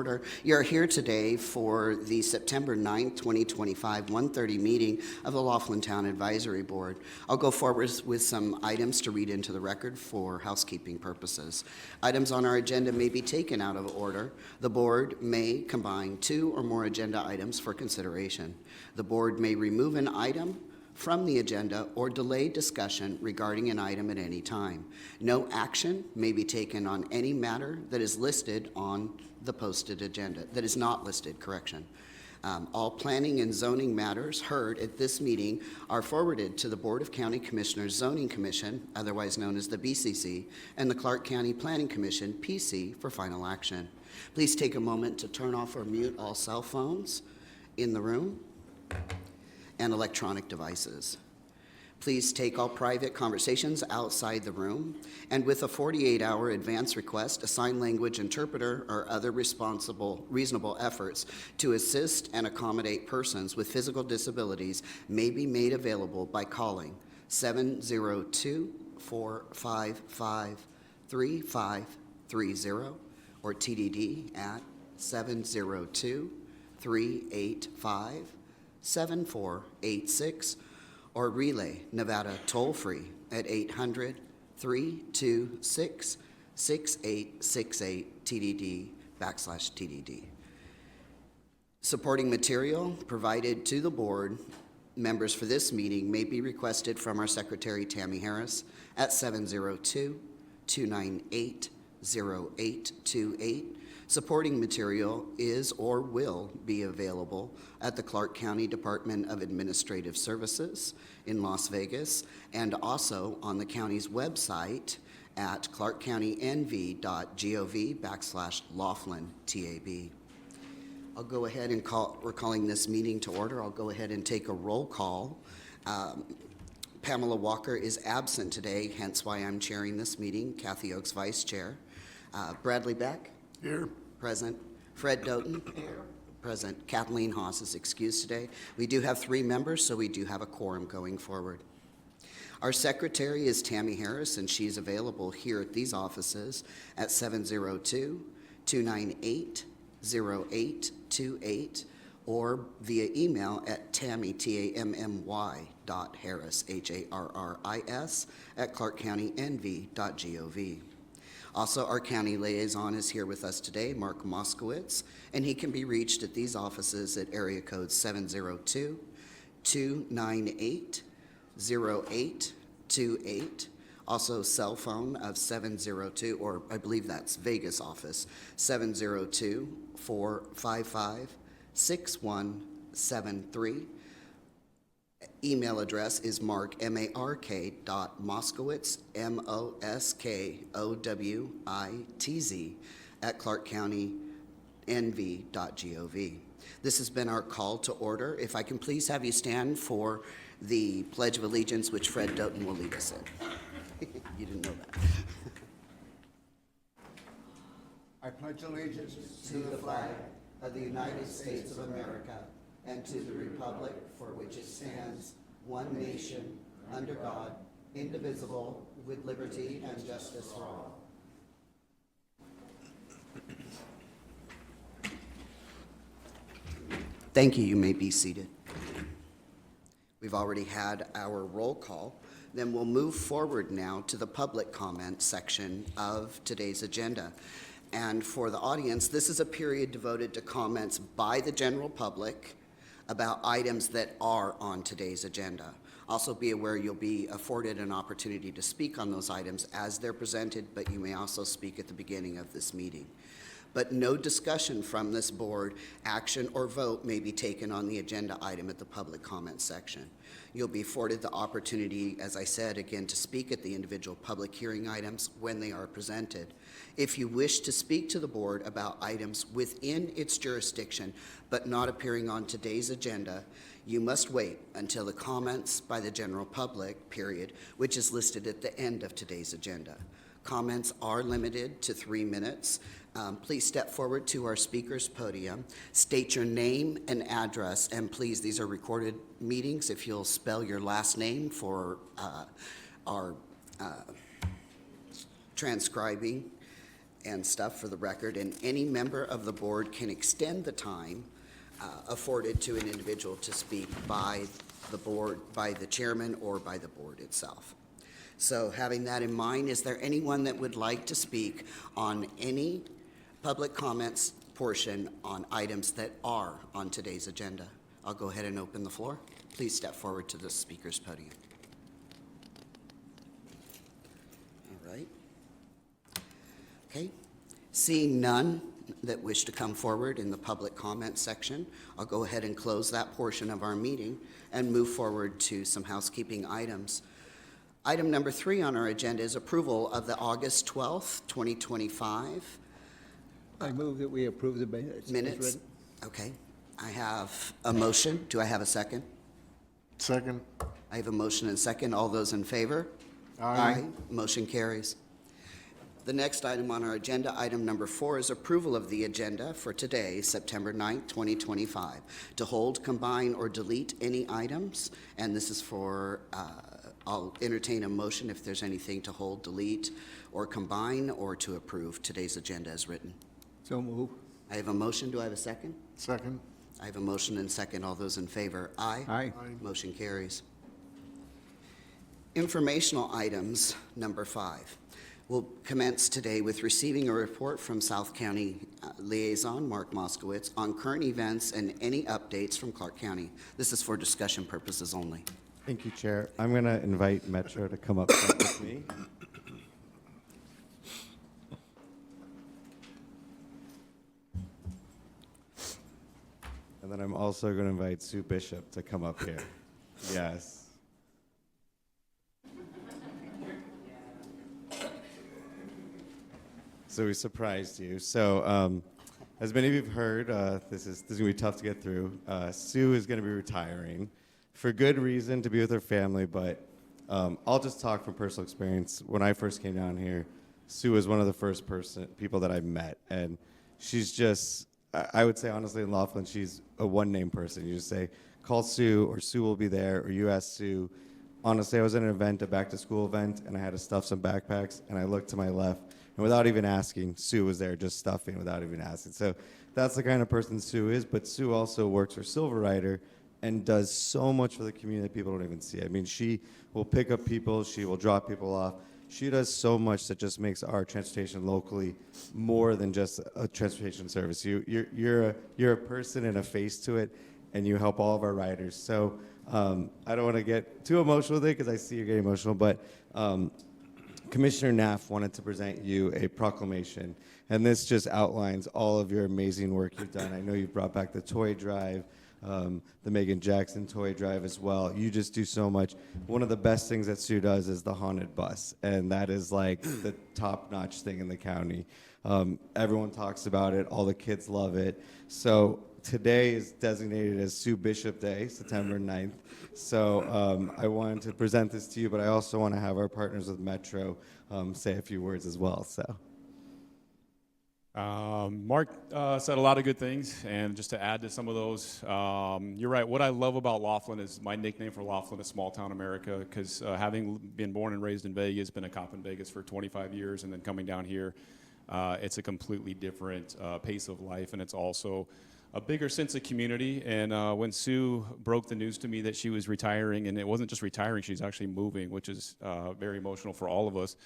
order. You're here today for the September 9th, 2025, 1:30 meeting of the Laughlin Town Advisory Board. I'll go forward with some items to read into the record for housekeeping purposes. Items on our agenda may be taken out of order. The board may combine two or more agenda items for consideration. The board may remove an item from the agenda or delay discussion regarding an item at any time. No action may be taken on any matter that is listed on the posted agenda, that is not listed, correction. All planning and zoning matters heard at this meeting are forwarded to the Board of County Commissioners Zoning Commission, otherwise known as the BCC, and the Clark County Planning Commission, PC, for final action. Please take a moment to turn off or mute all cell phones in the room and electronic devices. Please take all private conversations outside the room, and with a 48-hour advance request, a sign language interpreter or other reasonable efforts to assist and accommodate persons with physical disabilities may be made available by calling 702-455-3530 or TDD at 702-385-7486, or Relay Nevada toll-free at 800-326-6868 TDD/TDD. Supporting material provided to the board members for this meeting may be requested from our Secretary, Tammy Harris, at 702-298-0828. Supporting material is or will be available at the Clark County Department of Administrative Services in Las Vegas, and also on the county's website at clarkcountynv.gov/Laughlin, I'll go ahead and we're calling this meeting to order. I'll go ahead and take a roll call. Pamela Walker is absent today, hence why I'm chairing this meeting. Kathy Oakes, Vice Chair. Bradley Beck? Here. Present. Fred Doughton? Here. Present. Kathleen Haas is excused today. We do have 3 members, so we do have a quorum going forward. Our secretary is Tammy Harris, and she's available here at these offices at 702-298-0828 or via email at Tammy, TAMMY.Harris, HARRIS, at clarkcountynv.gov. Also, our county liaison is here with us today, Mark Moskowitz, and he can be reached at these offices at area code 702-298-0828. Also, cell phone of 702, or I believe that's Vegas office, 702-455-6173. Email address is mark.moskowitz, MOSKOWITZ, at clarkcountynv.gov. This has been our call to order. If I can please have you stand for the Pledge of Allegiance, which Fred Doughton will lead us in. You didn't know that. I pledge allegiance To the flag of the United States of America and to the republic for which it stands, one nation, under God, indivisible, with liberty and justice for all. Thank you. You may be seated. We've already had our roll call. Then we'll move forward now to the public comment section of today's agenda. And for the audience, this is a period devoted to comments by the general public about items that are on today's agenda. Also be aware you'll be afforded an opportunity to speak on those items as they're presented, but you may also speak at the beginning of this meeting. But no discussion from this board, action, or vote may be taken on the agenda item at the public comment section. You'll be afforded the opportunity, as I said, again, to speak at the individual public hearing items when they are presented. If you wish to speak to the board about items within its jurisdiction but not appearing on today's agenda, you must wait until the comments by the general public period, which is listed at the end of today's agenda. Comments are limited to 3 minutes. Please step forward to our speaker's podium, state your name and address, and please, these are recorded meetings. If you'll spell your last name for our transcribing and stuff for the record, and any member of the board can extend the time afforded to an individual to speak by the board, by the chairman, or by the board itself. So having that in mind, is there anyone that would like to speak on any public comments portion on items that are on today's agenda? I'll go ahead and open the floor. Please step forward to the speaker's podium. All right. Okay. Seeing none that wish to come forward in the public comment section, I'll go ahead and close that portion of our meeting and move forward to some housekeeping items. Item number 3 on our agenda is approval of the August 12th, 2025 I move that we approve the minutes. as minutes. written. Okay. I have a motion. Do I have a second? Second. I have a motion and second. All those in favor? Aye. Motion carries. The next item on our agenda, item number 4, is approval of the agenda for today, September 9th, 2025, to hold, combine, or delete any items. And this is for, I'll entertain a motion if there's anything to hold, delete, or combine, or to approve today's agenda as written. So move. I have a motion. Do I have a second? Second. I have a motion and second. All those in favor? Aye. Aye. Motion carries. Informational items, number 5. We'll commence today with receiving a report from South County Liaison Mark Moskowitz on current events and any updates from Clark County. This is for discussion purposes only. Thank you, Chair. I'm going to invite Metro to come up front with me. And then I'm also going to invite Sue Bishop to come up here. Yes. So we surprised you. So as many of you have heard, this is going to be tough to get through. Sue is going to be retiring for good reason, to be with her family, but I'll just talk from personal experience. When I first came down here, Sue was one of the first people that I met, and she's just, I would say honestly in Laughlin, she's a one-name person. You just say, call Sue, or Sue will be there, or you ask Sue. Honestly, I was at an event, a back-to-school event, and I had to stuff some backpacks, and I looked to my left, and without even asking, Sue was there just stuffing without even asking. So that's the kind of person Sue is, but Sue also works for Silver Rider and does so much for the community that people don't even see. I mean, she will pick up people, she will drop people off. She does so much that just makes our transportation locally more than just a transportation service. You're a person and a face to it, and you help all of our riders. So I don't want to get too emotional with it because I see you're getting emotional, but Commissioner Naff wanted to present you a proclamation, and this just outlines all of your amazing work you've done. I know you've brought back the toy drive, the Megan Jackson toy drive as well. You just do so much. One of the best things that Sue does is the haunted bus, and that is like the top-notch thing in the county. Everyone talks about it. All the kids love it. So today is designated as Sue Bishop Day, September 9th. So I wanted to present this to you, but I also want to have our partners with Metro say a few words as well. So. Mark said a lot of good things, and just to add to some of those, you're right. What I love about Laughlin is my nickname for Laughlin is Small Town America, because having been born and raised in Vegas, been a cop in Vegas for 25 years, and then coming down here, it's a completely different pace of life, and it's also a bigger sense of community. And when Sue broke the news to me that she was retiring, and it wasn't just retiring, she's actually moving, which is very emotional for all of us.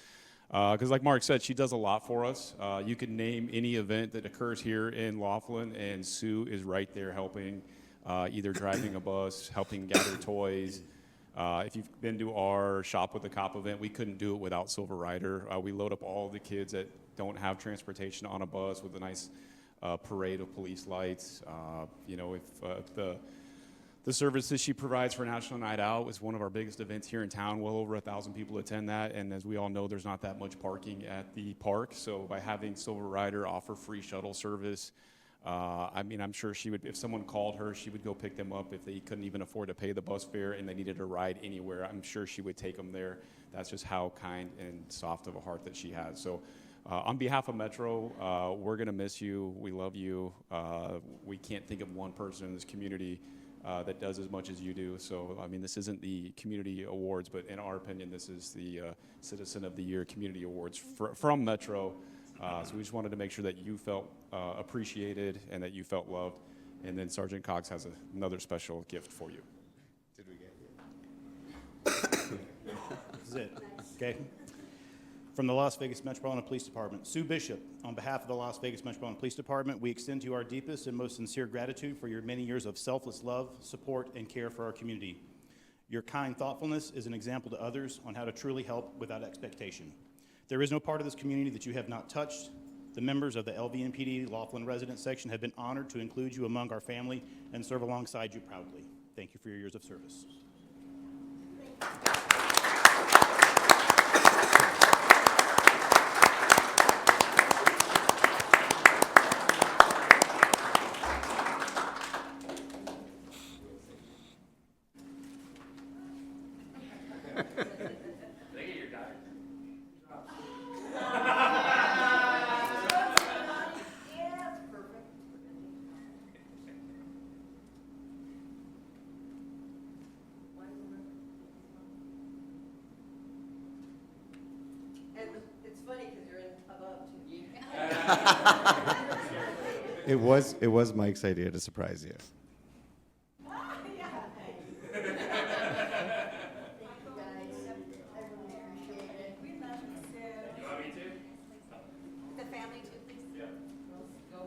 Because like Mark said, she does a lot for us. You can name any event that occurs here in Laughlin, and Sue is right there helping, either driving a bus, helping gather toys. If you've been to our Shop with the Cop event, we couldn't do it without Silver Rider. We load up all the kids that don't have transportation on a bus with a nice parade of police lights. If the services she provides for National Night Out was one of our biggest events here in town. Well over 1,000 people attend that, and as we all know, there's not that much parking at the park. So by having Silver Rider offer free shuttle service, I'm sure she would, if someone called her, she would go pick them up. If they couldn't even afford to pay the bus fare and they needed a ride anywhere, I'm sure she would take them there. That's just how kind and soft of a heart that she has. So on behalf of Metro, we're going to miss you. We love you. We can't think of one person in this community that does as much as you do. So, this isn't the community awards, but in our opinion, this is the Citizen of the Year Community Awards from Metro. So we just wanted to make sure that you felt appreciated and that you felt loved. And then Sergeant Cox has another special gift for you. Did we get you? This is it, okay? From the Las Vegas Metropolitan Police Department, Sue Bishop, on behalf of the Las Vegas Metropolitan Police Department, we extend to you our deepest and most sincere gratitude for your many years of selfless love, support, and care for our community. Your kind thoughtfulness is an example to others on how to truly help without expectation. There is no part of this community that you have not touched. The members of the LVMPD Laughlin Resident Section have been honored to include you among our family and serve alongside you proudly. Thank you for your years of service. And it's funny because you're in above too. It was Mike's idea to surprise you. Thank you guys. I really appreciate it. We love you, Sue. You love me too? The family too, please? Yeah. Go.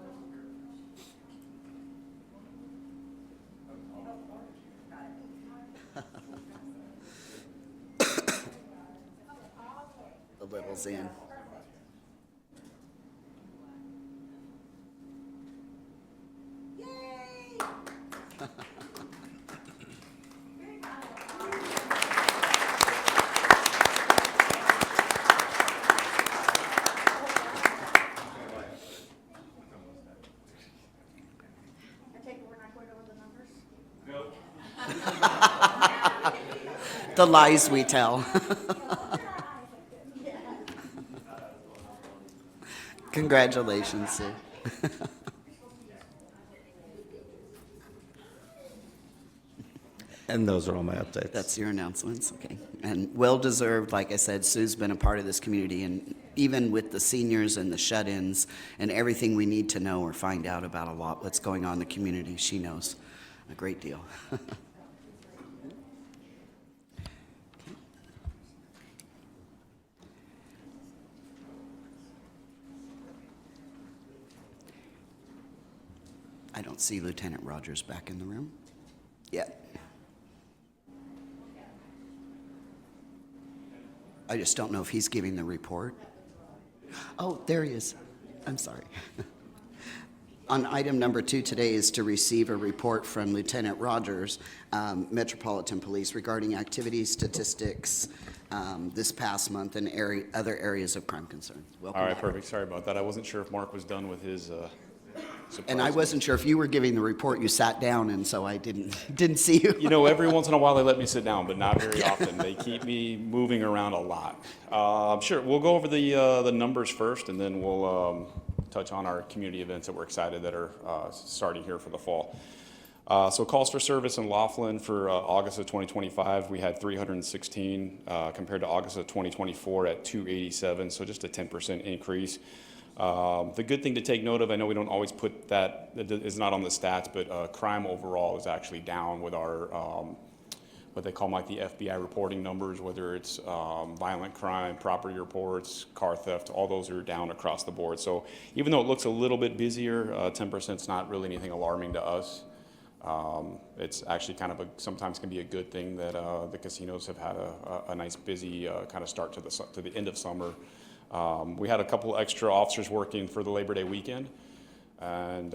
The little's in. Yay! I take it we're not going over the numbers? The lies we tell. Congratulations, Sue. And those are all my updates. That's your announcements, okay. And well-deserved, like I said, Sue's been a part of this community, and even with the seniors and the shut-ins and everything we need to know or find out about a lot what's going on in the community, she knows a great deal. I don't see Lieutenant Rogers back in the room yet. I just don't know if he's giving the report. Oh, there he is. I'm sorry. On item number 2 today is to receive a report from Lieutenant Rogers, Metropolitan Police, regarding activity statistics this past month and other areas of crime concern. Welcome. All right, back. perfect. Sorry about that. I wasn't sure if Mark was done with his And I wasn't sure if you were giving the report. You sat down, and so I didn't see you. You know, every once in a while they let me sit down, but not very often. They keep me moving around a lot. Sure, we'll go over the numbers first, and then we'll touch on our community events that we're excited that are starting here for the fall. So calls for service in Laughlin for August of 2025, we had 316 compared to August of 2024 at 287, so just a 10% increase. The good thing to take note of, I know we don't always put that, it is not on the stats, but crime overall is actually down with our, what they call like the FBI reporting numbers, whether it's violent crime, property reports, car theft, all those are down across the board. So even though it looks a little bit busier, 10% is not really anything alarming to us. It's actually kind of sometimes can be a good thing that the casinos have had a nice busy kind of start to the end of summer. We had a couple extra officers working for the Labor Day weekend, and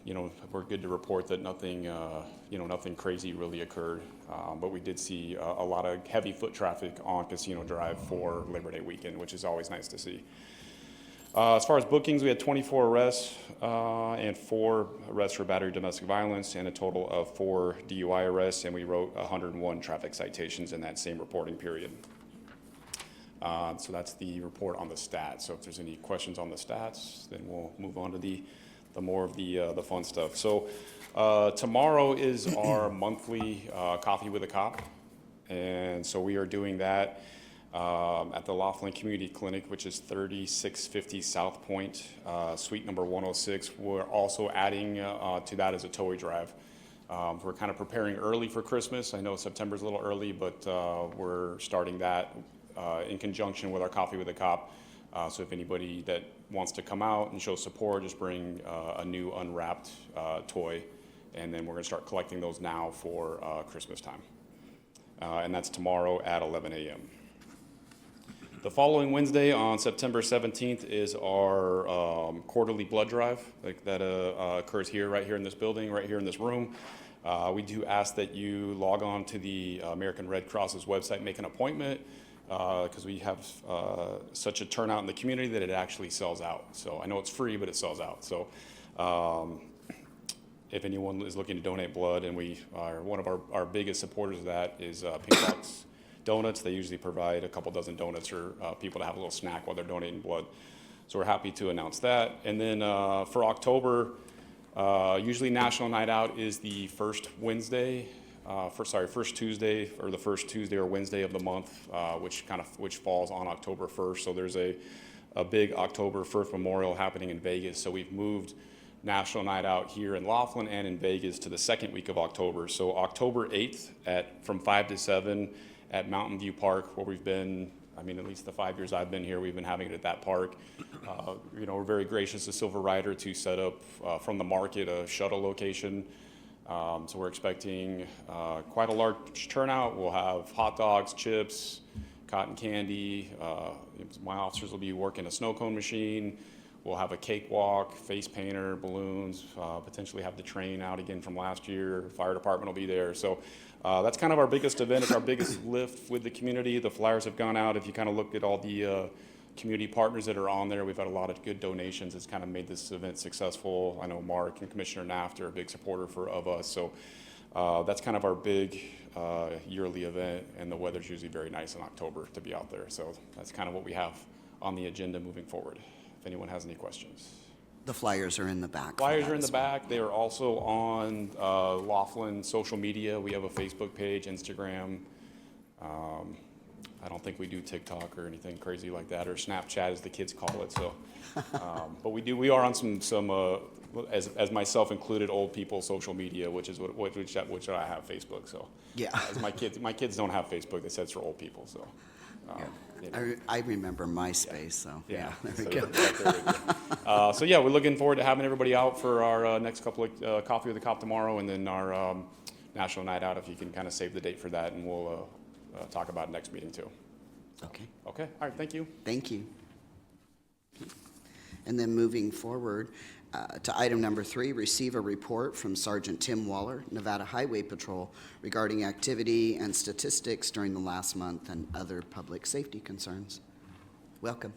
you know, we're good to report that nothing, you know, nothing crazy really occurred. But we did see a lot of heavy foot traffic on Casino Drive for Labor Day weekend, which is always nice to see. As far as bookings, we had 24 arrests and 4 arrests for battery domestic violence, and a total of 4 DUI arrests, and we wrote 101 traffic citations in that same reporting period. So that's the report on the stats. So if there's any questions on the stats, then we'll move on to the more of the fun stuff. So tomorrow is our monthly Coffee with a Cop, and so we are doing that. at the Laughlin Community Clinic, which is 3650 South Point, suite number 106. We're also adding to that as a towing drive. We're kind of preparing early for Christmas. I know September's a little early, but we're starting that in conjunction with our Coffee with a Cop. So if anybody that wants to come out and show support, just bring a new unwrapped toy, and then we're going to start collecting those now for Christmas time. And that's tomorrow at 11 a.m. The following Wednesday, on September 17th, is our quarterly blood drive that occurs here, right here in this building, right here in this room. We do ask that you log on to the American Red Cross's website, make an appointment, because we have such a turnout in the community that it actually sells out. So I know it's free, but it sells out. So if anyone is looking to donate blood, and we are one of our biggest supporters of that is Pink Box Donuts. They usually provide a couple dozen donuts for people to have a little snack while they're donating blood. So we're happy to announce that. And then for October, usually National Night Out is the first Tuesday, or the first Tuesday or Wednesday of the month, which falls on October 1st. So there's a big October 1st memorial happening in Vegas. So we've moved National Night Out here in Laughlin and in Vegas to the second week of October. So October 8th from 5 to 7 at Mountain View Park, where we've been, at least the 5 years I've been here, we've been having it at that park. We're very gracious to Silver Rider to set up from the market a shuttle location. So we're expecting quite a large turnout. We'll have hot dogs, chips, cotton candy. My officers will be working a snow cone machine. We'll have a cakewalk, face painter, balloons, potentially have the train out again from last year. Fire department will be there. So that's kind of our biggest event. It's our biggest lift with the community. The flyers have gone out. If you kind of look at all the community partners that are on there, we've had a lot of good donations. It's kind of made this event successful. I know Mark and Commissioner Naft are a big supporter of us. So that's kind of our big yearly event, and the weather's usually very nice in October to be out there. So that's kind of what we have on the agenda moving forward. If anyone has any questions. The flyers are in the back. Flyers are in the back. They are also on Laughlin social media. We have a Facebook page, Instagram. I don't think we do TikTok or anything crazy like that, or Snapchat as the kids call it. So, but we are on some as myself included, old people social media, which I have Facebook. So Yeah. as my kids don't have Facebook. They said it's for old people. So. I remember MySpace, so yeah, there we go. So yeah, we're looking forward to having everybody out for our next couple of Coffee with the Cop tomorrow, and then our National Night Out, if you can kind of save the date for that, and we'll talk about it next meeting too. Okay, Okay, all right, thank you. thank you. And then moving forward to item number 3, receive a report from Sergeant Tim Waller, Nevada Highway Patrol, regarding activity and statistics during the last month and other public safety concerns. Welcome.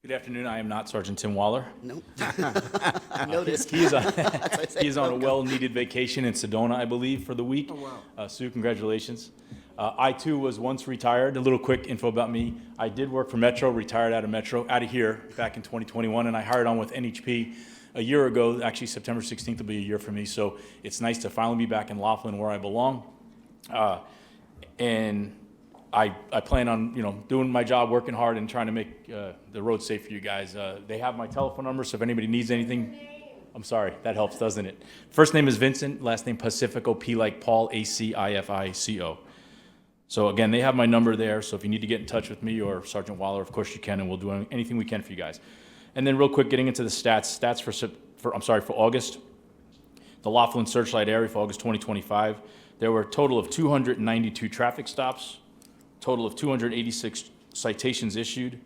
Good afternoon. I am not Sergeant Tim Waller. Nope. I noticed. He is on, That's why I said he is on a welcome. well-needed vacation in Sedona, I believe, for the week. Oh, wow. Sue, congratulations. I, too, was once retired. A little quick info about me. I did work for Metro, retired out of here back in 2021, and I hired on with NHP a year ago. Actually, September 16th will be a year for me, so it's nice to finally be back in Laughlin where I belong. And I plan on, doing my job, working hard, and trying to make the road safe for you guys. They have my telephone number, so if anybody needs anything, I'm sorry, that helps, doesn't it? First name is Vincent, last name Pacifico, P like Paul, A-C-I-F-I-C-O. So again, they have my number there, so if you need to get in touch with me or Sergeant Waller, of course you can, and we'll do anything we can for you guys. And then real quick, getting into the stats for August, the Laughlin Searchlight area for August 2025, there were a total of 292 traffic stops, total of 286 citations issued,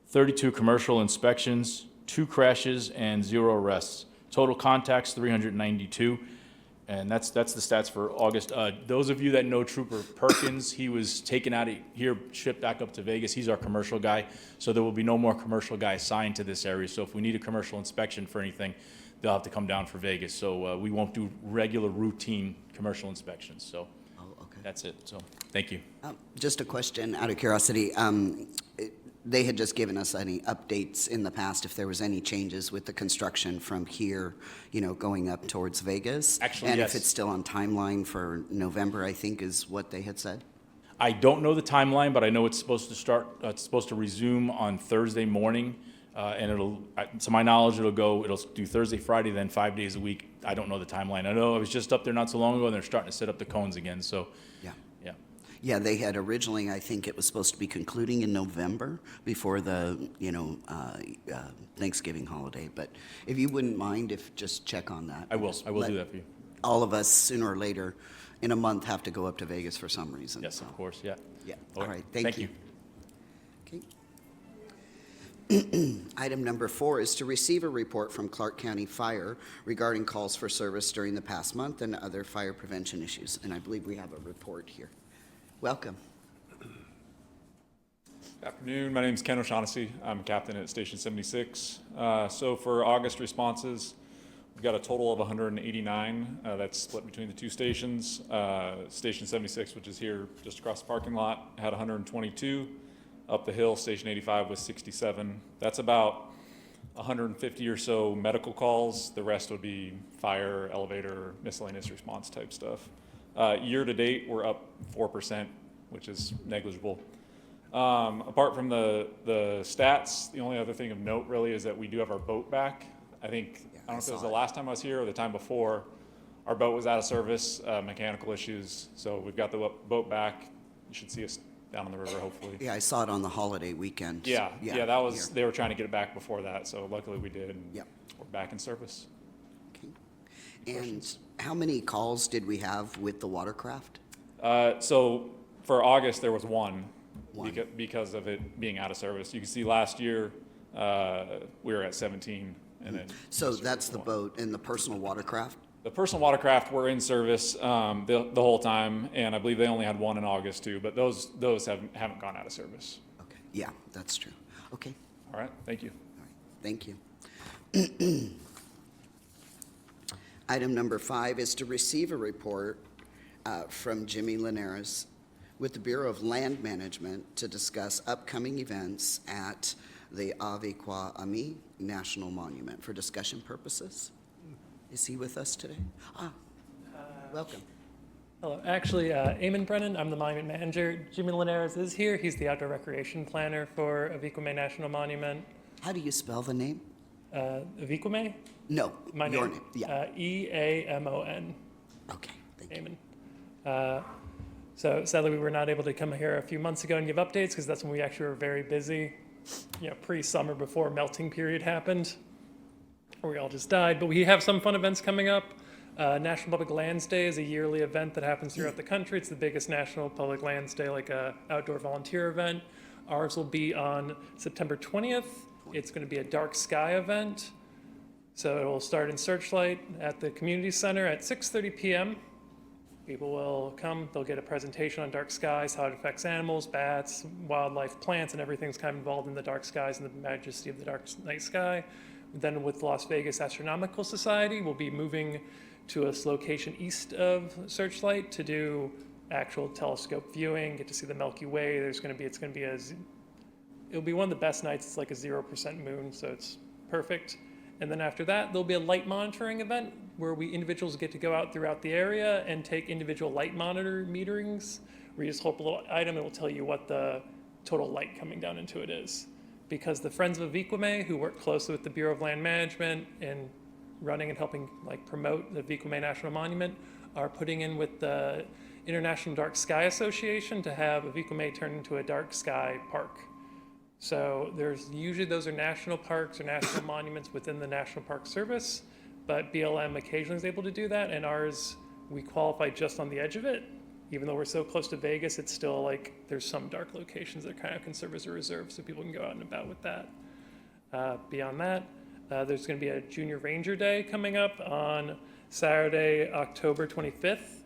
32 commercial inspections, 2 crashes, and 0 arrests. Total contacts, 392. And that's the stats for August. Those of you that know Trooper Perkins, he was taken out of here, shipped back up to Vegas. He's our commercial guy, so there will be no more commercial guys assigned to this area. So if we need a commercial inspection for anything, they'll have to come down for Vegas. So we won't do regular routine commercial inspections. So Oh, okay. that's it. So thank you. Just a question out of curiosity. they had just given us any updates in the past, if there was any changes with the construction from here, going up towards Vegas. Actually, And yes. if it's still on timeline for November, I think is what they had said. I don't know the timeline, but I know it's supposed to start, it's supposed to resume on Thursday morning. And to my knowledge, it'll do Thursday, Friday, then 5 days a week. I don't know the timeline. I know I was just up there not so long ago, and they're starting to set up the cones again, so, Yeah. yeah. Yeah, they had originally, I think it was supposed to be concluding in November before the, Thanksgiving holiday. But if you wouldn't mind, just check on that. I will Just do let that for you. All of us, sooner or later, in a month, have to go up to Vegas for some reason. Yes, so. of course, yeah. Yeah, Okay. all right, thank you. Okay. Item number 4 is to receive a report from Clark County Fire regarding calls for service during the past month and other fire prevention issues. And I believe we have a report here. Welcome. Afternoon, my name is Ken O'Shaughnessy. I'm a captain at Station 76. So for August responses, we've got a total of 189. That's split between the two stations. Station 76, which is here just across the parking lot, had 122. Up the hill, Station 85 was 67. That's about 150 or so medical calls. The rest would be fire, elevator, miscellaneous response type stuff. Year to date, we're up 4%, which is negligible. Apart from the stats, the only other thing of note really is that we do have our boat back. I don't know if it was the last time I was here or the time before. Our boat was out of service, mechanical issues. So we've got the boat back. You should see us down on the river, hopefully. Yeah, I saw it on the holiday weekend. Yeah, that was, here. they were trying to get it back before that. So luckily we did. And Yep. we're back in service. Okay. And how many calls did we have with the watercraft? So for August, there was one. One. Because of it being out of service. You can see last year, we were at 17. And then So that's the boat and the personal watercraft? the personal watercraft were in service the whole time, and I believe they only had one in August too, but those haven't gone out of service. Okay, yeah, that's true. Okay, All right, thank you. all right, thank you. Item number 5 is to receive a report from Jimmy Linares with the Bureau of Land Management to discuss upcoming events at the Aviquami National Monument for discussion purposes. Is he with us today? Welcome. Hello, actually, Eamon Brennan, I'm the monument manager. Jimmy Linares is here. He's the outdoor recreation planner for Aviquame National Monument. How do you spell the name? Aviquame? No, My your name. name. Yeah. Eamon. Okay, thank you. Eamon. So sadly, we were not able to come here a few months ago and give updates because that's when we actually were very busy, pre-summer before melting period happened, where we all just died. But we have some fun events coming up. National Public Lands Day is a yearly event that happens throughout the country. It's the biggest National Public Lands Day, like a outdoor volunteer event. Ours will be on September 20th. It's going to be a dark sky event. So it will start in Searchlight at the community center at 6:30 p.m. People will come, they'll get a presentation on dark skies, how it affects animals, bats, wildlife, plants, and everything's kind of involved in the dark skies and the majesty of the dark night sky. Then with Las Vegas Astronomical Society, we'll be moving to a location east of Searchlight to do actual telescope viewing, get to see the Milky Way. It'll be one of the best nights. It's like a 0% moon, so it's perfect. And then after that, there'll be a light monitoring event where individuals get to go out throughout the area and take individual light monitor meterings, where you just hold up a little item, it will tell you what the total light coming down into it is. Because the Friends of Aviquame, who work closely with the Bureau of Land Management and running and helping promote the Aviquame National Monument, are putting in with the International Dark Sky Association to have Aviquame turn into a dark sky park. So usually those are national parks or national monuments within the National Park Service, but BLM occasionally is able to do that, and ours, we qualify just on the edge of it. Even though we're so close to Vegas, it's still there's some dark locations that kind of can serve as a reserve so people can go out and about with that. Beyond that, there's going to be a Junior Ranger Day coming up on Saturday, October 25th.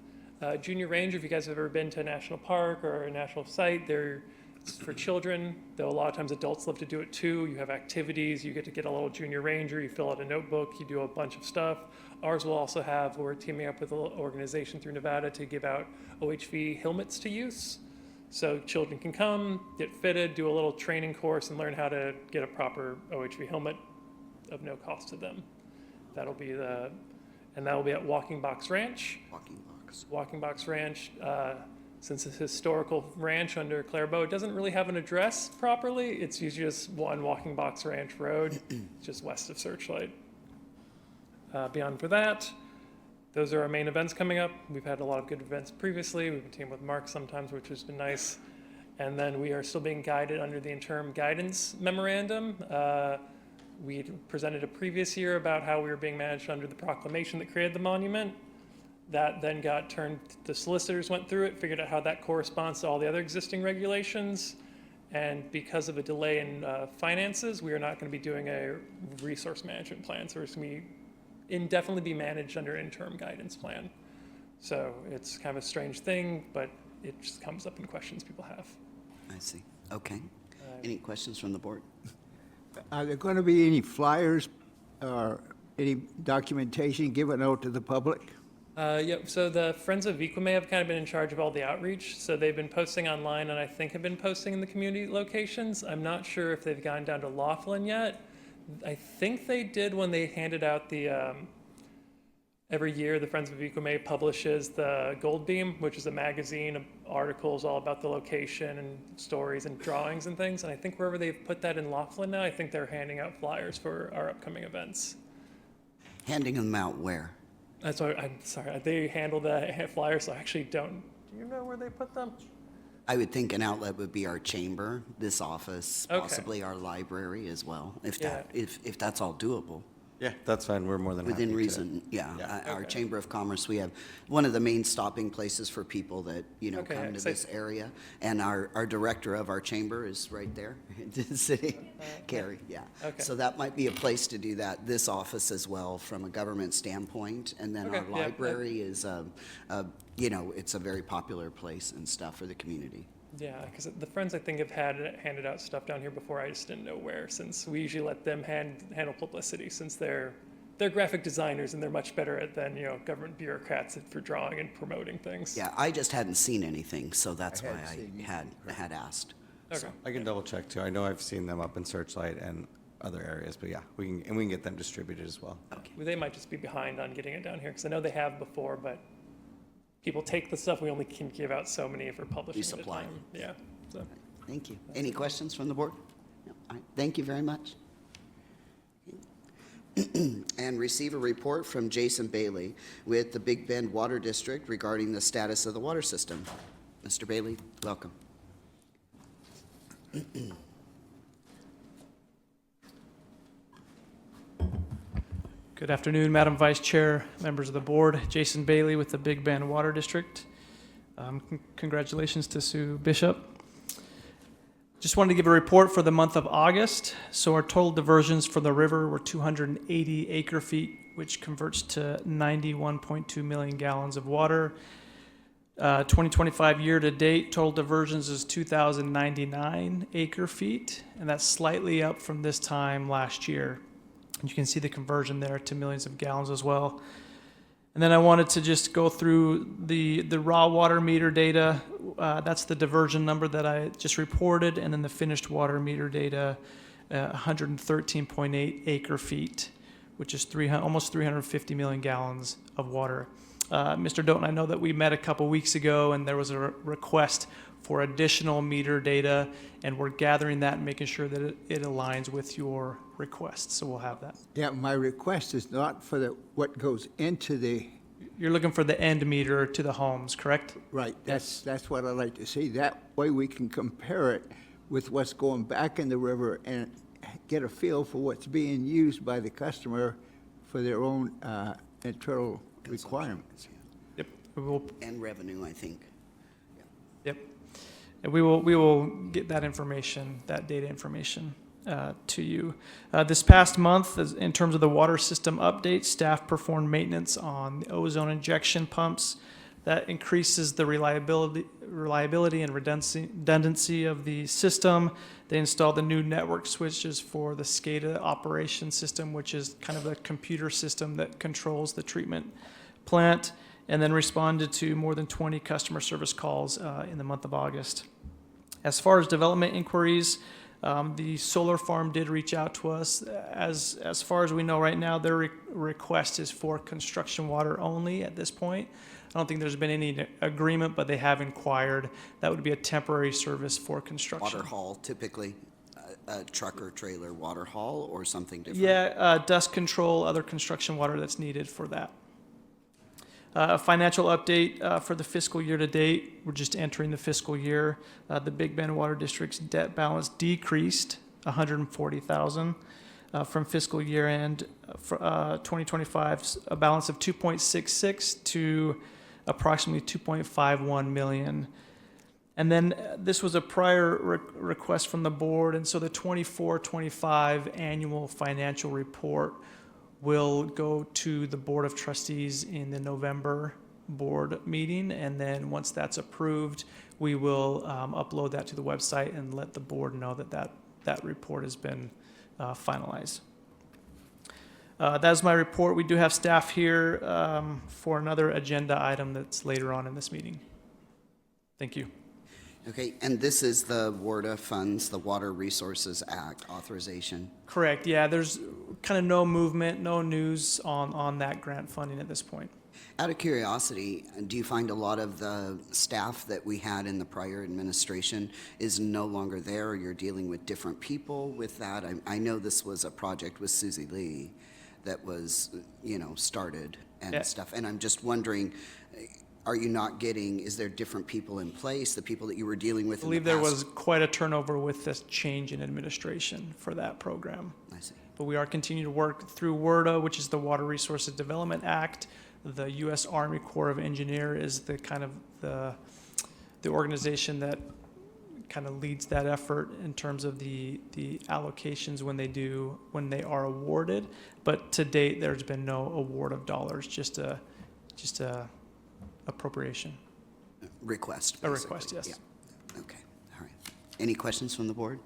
Junior Ranger, if you guys have ever been to a national park or a national site, it's for children, though a lot of times adults love to do it too. You have activities, you get to get a little Junior Ranger, you fill out a notebook, you do a bunch of stuff. Ours will also we're teaming up with an organization through Nevada to give out OHV helmets to use. So children can come, get fitted, do a little training course, and learn how to get a proper OHV helmet of no cost to them. That'll be at Walking Box Ranch. Walking box. Walking Box Ranch, since it's a historical ranch under Clairvaux, it doesn't really have an address properly. It's usually just one Walking Box Ranch Road, just west of Searchlight. Beyond for that, those are our main events coming up. We've had a lot of good events previously. We've been teaming with Mark sometimes, which has been nice. And then we are still being guided under the interim guidance memorandum. We presented a previous year about how we were being managed under the proclamation that created the monument. That then got turned, the solicitors went through it, figured out how that corresponds to all the other existing regulations. And because of a delay in finances, we are not going to be doing a resource management plan. So it's going to be indefinitely be managed under interim guidance plan. So it's kind of a strange thing, but it just comes up in questions people have. I see. Okay. Any questions from the board? Are there going to be any flyers or any documentation given out to the public? Yep, so the Friends of Equime have kind of been in charge of all the outreach. So they've been posting online and I think have been posting in the community locations. I'm not sure if they've gone down to Laughlin yet. I think they did when they handed out the, every year the Friends of Equime publishes the Gold Beam, which is a magazine of articles all about the location and stories and drawings and things. And I think wherever they've put that in Laughlin now, I think they're handing out flyers for our upcoming events. Handing them out where? That's why I'm sorry. They handle the flyers, so I actually don't. Do you know where they put them? I would think an outlet would be our chamber, this office, Okay. possibly our library as well, if Yeah. if that's all doable. Yeah, that's fine. We're more than happy Within to. reason, yeah. Our Okay. Chamber of Commerce, we have one of the main stopping places for people that, Okay, come to so- this area. And our director of our chamber is right there, sitting, Carrie, yeah. Okay. So that might be a place to do that, this office as well, from a government standpoint. And then Okay, our yeah, library is, it's a very popular place and stuff for the community. Yeah, because the Friends I think have handed out stuff down here before. I just didn't know where, since we usually let them handle publicity, since they're graphic designers and they're much better at than government bureaucrats for drawing and promoting things. Yeah, I just hadn't seen anything, so that's I why hadn't seen I had asked. Okay. I can double check too. I know I've seen them up in Searchlight and other areas, but yeah, we can get them distributed as well. They might just be behind on getting it down here, because I know they have before, but people take the stuff. We only can give out so many for publishing at a supply. time. Yeah. So. Thank you. Any questions from the board? No. All right. Thank you very much. And receive a report from Jason Bailey with the Big Bend Water District regarding the status of the water system. Mr. Bailey, welcome. Good afternoon, Madam Vice Chair, members of the board. Jason Bailey with the Big Bend Water District. Congratulations to Sue Bishop. Just wanted to give a report for the month of August. So our total diversions for the river were 280 acre feet, which converts to 91.2 million gallons of water. 2025 year to date, total diversions is 2,099 acre feet, and that's slightly up from this time last year. You can see the conversion there to millions of gallons as well. And then I wanted to just go through the raw water meter data. That's the diversion number that I just reported, and then the finished water meter data, 113.8 acre feet, which is almost 350 million gallons of water. Mr. Doughton, I know that we met a couple weeks ago, and there was a request for additional meter data, and we're gathering that and making sure that it aligns with your request. So we'll have that. Yeah, my request is not for what goes into the, You're looking for the end meter to the homes, correct? right, that's what I'd like to see. That way we can compare it with what's going back in the river and get a feel for what's being used by the customer for their own internal requirements. Yep. We will. And revenue, I think. Yep. And we will get that information, that data information, to you. This past month, in terms of the water system update, staff performed maintenance on the ozone injection pumps. That increases the reliability and redundancy of the system. They installed the new network switches for the SCADA operation system, which is kind of the computer system that controls the treatment plant, and then responded to more than 20 customer service calls in the month of August. As far as development inquiries, the solar farm did reach out to us. As far as we know right now, their request is for construction water only at this point. I don't think there's been any agreement, but they have inquired. That would be a temporary service for construction. Water haul, typically, a truck or trailer water haul or something different? Yeah, dust control, other construction water that's needed for that. A financial update for the fiscal year to date. We're just entering the fiscal year. The Big Bend Water District's debt balance decreased $140,000 from fiscal year end 2025, a balance of 2.66 to approximately 2.51 million. And then this was a prior request from the board, and so the 24-25 annual financial report will go to the Board of Trustees in the November board meeting, and then once that's approved, we will upload that to the website and let the board know that that report has been finalized. That is my report. We do have staff here for another agenda item that's later on in this meeting. Thank you. Okay, and this is the WRDA funds, the Water Resources Act authorization. Correct, yeah, there's kind of no movement, no news on that grant funding at this point. Out of curiosity, do you find a lot of the staff that we had in the prior administration is no longer there, or you're dealing with different people with that? I know this was a project with Susie Lee that was, started and Yeah. stuff, and I'm just wondering, are you not getting, is there different people in place, the people that you were dealing with I in the believe there past? was quite a turnover with this change in administration for that program. I see. But we are continuing to work through WRDA, which is the Water Resources Development Act. The U.S. Army Corps of Engineer is the kind of the organization that kind of leads that effort in terms of the allocations when they are awarded. But to date, there's been no award of dollars, just a appropriation. Request, A basically. request, yes. Yeah. Okay, all right. Any questions from the board?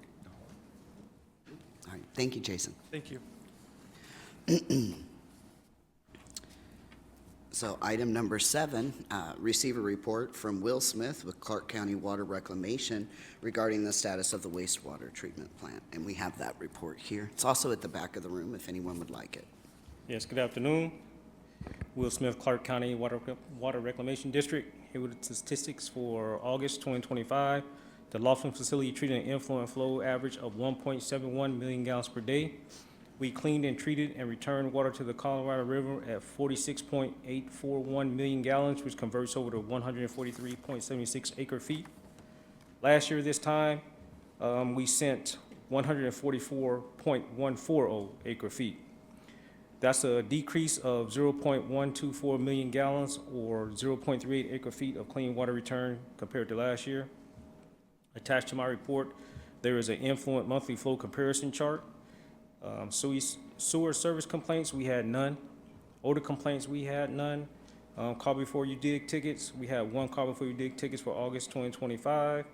All right, thank you, Jason. Thank you. So item number 7, receive a report from Will Smith with Clark County Water Reclamation regarding the status of the wastewater treatment plant. And we have that report here. It's also at the back of the room if anyone would like it. Yes, good afternoon. Will Smith, Clark County Water Reclamation District, here with the statistics for August 2025. The Laughlin facility treated an inflow and flow average of 1.71 million gallons per day. We cleaned and treated and returned water to the Colorado River at 46.841 million gallons, which converts over to 143.76 acre feet. Last year this time, we sent 144.140 acre feet. That's a decrease of 0.124 million gallons or 0.38 acre feet of clean water return compared to last year. Attached to my report, there is an influent monthly flow comparison chart. Sewer service complaints, we had none. Odor complaints, we had none. Call before you dig tickets, we had 1 call before you dig tickets for August 2025.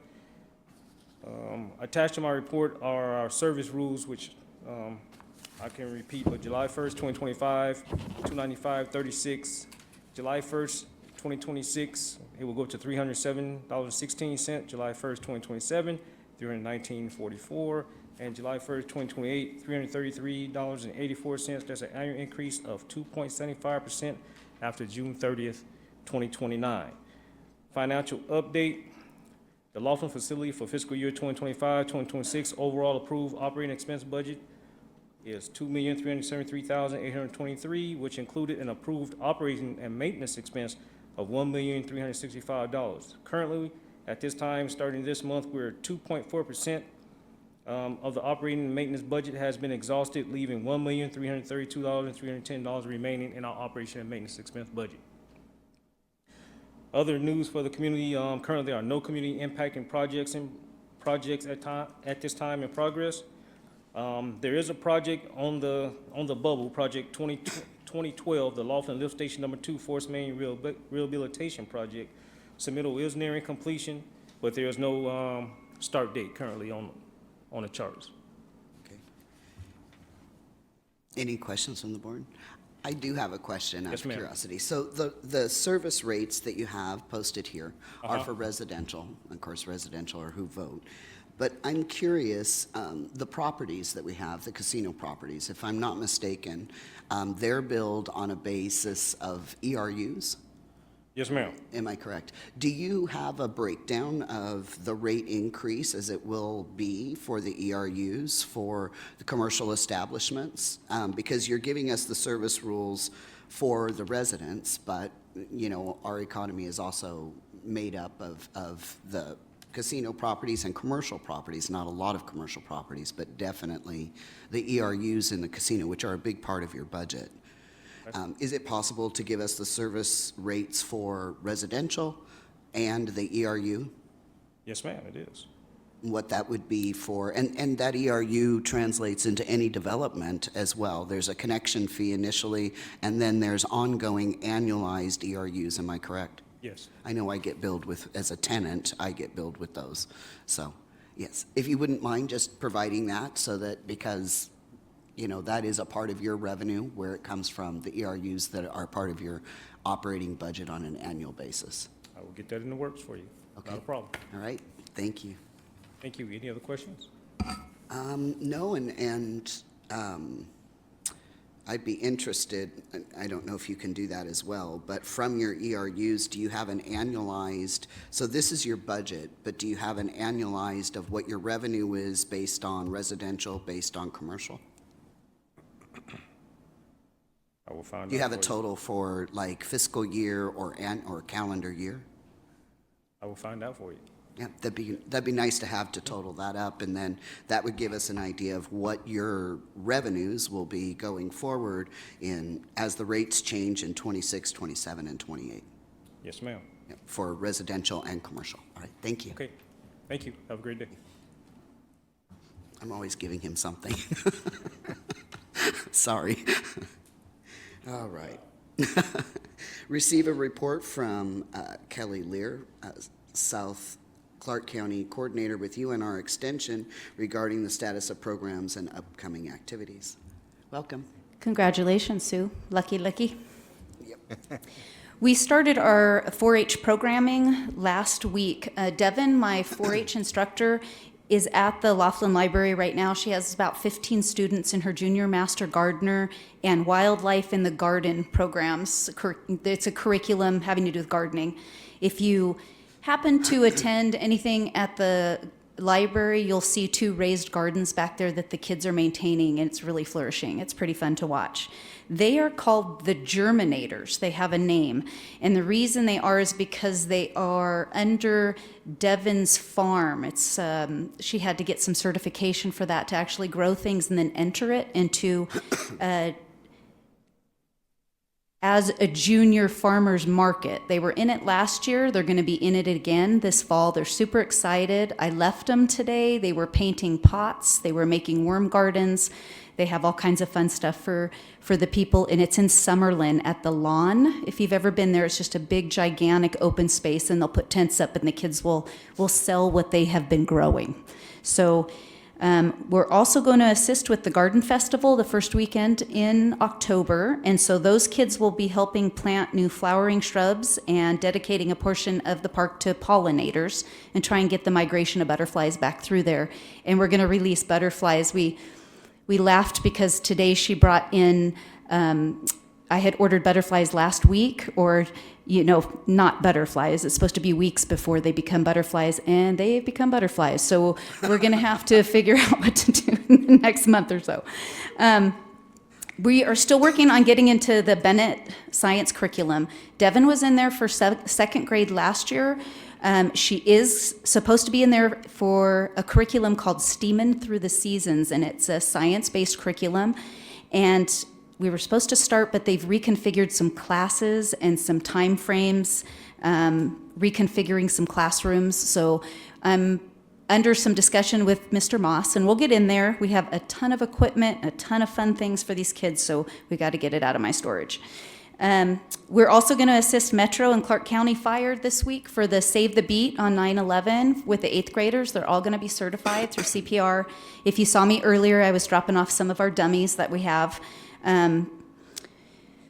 Attached to my report are our service rules, which I can repeat, but July 1st, 2025, $295.36. July 1st, 2026, it will go to $307.16. July 1st, 2027, $319.44. And July 1st, 2028, $333.84. That's an annual increase of 2.75% after June 30th, 2029. Financial update. The Laughlin facility for fiscal year 2025-2026 overall approved operating expense budget is $2,373,823, which included an approved operating and maintenance expense of $1,365. Currently, at this time, starting this month, we're at 2.4% of the operating and maintenance budget has been exhausted, leaving $1,332,310 remaining in our operation and maintenance expense budget. Other news for the community, currently there are no community impacting projects at this time in progress. There is a project on the bubble, project 2012, the Laughlin Lift Station number 2 Force Main Rehabilitation Project. Submittal is nearing completion, but there is no start date currently on the charts. Okay. Any questions from the board? I do have a question out Yes, of ma'am. curiosity. So the service rates that you have posted here are for residential, of course, residential or who vote. But I'm curious, the properties that we have, the casino properties, if I'm not mistaken, they're billed on a basis of ERUs? Yes, ma'am. Am I correct? Do you have a breakdown of the rate increase as it will be for the ERUs for the commercial establishments? Because you're giving us the service rules for the residents, but, you know, our economy is also made up of the casino properties and commercial properties, not a lot of commercial properties, but definitely the ERUs in the casino, which are a big part of your budget. Is it possible to give us the service rates for residential and the ERU? Yes, ma'am, it is. What that would be for, and that ERU translates into any development as well. There's a connection fee initially, and then there's ongoing annualized ERUs, am I correct? Yes. I know I get billed with, as a tenant, I get billed with those. So, yes, if you wouldn't mind just providing that so that, because you know, that is a part of your revenue where it comes from, the ERUs that are part of your operating budget on an annual basis. I will get that in the works for you. Okay. Not a problem. All right, thank you. Thank you. Any other questions? No, and I'd be interested, I don't know if you can do that as well, but from your ERUs, do you have an annualized, so this is your budget, but do you have an annualized of what your revenue is based on residential, based on commercial? I will find out. Do you have a for total for like fiscal year or calendar year? I will find out for you. Yeah, that'd be nice to have to total that up, and then that would give us an idea of what your revenues will be going forward in, as the rates change in 26, 27, and 28. Yes, ma'am. Yeah, for residential and commercial. All right, thank you. Okay. Thank you. Have a great day. I'm always giving him something. Sorry. All right. Receive a report from Kelly Lear, South Clark County Coordinator with UNR Extension regarding the status of programs and upcoming activities. Welcome. Congratulations, Sue. Lucky, lucky. We started our 4-H programming last week. Devin, my 4-H instructor, is at the Laughlin Library right now. She has about 15 students in her junior master gardener and wildlife in the garden programs. It's a curriculum having to do with gardening. If you happen to attend anything at the library, you'll see 2 raised gardens back there that the kids are maintaining, and it's really flourishing. It's pretty fun to watch. They are called the germinators. They have a name. And the reason they are is because they are under Devin's farm. It's she had to get some certification for that to actually grow things and then enter it into as a junior farmer's market. They were in it last year. They're going to be in it again this fall. They're super excited. I left them today. They were painting pots. They were making worm gardens. They have all kinds of fun stuff for the people, and it's in Summerlin at the Lawn. If you've ever been there, it's just a big, gigantic open space, and they'll put tents up, and the kids will sell what they have been growing. So we're also going to assist with the Garden Festival the first weekend in October, and so those kids will be helping plant new flowering shrubs and dedicating a portion of the park to pollinators and try and get the migration of butterflies back through there. And we're going to release butterflies. We laughed because today she brought in, I had ordered butterflies last week, or, you know, not butterflies. It's supposed to be weeks before they become butterflies, and they've become butterflies. So we're going to have to figure out what to do in the next month or so. We are still working on getting into the Bennett science curriculum. Devin was in there for second grade last year. She is supposed to be in there for a curriculum called Steamin' Through the Seasons, and it's a science-based curriculum. And we were supposed to start, but they've reconfigured some classes and some time frames, reconfiguring some classrooms. So I'm under some discussion with Mr. Moss, and we'll get in there. We have a ton of equipment, a ton of fun things for these kids, so we got to get it out of my storage. We're also going to assist Metro and Clark County Fire this week for the Save the Beat on 9/11 with the 8th graders. They're all going to be certified through CPR. If you saw me earlier, I was dropping off some of our dummies that we have.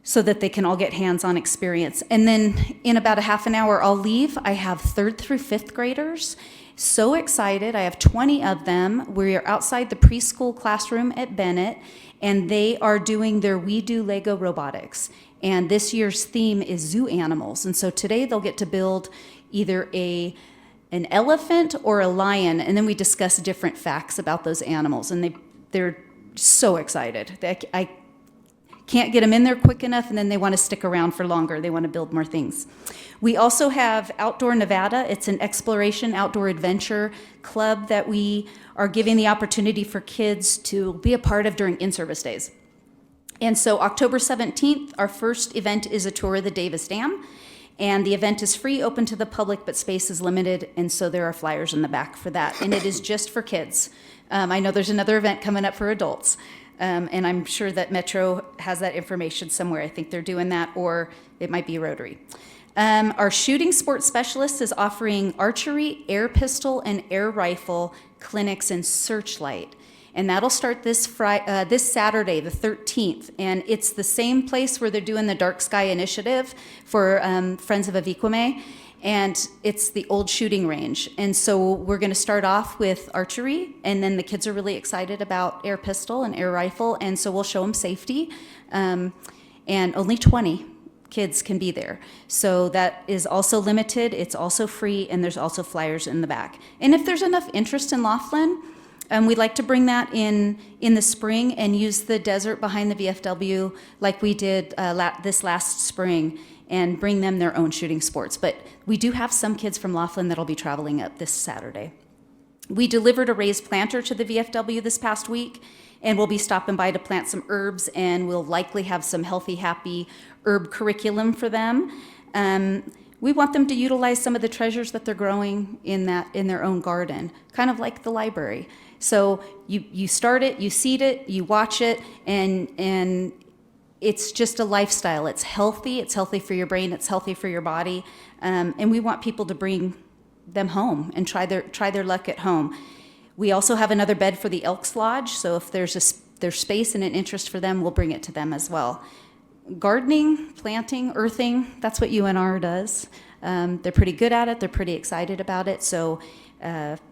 so that they can all get hands-on experience. And then in about a half an hour, I'll leave. I have 3rd through 5th graders. So excited. I have 20 of them. We are outside the preschool classroom at Bennett, and they are doing their We Do Lego robotics. And this year's theme is zoo animals. And so today they'll get to build either an elephant or a lion, and then we discuss different facts about those animals. And they're so excited. I can't get them in there quick enough, and then they want to stick around for longer. They want to build more things. We also have Outdoor Nevada. It's an exploration outdoor adventure club that we are giving the opportunity for kids to be a part of during in-service days. And so October 17th, our first event is a tour of the Davis Dam. And the event is free, open to the public, but space is limited, and so there are flyers in the back for that. And it is just for kids. I know there's another event coming up for adults. And I'm sure that Metro has that information somewhere. I think they're doing that, or it might be Rotary. Our shooting sports specialist is offering archery, air pistol, and air rifle clinics in Searchlight. And that'll start this Saturday, the 13th. And it's the same place where they're doing the Dark Sky Initiative for Friends of Aviquame. And it's the old shooting range. And so we're going to start off with archery, and then the kids are really excited about air pistol and air rifle, and so we'll show them safety. And only 20 kids can be there. So that is also limited, it's also free, and there's also flyers in the back. And if there's enough interest in Laughlin, we'd like to bring that in the spring and use the desert behind the VFW like we did this last spring, and bring them their own shooting sports. But we do have some kids from Laughlin that'll be traveling up this Saturday. We delivered a raised planter to the VFW this past week, and we'll be stopping by to plant some herbs, and we'll likely have some healthy, happy herb curriculum for them. We want them to utilize some of the treasures that they're growing in their own garden, kind of like the library. So you start it, you seed it, you watch it, and it's just a lifestyle. It's healthy for your brain, it's healthy for your body, and we want people to bring them home and try their luck at home. We also have another bed for the Elks Lodge, so if there's space and an interest for them, we'll bring it to them as well. Gardening, planting, earthing, that's what UNR does. They're pretty good at it, they're pretty excited about it, so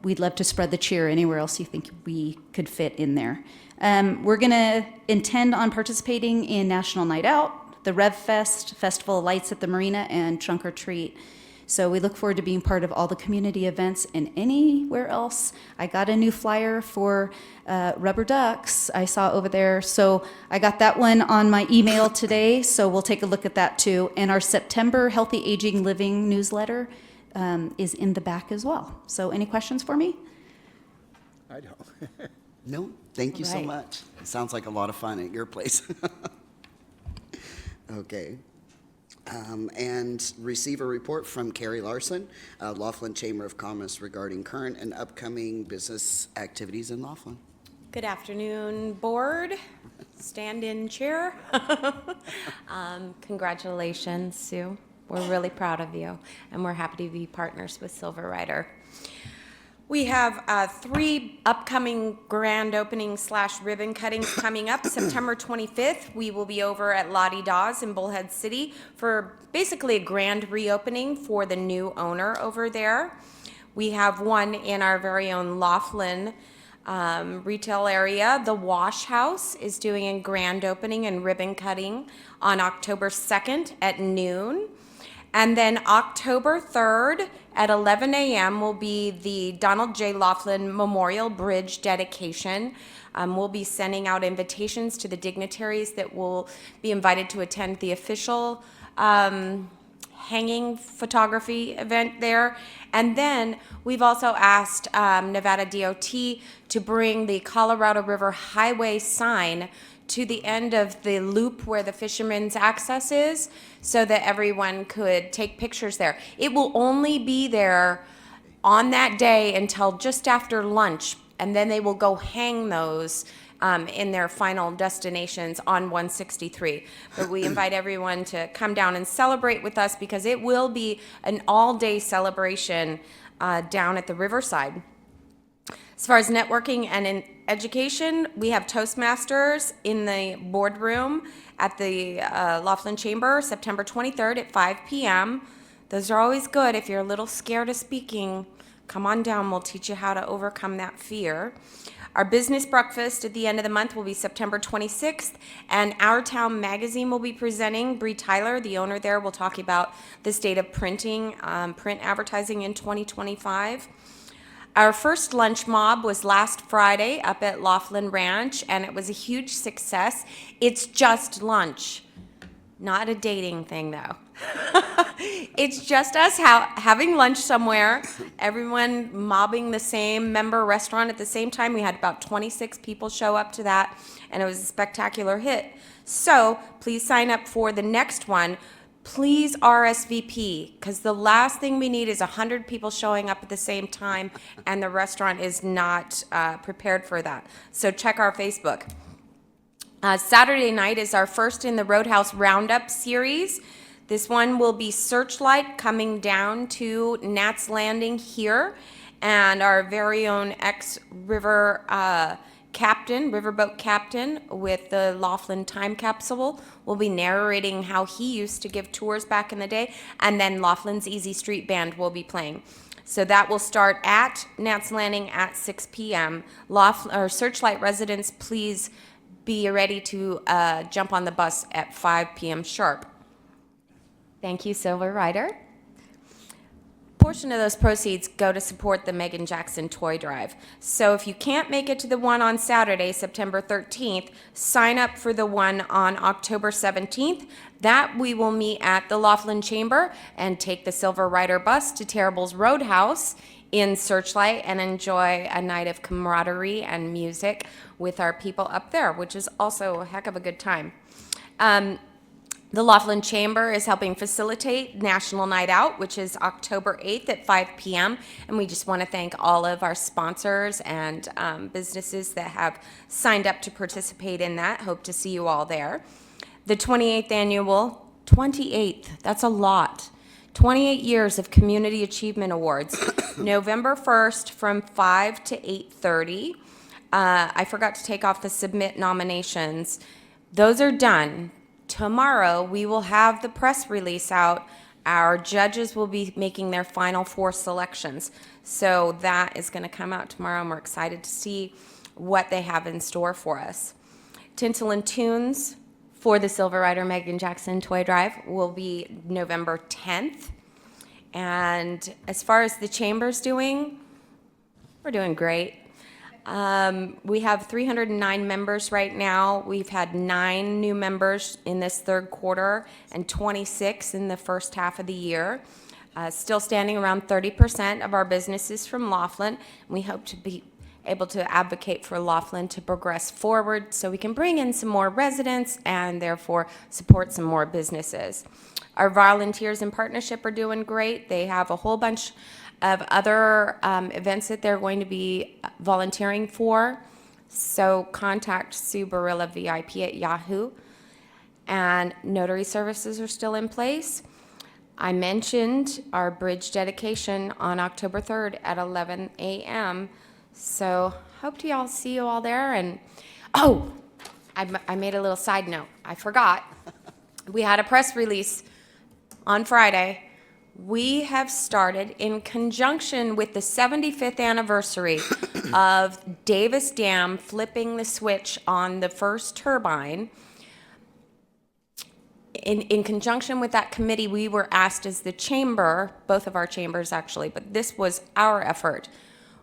we'd love to spread the cheer anywhere else you think we could fit in there. We're going to intend on participating in National Night Out, the Rev Fest, Festival of Lights at the Marina, and Trunk or Treat. So we look forward to being part of all the community events and anywhere else. I got a new flyer for rubber ducks I saw over there. So I got that one on my email today, so we'll take a look at that too. And our September Healthy Aging Living newsletter is in the back as well. So any questions for me? I don't. No, thank you so Right. much. It sounds like a lot of fun at your place. Okay. And receive a report from Carrie Larson, Laughlin Chamber of Commerce, regarding current and upcoming business activities in Laughlin. Good afternoon, board, stand-in chair. Congratulations, Sue. We're really proud of you, and we're happy to be partners with Silver Rider. We have 3 upcoming grand opening / ribbon cuttings coming up. September 25th, we will be over at Lottie Dawes in Bullhead City for basically a grand reopening for the new owner over there. We have one in our very own Laughlin retail area. The Wash House is doing a grand opening and ribbon cutting on October 2nd at noon. And then October 3rd at 11 a.m. will be the Donald J. Laughlin Memorial Bridge dedication. We'll be sending out invitations to the dignitaries that will be invited to attend the official hanging photography event there. And then we've also asked Nevada DOT to bring the Colorado River Highway sign to the end of the loop where the Fisherman's Access is, so that everyone could take pictures there. It will only be there on that day until just after lunch, and then they will go hang those in their final destinations on 163. But we invite everyone to come down and celebrate with us, because it will be an all-day celebration down at the Riverside. As far as networking and education, we have Toastmasters in the boardroom at the Laughlin Chamber, September 23rd at 5 p.m. Those are always good. If you're a little scared of speaking, come on down. We'll teach you how to overcome that fear. Our business breakfast at the end of the month will be September 26th, and Our Town Magazine will be presenting. Bree Tyler, the owner there, will talk about the state of printing, print advertising in 2025. Our first lunch mob was last Friday up at Laughlin Ranch, and it was a huge success. It's just lunch, not a dating thing, though. It's just us having lunch somewhere, everyone mobbing the same member restaurant at the same time. We had about 26 people show up to that, and it was a spectacular hit. So please sign up for the next one. Please RSVP, because the last thing we need is 100 people showing up at the same time, and the restaurant is not prepared for that. So check our Facebook. Saturday night is our first in the Roadhouse Roundup series. This one will be Searchlight coming down to Nat's Landing here, and our very own ex-river captain, riverboat captain with the Laughlin Time Capsule will be narrating how he used to give tours back in the day, and then Laughlin's Easy Street Band will be playing. So that will start at Nat's Landing at 6 p.m. Searchlight residents, please be ready to jump on the bus at 5 p.m. sharp. Thank you, Silver Rider. Portion of those proceeds go to support the Megan Jackson Toy Drive. So if you can't make it to the one on Saturday, September 13th, sign up for the one on October 17th. That we will meet at the Laughlin Chamber and take the Silver Rider bus to Terrible's Roadhouse in Searchlight and enjoy a night of camaraderie and music with our people up there, which is also a heck of a good time. The Laughlin Chamber is helping facilitate National Night Out, which is October 8th at 5 p.m. And we just want to thank all of our sponsors and businesses that have signed up to participate in that. Hope to see you all there. The 28th annual, 28th, that's a lot. 28 years of Community Achievement Awards, November 1st from 5 to 8:30. I forgot to take off the submit nominations. Those are done. Tomorrow, we will have the press release out. Our judges will be making their final 4 selections. So that is going to come out tomorrow, and we're excited to see what they have in store for us. Tinsel and Tunes for the Silver Rider Megan Jackson Toy Drive will be November 10th. And as far as the Chamber's doing, we're doing great. We have 309 members right now. We've had 9 new members in this third quarter and 26 in the first half of the year. Still standing around 30% of our businesses from Laughlin. We hope to be able to advocate for Laughlin to progress forward so we can bring in some more residents and therefore support some more businesses. Our volunteers in partnership are doing great. They have a whole bunch of other events that they're going to be volunteering for. So contact Sue Barilla VIP at Yahoo. And notary services are still in place. I mentioned our bridge dedication on October 3rd at 11 a.m. So hope to y'all see you all there. And oh, I made a little side note. I forgot. We had a press release on Friday. We have started, in conjunction with the 75th anniversary of Davis Dam flipping the switch on the first turbine. In conjunction with that committee, we were asked as the chamber, both of our chambers actually, but this was our effort.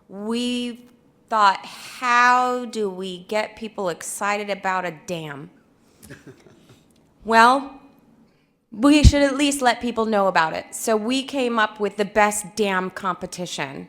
We thought, how do we get people excited about a dam? Well, we should at least let people know about it. So we came up with the best dam competition.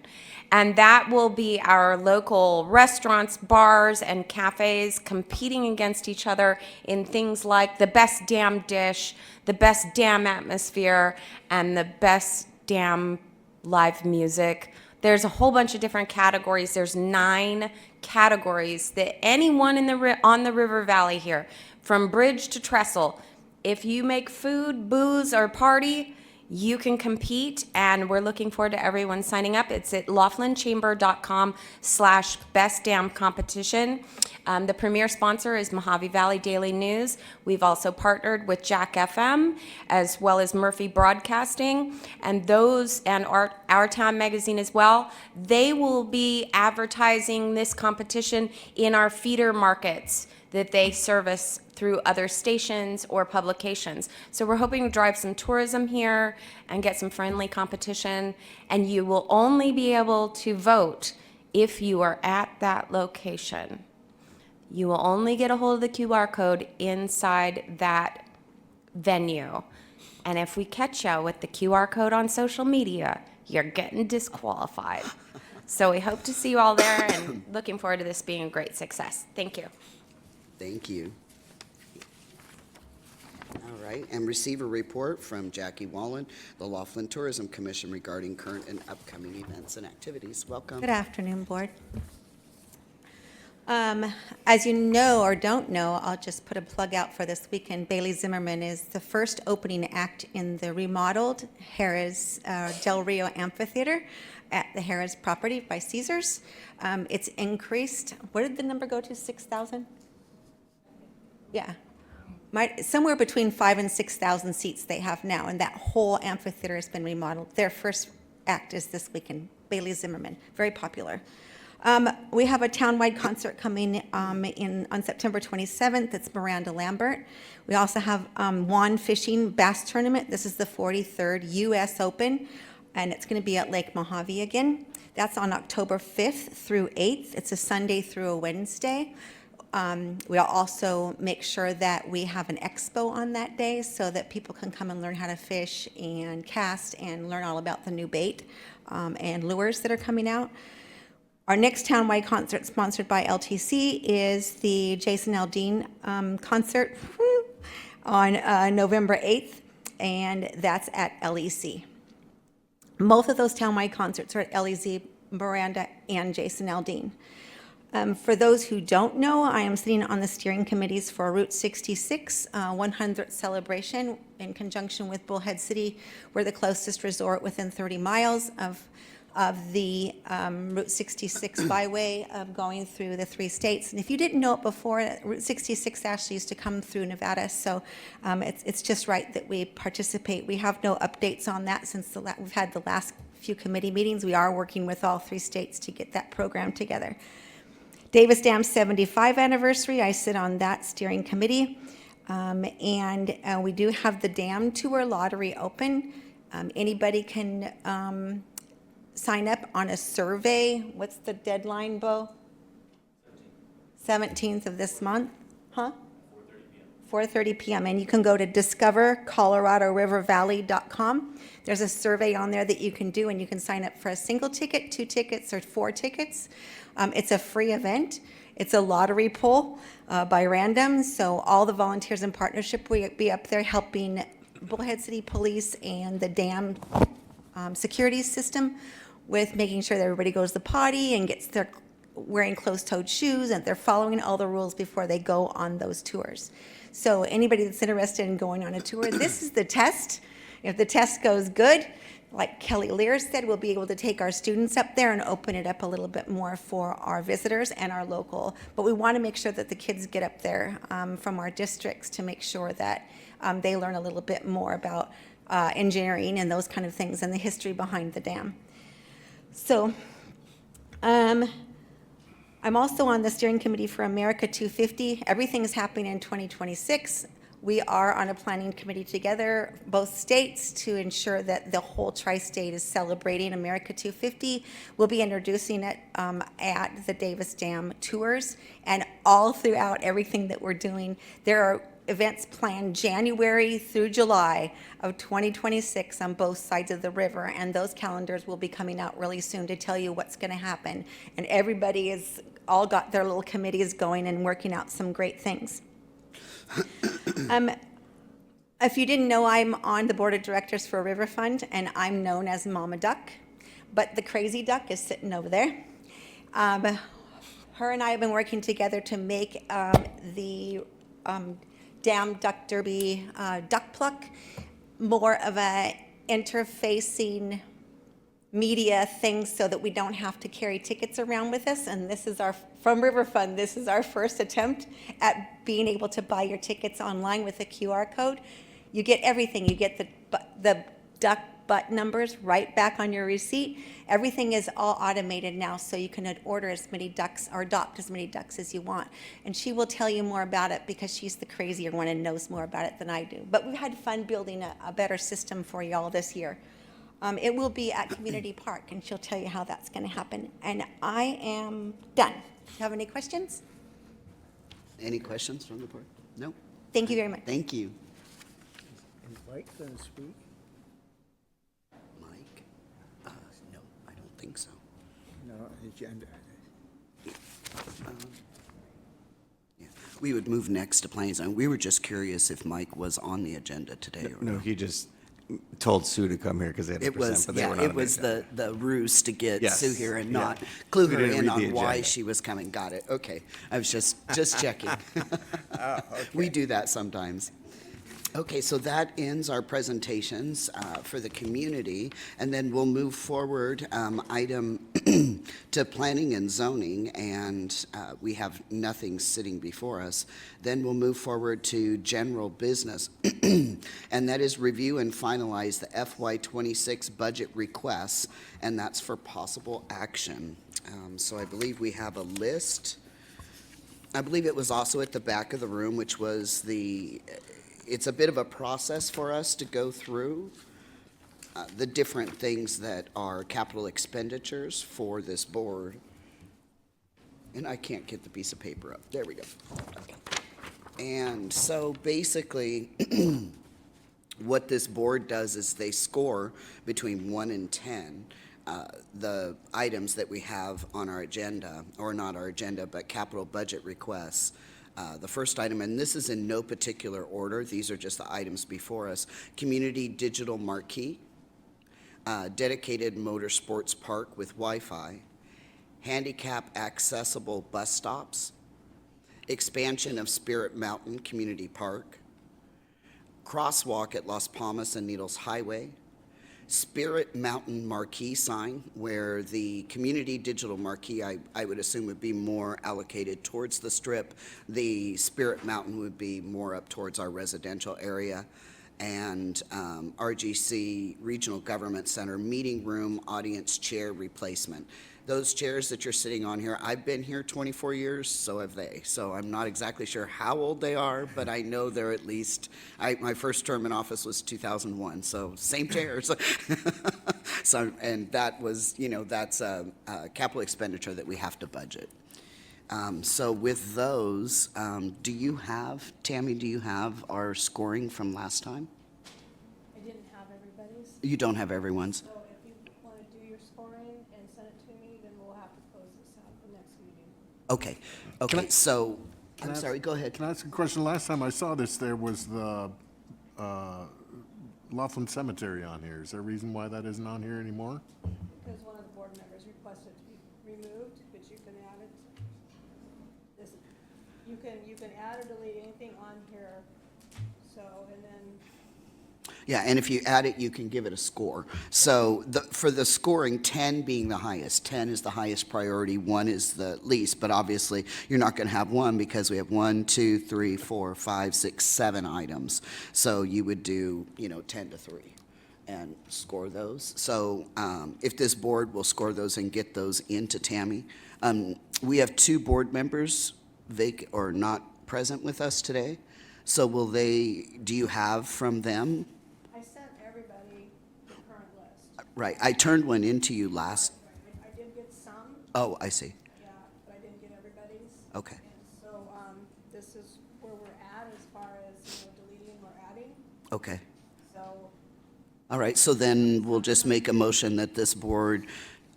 And that will be our local restaurants, bars, and cafes competing against each other in things like the best dam dish, the best dam atmosphere, and the best dam live music. There's a whole bunch of different categories. There's 9 categories that anyone on the River Valley here, from bridge to trestle, if you make food, booze, or party, You can compete, and we're looking forward to everyone signing up. It's at laughlinchamber.com/best dam competition. The premier sponsor is Mojave Valley Daily News. We've also partnered with Jack FM as well as Murphy Broadcasting, and Our Town magazine as well. They will be advertising this competition in our feeder markets that they service through other stations or publications. So we're hoping to drive some tourism here and get some friendly competition. And you will only be able to vote if you are at that location. You will only get a hold of the QR code inside that venue. And if we catch you with the QR code on social media, you're getting disqualified. So we hope to see you all there and looking forward to this being a great success. Thank you. Thank you. All right, and receive a report from Jackie Wallen, the Laughlin Tourism Commission regarding current and upcoming events and activities. Welcome. Good afternoon, Board. As you know or don't know, I'll just put a plug out for this weekend. Bailey Zimmerman is the first opening act in the remodeled Harrah's Del Rio Amphitheater at the Harrah's property by Caesars. It's increased. What did the number go to? 6,000? Yeah. Somewhere between 5,000 and 6,000 seats they have now, and that whole amphitheater has been remodeled. Their first act is this weekend. Bailey Zimmerman, very popular. We have a townwide concert coming on September 27th. It's Miranda Lambert. We also have Wand Fishing Bass Tournament. This is the 43rd U.S. Open, and it's going to be at Lake Mojave again. That's on October 5th through 8th. It's a Sunday through a Wednesday. We'll also make sure that we have an expo on that day so that people can come and learn how to fish and cast and learn all about the new bait and lures that are coming out. Our next townwide concert sponsored by LTC is the Jason Aldean concert on November 8th, and that's at LEC. Both of those townwide concerts are at LEC, Miranda, and Jason Aldean. For those who don't know, I am sitting on the steering committees for Route 66 100th celebration in conjunction with Bullhead City. We're the closest resort within 30 miles of the Route 66 byway going through the 3 states. And if you didn't know it before, Route 66 actually used to come through Nevada, so it's just right that we participate. We have no updates on that since we've had the last few committee meetings. We are working with all 3 states to get that program together. Davis Dam's 75 anniversary, I sit on that steering committee. And we do have the dam tour lottery open. Anybody can sign up on a survey. What's the deadline, Bo? 17th of this month, huh? 4:30 p.m. And you can go to discovercoloradorivervalley.com. There's a survey on there that you can do, and you can sign up for a single ticket, 2 tickets, or 4 tickets. It's a free event. It's a lottery pull by random, so all the volunteers in partnership will be up there helping Bullhead City Police and the dam security system with making sure that everybody goes to the potty and gets their wearing closed-toed shoes and they're following all the rules before they go on those tours. So anybody that's interested in going on a tour, this is the test. If the test goes good, like Kelly Lear said, we'll be able to take our students up there and open it up a little bit more for our visitors and our local. But we want to make sure that the kids get up there from our districts to make sure that they learn a little bit more about engineering and those kind of things and the history behind the dam. So I'm also on the steering committee for America 250. Everything is happening in 2026. We are on a planning committee together, both states, to ensure that the whole tri-state is celebrating America 250. We'll be introducing it at the Davis Dam tours, and all throughout everything that we're doing, there are events planned January through July of 2026 on both sides of the river, and those calendars will be coming out really soon to tell you what's going to happen. And everybody is all got their little committees going and working out some great things. If you didn't know, I'm on the board of directors for River Fund, and I'm known as Mama Duck, but the crazy duck is sitting over there. Her and I have been working together to make the Dam Duck Derby duck pluck more of a interfacing media things so that we don't have to carry tickets around with us. And this is from River Fund, this is our first attempt at being able to buy your tickets online with a QR code. You get everything. You get the duck butt numbers right back on your receipt. Everything is all automated now, so you can order as many ducks or adopt as many ducks as you want. And she will tell you more about it because she's the crazier one and knows more about it than I do. But we've had fun building a better system for you all this year. It will be at Community Park, and she'll tell you how that's going to happen. And I am done. Do you have any questions? Any questions from the board? No? Thank you very much. Thank you. Is Mike going to speak? Mike? No, I don't think so. No, agenda. Yeah. We would move next to planning zone. We were just curious if Mike was on the agenda today or No, not. he just told Sue to come here because they had to It was, present, but they were yeah, not it on was agenda. the ruse to get Yes, Sue here and yeah. not clue We her didn't in read the on why agenda. she was coming. Got it. Okay. I was just checking. We do that sometimes. Okay, so that ends our presentations for the community, and then we'll move forward item to planning and zoning, and we have nothing sitting before us. Then we'll move forward to general business, and that is review and finalize the FY26 budget requests, and that's for possible action. So I believe we have a list. I believe it was also at the back of the room, which was it's a bit of a process for us to go through the different things that are capital expenditures for this board. And I can't get the piece of paper up. There we go. And so basically, what this board does is they score between 1 and 10 the items that we have on our agenda, or not our agenda, but capital budget requests. The first item, and this is in no particular order, these are just the items before us: community digital marquee, dedicated motorsports park with Wi-Fi, handicap accessible bus stops, expansion of Spirit Mountain Community Park, crosswalk at Las Palmas and Needles Highway, Spirit Mountain marquee sign, where the community digital marquee, I would assume, would be more allocated towards the strip. The Spirit Mountain would be more up towards our residential area. And RGC Regional Government Center meeting room audience chair replacement. Those chairs that you're sitting on here, I've been here 24 years, so have they. So I'm not exactly sure how old they are, but I know they're at least, my first term in office was 2001, so same chairs. So, and that was, that's a capital expenditure that we have to budget. So with those, Tammy, do you have our scoring from last time? I didn't have everybody's, You don't have everyone's? so if you want to do your scoring and send it to me, then we'll have to close this out the next meeting. Okay, so, Can I'm I sorry, go ahead. Can I ask a question? Last time I saw this, there was the Laughlin Cemetery on here. Is there a reason why that isn't on here anymore? Because one of the board members requested to be removed, but you can add it. You can add or delete anything on here, so, and then, Yeah, and if you add it, you can give it a score. So for the scoring, 10 being the highest, 10 is the highest priority, 1 is the least, but obviously you're not going to have 1 because we have 1, 2, 3, 4, 5, 6, 7 items. So you would do, 10 to 3 and score those. So if this board will score those and get those into Tammy. We have 2 board members or not present with us today. So do you have from them? I sent everybody the current list. Right, I turned one into you last, I did get some, oh, I see, yeah, but I didn't get everybody's. okay. And so, this is where we're at as far as, deleting or adding, Okay, so, all right, so then we'll just make a motion that this board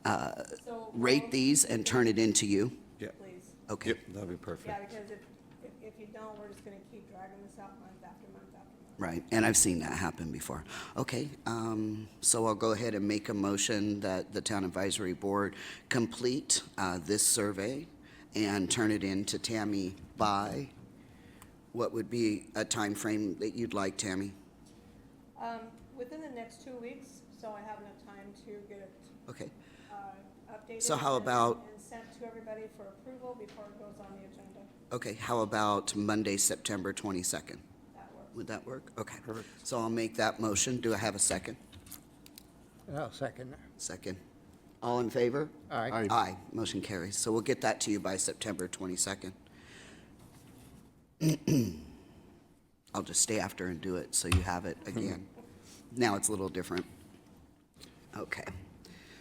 so. rate these and turn it into you? Yeah. Please. Okay, Yep, that'd be perfect. Yeah, because if you don't, we're just gonna keep dragging this out month after month after month. right, and I've seen that happen before. Okay, so I'll go ahead and make a motion that the Town Advisory Board complete this survey and turn it in to Tammy by, what would be a time frame that you'd like, Tammy? With within the next 2 weeks, so I have enough time to get it Okay. updated. So how and- about- And sent to everybody for approval before it goes on the agenda. Okay, how about Monday, September 22nd? That works. Would that work? Okay. So I'll make that motion. Do I have a second? I'll second that. Second. All in favor? Aye. Aye. Aye, motion carries. So we'll get that to you by September 22nd. I'll just stay after and do it so you have it again. Now it's a little different. Okay.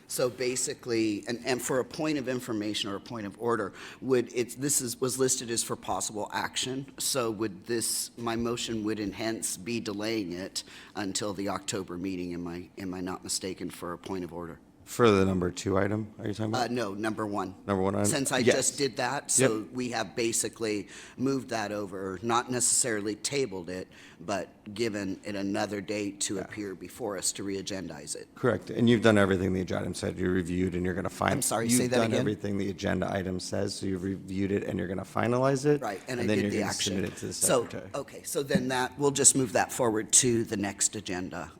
So basically, and for a point of information or a point of order, was listed as for possible action. So would this, my motion would hence be delaying it until the October meeting, am I not mistaken, for a point of order? For the number 2 item, are you talking about? No, number 1. Number 1 item? Since I Yes. just did that, so we have basically moved that over, not necessarily tabled it, but given it another date to appear before us to re-agendize it. Correct, and you've done everything the agenda item said, you reviewed, and you're gonna find. I'm sorry, say that You've again? done everything the agenda item says, so you've reviewed it, and you're gonna finalize it. Right, and I then did you're the gonna action. submit it to the So, secretary. okay, so then we'll just move that forward to the next agenda.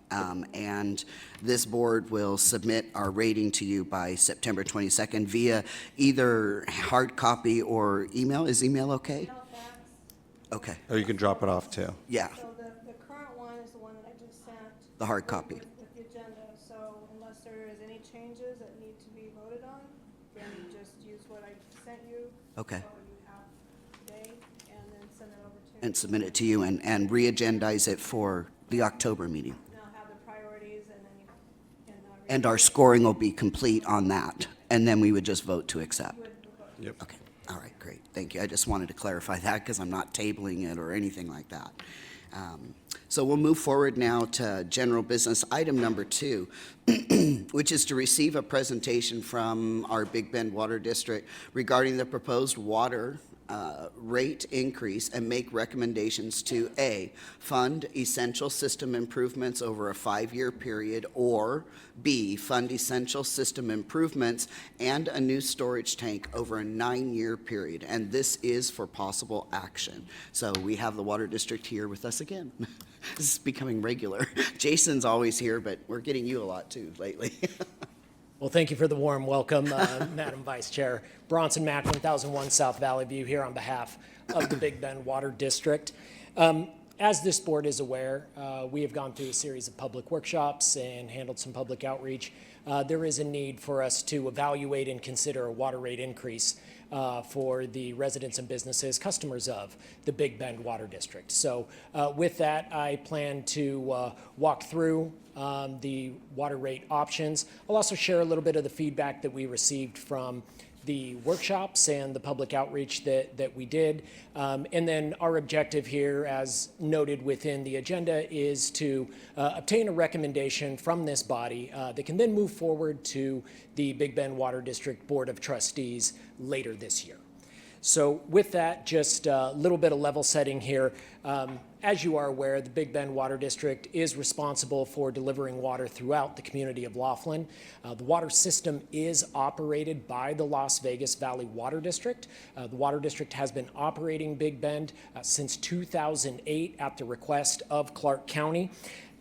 And this board will submit our rating to you by September 22nd via either hard copy or email. Is email okay? No fax. Okay, Or you can drop it off too. yeah, So the current one is the one that I just sent. the hard copy. With the agenda, so unless there is any changes that need to be voted on, then just use what I sent you. Okay. What you have today, and then send it over to. And submit it to you and re-agendize it for the October meeting. And I'll have the priorities, and then you can. And our scoring will be complete on that, and then we would just vote to accept. Yep. Okay, all right, great, thank you. I just wanted to clarify that because I'm not tabling it or anything like that. So we'll move forward now to general business, item number 2, which is to receive a presentation from our Big Bend Water District regarding the proposed water rate increase and make recommendations to A, fund essential system improvements over a 5-year period, or B, fund essential system improvements and a new storage tank over a 9-year period. And this is for possible action. So we have the Water District here with us again. This is becoming regular. Jason's always here, but we're getting you a lot too lately. Well, thank you for the warm welcome, Madam Vice Chair. Bronson Mack, 1001 South Valley View, here on behalf of the Big Bend Water District. As this board is aware, we have gone through a series of public workshops and handled some public outreach. There is a need for us to evaluate and consider a water rate increase for the residents and businesses, customers of the Big Bend Water District. So with that, I plan to walk through the water rate options. I'll also share a little bit of the feedback that we received from the workshops and the public outreach that we did. And then our objective here, as noted within the agenda, is to obtain a recommendation from this body that can then move forward to the Big Bend Water District Board of Trustees later this year. So with that, just a little bit of level setting here. As you are aware, the Big Bend Water District is responsible for delivering water throughout the community of Laughlin. The water system is operated by the Las Vegas Valley Water District. The Water District has been operating Big Bend since 2008 at the request of Clark County.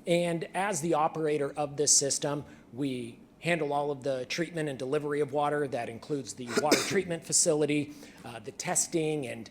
And as the operator of this system, we handle all of the treatment and delivery of water. That includes the water treatment facility, the testing and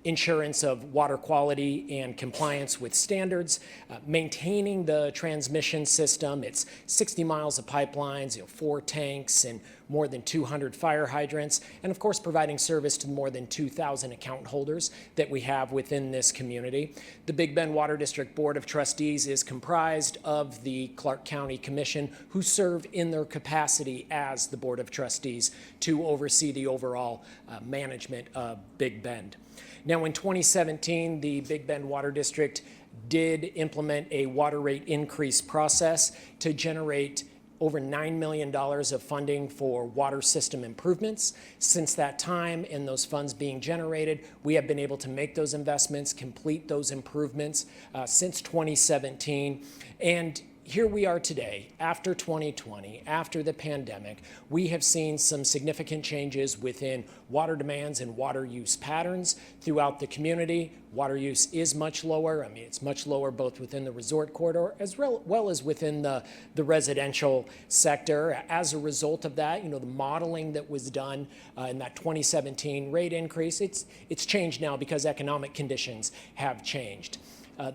insurance of water quality and compliance with standards, maintaining the transmission system. It's 60 miles of pipelines, 4 tanks, and more than 200 fire hydrants, and of course providing service to more than 2,000 account holders that we have within this community. The Big Bend Water District Board of Trustees is comprised of the Clark County Commission, who serve in their capacity as the Board of Trustees to oversee the overall management of Big Bend. Now, in 2017, the Big Bend Water District did implement a water rate increase process to generate over $9 million of funding for water system improvements. Since that time and those funds being generated, we have been able to make those investments, complete those improvements since 2017. And here we are today, after 2020, after the pandemic. We have seen some significant changes within water demands and water use patterns throughout the community. Water use is much lower. I mean, it's much lower both within the resort corridor as well as within the residential sector. As a result of that, the modeling that was done in that 2017 rate increase, it's changed now because economic conditions have changed.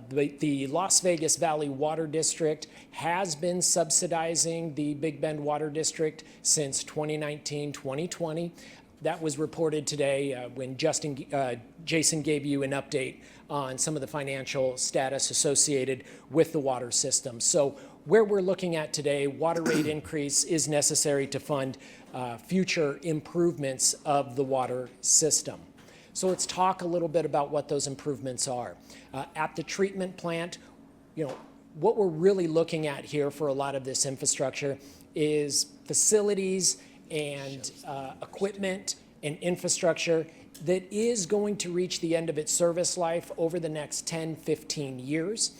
The Las Vegas Valley Water District has been subsidizing the Big Bend Water District since 2019-2020. That was reported today when Jason gave you an update on some of the financial status associated with the water system. So where we're looking at today, water rate increase is necessary to fund future improvements of the water system. So let's talk a little bit about what those improvements are. At the treatment plant, what we're really looking at here for a lot of this infrastructure is facilities and equipment and infrastructure that is going to reach the end of its service life over the next 10, 15 years.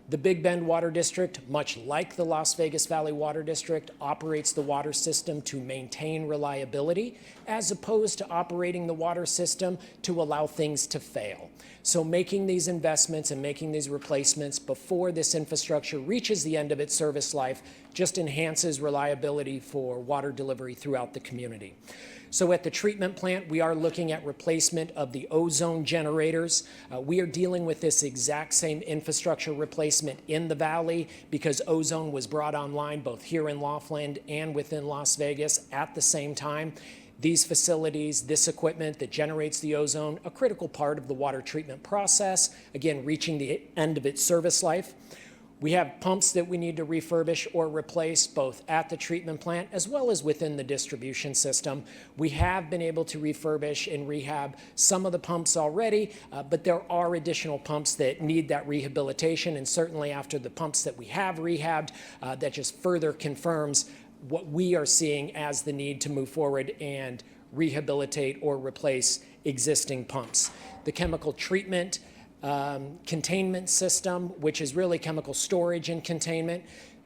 The Big Bend Water District, much like the Las Vegas Valley Water District, operates the water system to maintain reliability as opposed to operating the water system to allow things to fail. So making these investments and making these replacements before this infrastructure reaches the end of its service life just enhances reliability for water delivery throughout the community. So at the treatment plant, we are looking at replacement of the ozone generators. We are dealing with this exact same infrastructure replacement in the valley because ozone was brought online both here in Laughlin and within Las Vegas at the same time. These facilities, this equipment that generates the ozone, a critical part of the water treatment process, again, reaching the end of its service life. We have pumps that we need to refurbish or replace both at the treatment plant as well as within the distribution system. We have been able to refurbish and rehab some of the pumps already, but there are additional pumps that need that rehabilitation, and certainly after the pumps that we have rehabbed, that just further confirms what we are seeing as the need to move forward and rehabilitate or replace existing pumps. The chemical treatment containment system, which is really chemical storage and containment.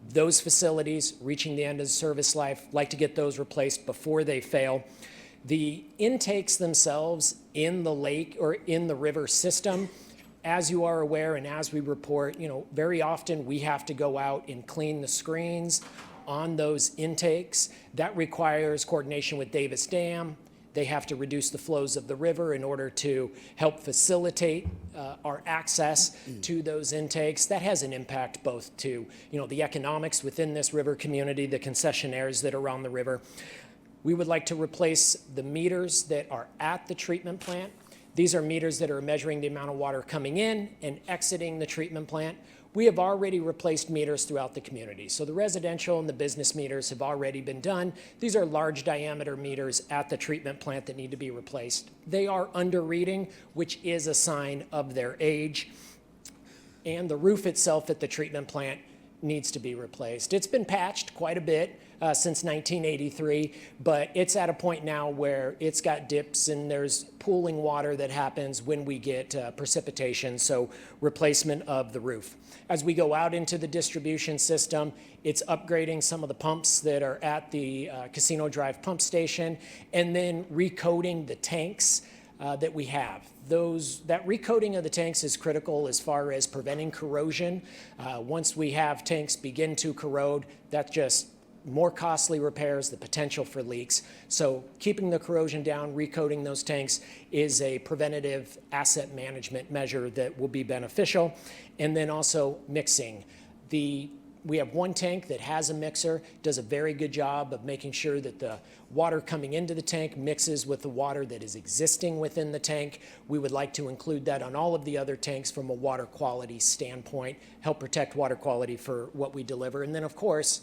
Those facilities reaching the end of the service life, like to get those replaced before they fail. The intakes themselves in the lake or in the river system, as you are aware and as we report, very often we have to go out and clean the screens on those intakes. That requires coordination with Davis Dam. They have to reduce the flows of the river in order to help facilitate our access to those intakes. That has an impact both to the economics within this river community, the concessionaires that are on the river. We would like to replace the meters that are at the treatment plant. These are meters that are measuring the amount of water coming in and exiting the treatment plant. We have already replaced meters throughout the community. So the residential and the business meters have already been done. These are large diameter meters at the treatment plant that need to be replaced. They are under reading, which is a sign of their age. And the roof itself at the treatment plant needs to be replaced. It's been patched quite a bit since 1983, but it's at a point now where it's got dips and there's pooling water that happens when we get precipitation, so replacement of the roof. As we go out into the distribution system, it's upgrading some of the pumps that are at the Casino Drive pump station and then recoating the tanks that we have. That recoating of the tanks is critical as far as preventing corrosion. Once we have tanks begin to corrode, that's just more costly repairs, the potential for leaks. So keeping the corrosion down, recoating those tanks is a preventative asset management measure that will be beneficial. And then also mixing. We have one tank that has a mixer, does a very good job of making sure that the water coming into the tank mixes with the water that is existing within the tank. We would like to include that on all of the other tanks from a water quality standpoint, help protect water quality for what we deliver. And then, of course,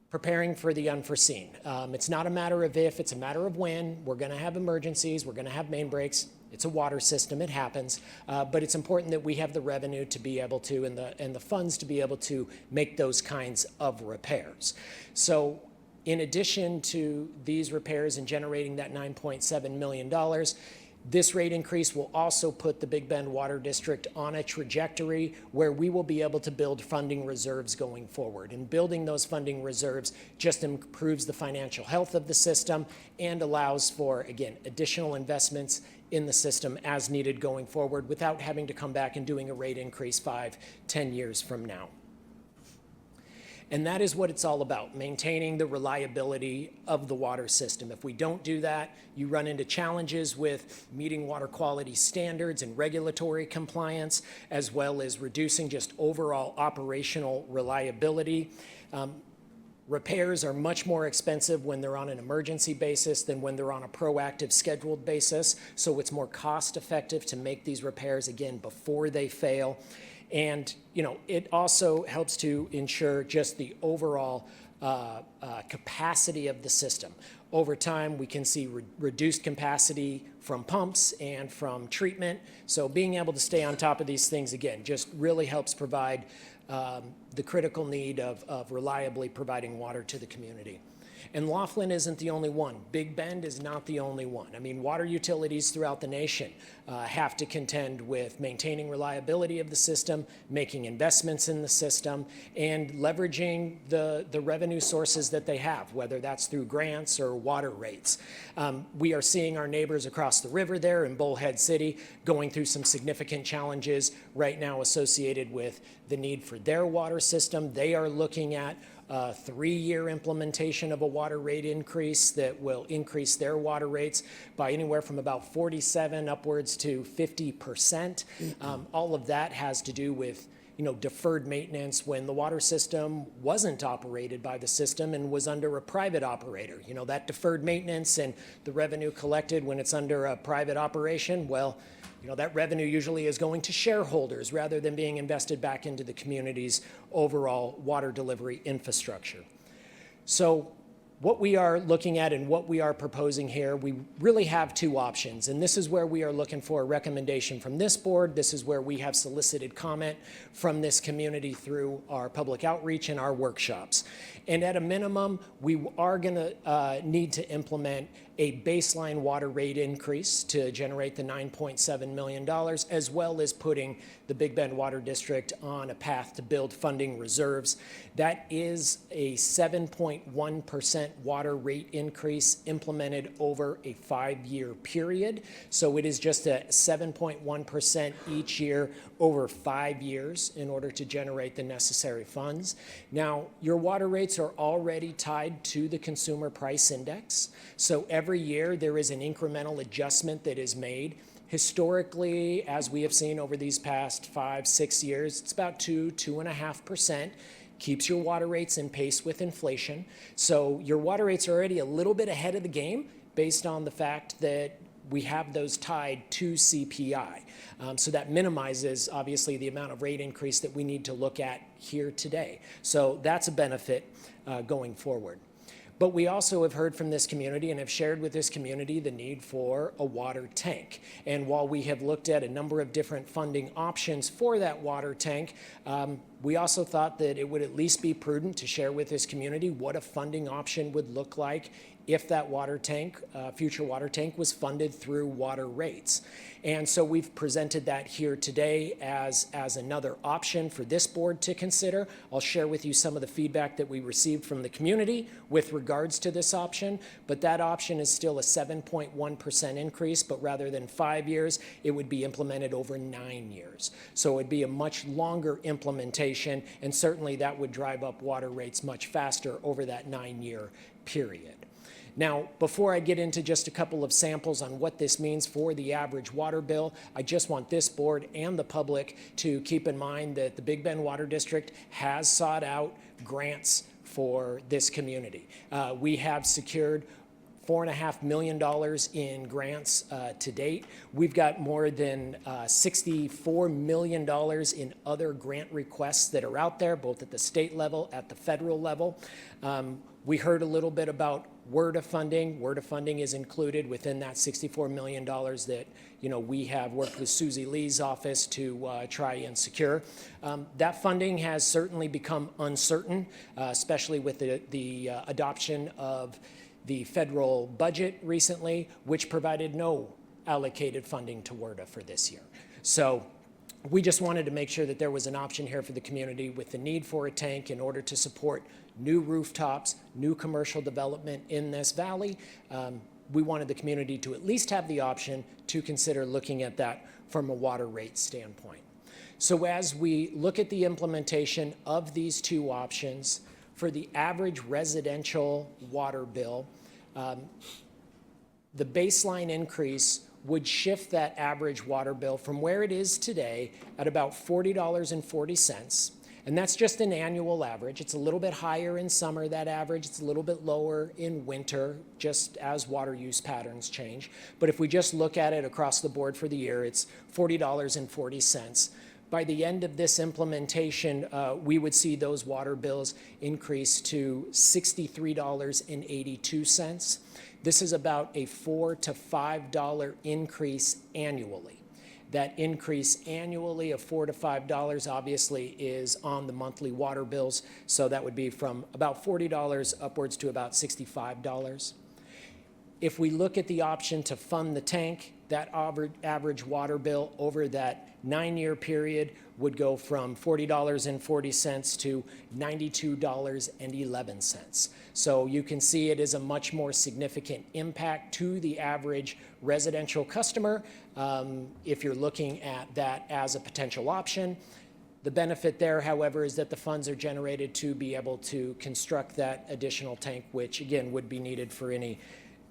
preparing for the unforeseen. It's not a matter of if, it's a matter of when. We're going to have emergencies. We're going to have main breaks. It's a water system. It happens. But it's important that we have the revenue to be able to and the funds to be able to make those kinds of repairs. So in addition to these repairs and generating that $9.7 million, This rate increase will also put the Big Bend Water District on a trajectory where we will be able to build funding reserves going forward. And building those funding reserves just improves the financial health of the system and allows for, again, additional investments in the system as needed going forward without having to come back and doing a rate increase 5-10 years from now. And that is what it's all about, maintaining the reliability of the water system. If we don't do that, you run into challenges with meeting water quality standards and regulatory compliance, as well as reducing just overall operational reliability. Repairs are much more expensive when they're on an emergency basis than when they're on a proactive scheduled basis. So it's more cost effective to make these repairs, again, before they fail. And, you know, it also helps to ensure just the overall capacity of the system. Over time, we can see reduced capacity from pumps and from treatment. So being able to stay on top of these things, again, just really helps provide the critical need of reliably providing water to the community. And Laughlin isn't the only one. Big Bend is not the only one. I mean, water utilities throughout the nation have to contend with maintaining reliability of the system, making investments in the system, and leveraging the revenue sources that they have, whether that's through grants or water rates. We are seeing our neighbors across the river there in Bullhead City going through some significant challenges right now associated with the need for their water system. They are looking at a 3-year implementation of a water rate increase that will increase their water rates by anywhere from about 47 upwards to 50%. All of that has to do with, you know, deferred maintenance when the water system wasn't operated by the system and was under a private operator. You know, that deferred maintenance and the revenue collected when it's under a private operation, well, you know, that revenue usually is going to shareholders rather than being invested back into the community's overall water delivery infrastructure. So what we are looking at and what we are proposing here, we really have 2 options. And this is where we are looking for a recommendation from this board. This is where we have solicited comment from this community through our public outreach and our workshops. And at a minimum, we are going to need to implement a baseline water rate increase to generate the $9.7 million, as well as putting the Big Bend Water District on a path to build funding reserves. That is a 7.1% water rate increase implemented over a 5-year period. So it is just a 7.1% each year over 5 years in order to generate the necessary funds. Now, your water rates are already tied to the consumer price index. So every year there is an incremental adjustment that is made. Historically, as we have seen over these past 5-6 years, it's about 2.5%. Keeps your water rates in pace with inflation. So your water rates are already a little bit ahead of the game based on the fact that we have those tied to CPI. So that minimizes, obviously, the amount of rate increase that we need to look at here today. So that's a benefit going forward. But we also have heard from this community and have shared with this community the need for a water tank. And while we have looked at a number of different funding options for that water tank, we also thought that it would at least be prudent to share with this community what a funding option would look like if that water tank, future water tank, was funded through water rates. And so we've presented that here today as another option for this board to consider. I'll share with you some of the feedback that we received from the community with regards to this option, but that option is still a 7.1% increase, but rather than 5 years, it would be implemented over 9 years. So it would be a much longer implementation, and certainly that would drive up water rates much faster over that 9-year period. Now, before I get into just a couple of samples on what this means for the average water bill, I just want this board and the public to keep in mind that the Big Bend Water District has sought out grants for this community. We have secured $4.5 million in grants to date. We've got more than $64 million in other grant requests that are out there, both at the state level, at the federal level. We heard a little bit about WRDA funding. WRDA funding is included within that $64 million that we have worked with Susie Lee's office to try and secure. That funding has certainly become uncertain, especially with the adoption of the federal budget recently, which provided no allocated funding to WRDA for this year. So we just wanted to make sure that there was an option here for the community with the need for a tank in order to support new rooftops, new commercial development in this valley. We wanted the community to at least have the option to consider looking at that from a water rate standpoint. So as we look at the implementation of these two options, for the average residential water bill, the baseline increase would shift that average water bill from where it is today at about $40.40. And that's just an annual average. It's a little bit higher in summer, that average. It's a little bit lower in winter, just as water use patterns change. But if we just look at it across the board for the year, it's $40.40. By the end of this implementation, we would see those water bills increase to $63.82. This is about a $4 to $5 increase annually. That increase annually of $4 to $5 obviously is on the monthly water bills, so that would be from about $40 upwards to about $65. If we look at the option to fund the tank, that average water bill over that 9-year period would go from $40.40 to $92.11. So you can see it is a much more significant impact to the average residential customer if you're looking at that as a potential option. The benefit there, however, is that the funds are generated to be able to construct that additional tank, which again would be needed for any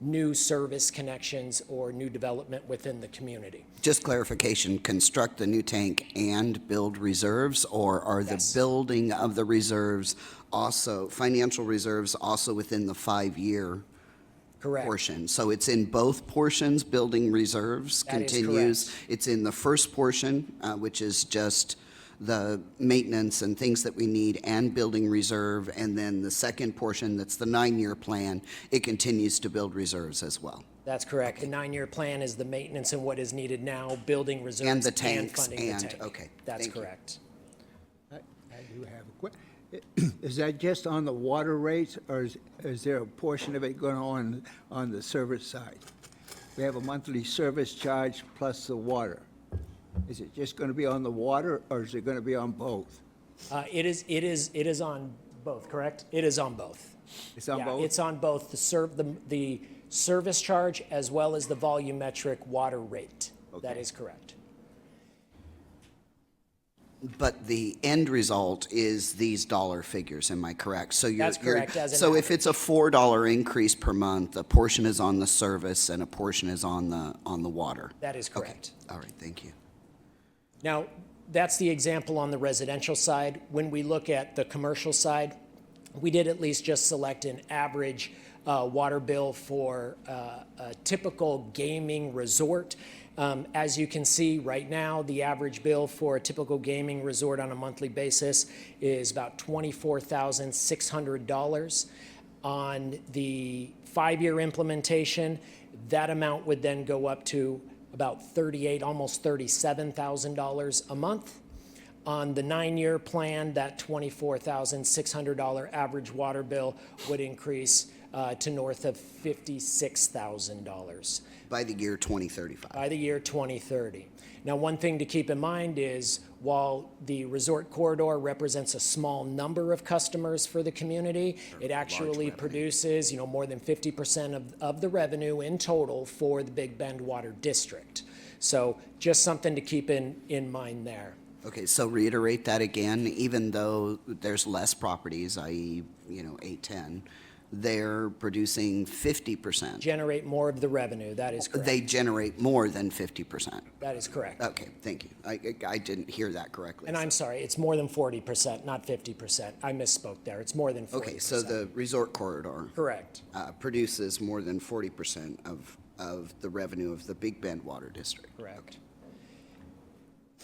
new service connections or new development within the community. Just clarification, construct the new tank and build reserves, or are the building of the reserves also, financial reserves also within the 5-year Correct. portion? So it's in both portions, building reserves That is continues. correct. It's in the first portion, which is just the maintenance and things that we need and building reserve, and then the second portion, that's the 9-year plan, it continues to build reserves as well. That's correct. The 9-year plan is the maintenance and what is needed now, building reserves And the tanks funding and, the tank. okay, That's thank you. correct. I do have a question. Is that just on the water rates, or is there a portion of it going on the service side? We have a monthly service charge plus the water. Is it just going to be on the water, or is it going to be on both? It is on both, correct? It is on both. It's on Yeah, both? it's on both the service charge as well as the volumetric water rate. That Okay. is correct. But the end result is these dollar figures, am I correct? So That's correct, as an so if it's a $4 increase per month, a portion is on the service and a portion is on the water? That is correct. All right, thank you. Now, that's the example on the residential side. When we look at the commercial side, we did at least just select an average water bill for a typical gaming resort. As you can see right now, the average bill for a typical gaming resort on a monthly basis is about $24,600. On the 5-year implementation, that amount would then go up to about almost $37,000 a month. On the 9-year plan, that $24,600 average water bill would increase to north of $56,000. By the year 2035. By the year 2030. Now, one thing to keep in mind is while the resort corridor represents a small number of customers for the community, it actually produces, more than 50% of the revenue in total for the Big Bend Water District. So just something to keep in mind there. Okay, so reiterate that again, even though there's less properties, i.e., 810, they're producing 50%. Generate more of the revenue, that is correct. They generate more than 50%. That is correct. Okay, thank you. I didn't hear that correctly. And I'm sorry, it's more than 40%, not 50%. I misspoke there. It's more than 40%. Okay, so the resort corridor. Correct. Produces more than 40% of the revenue of the Big Bend Water District. Correct.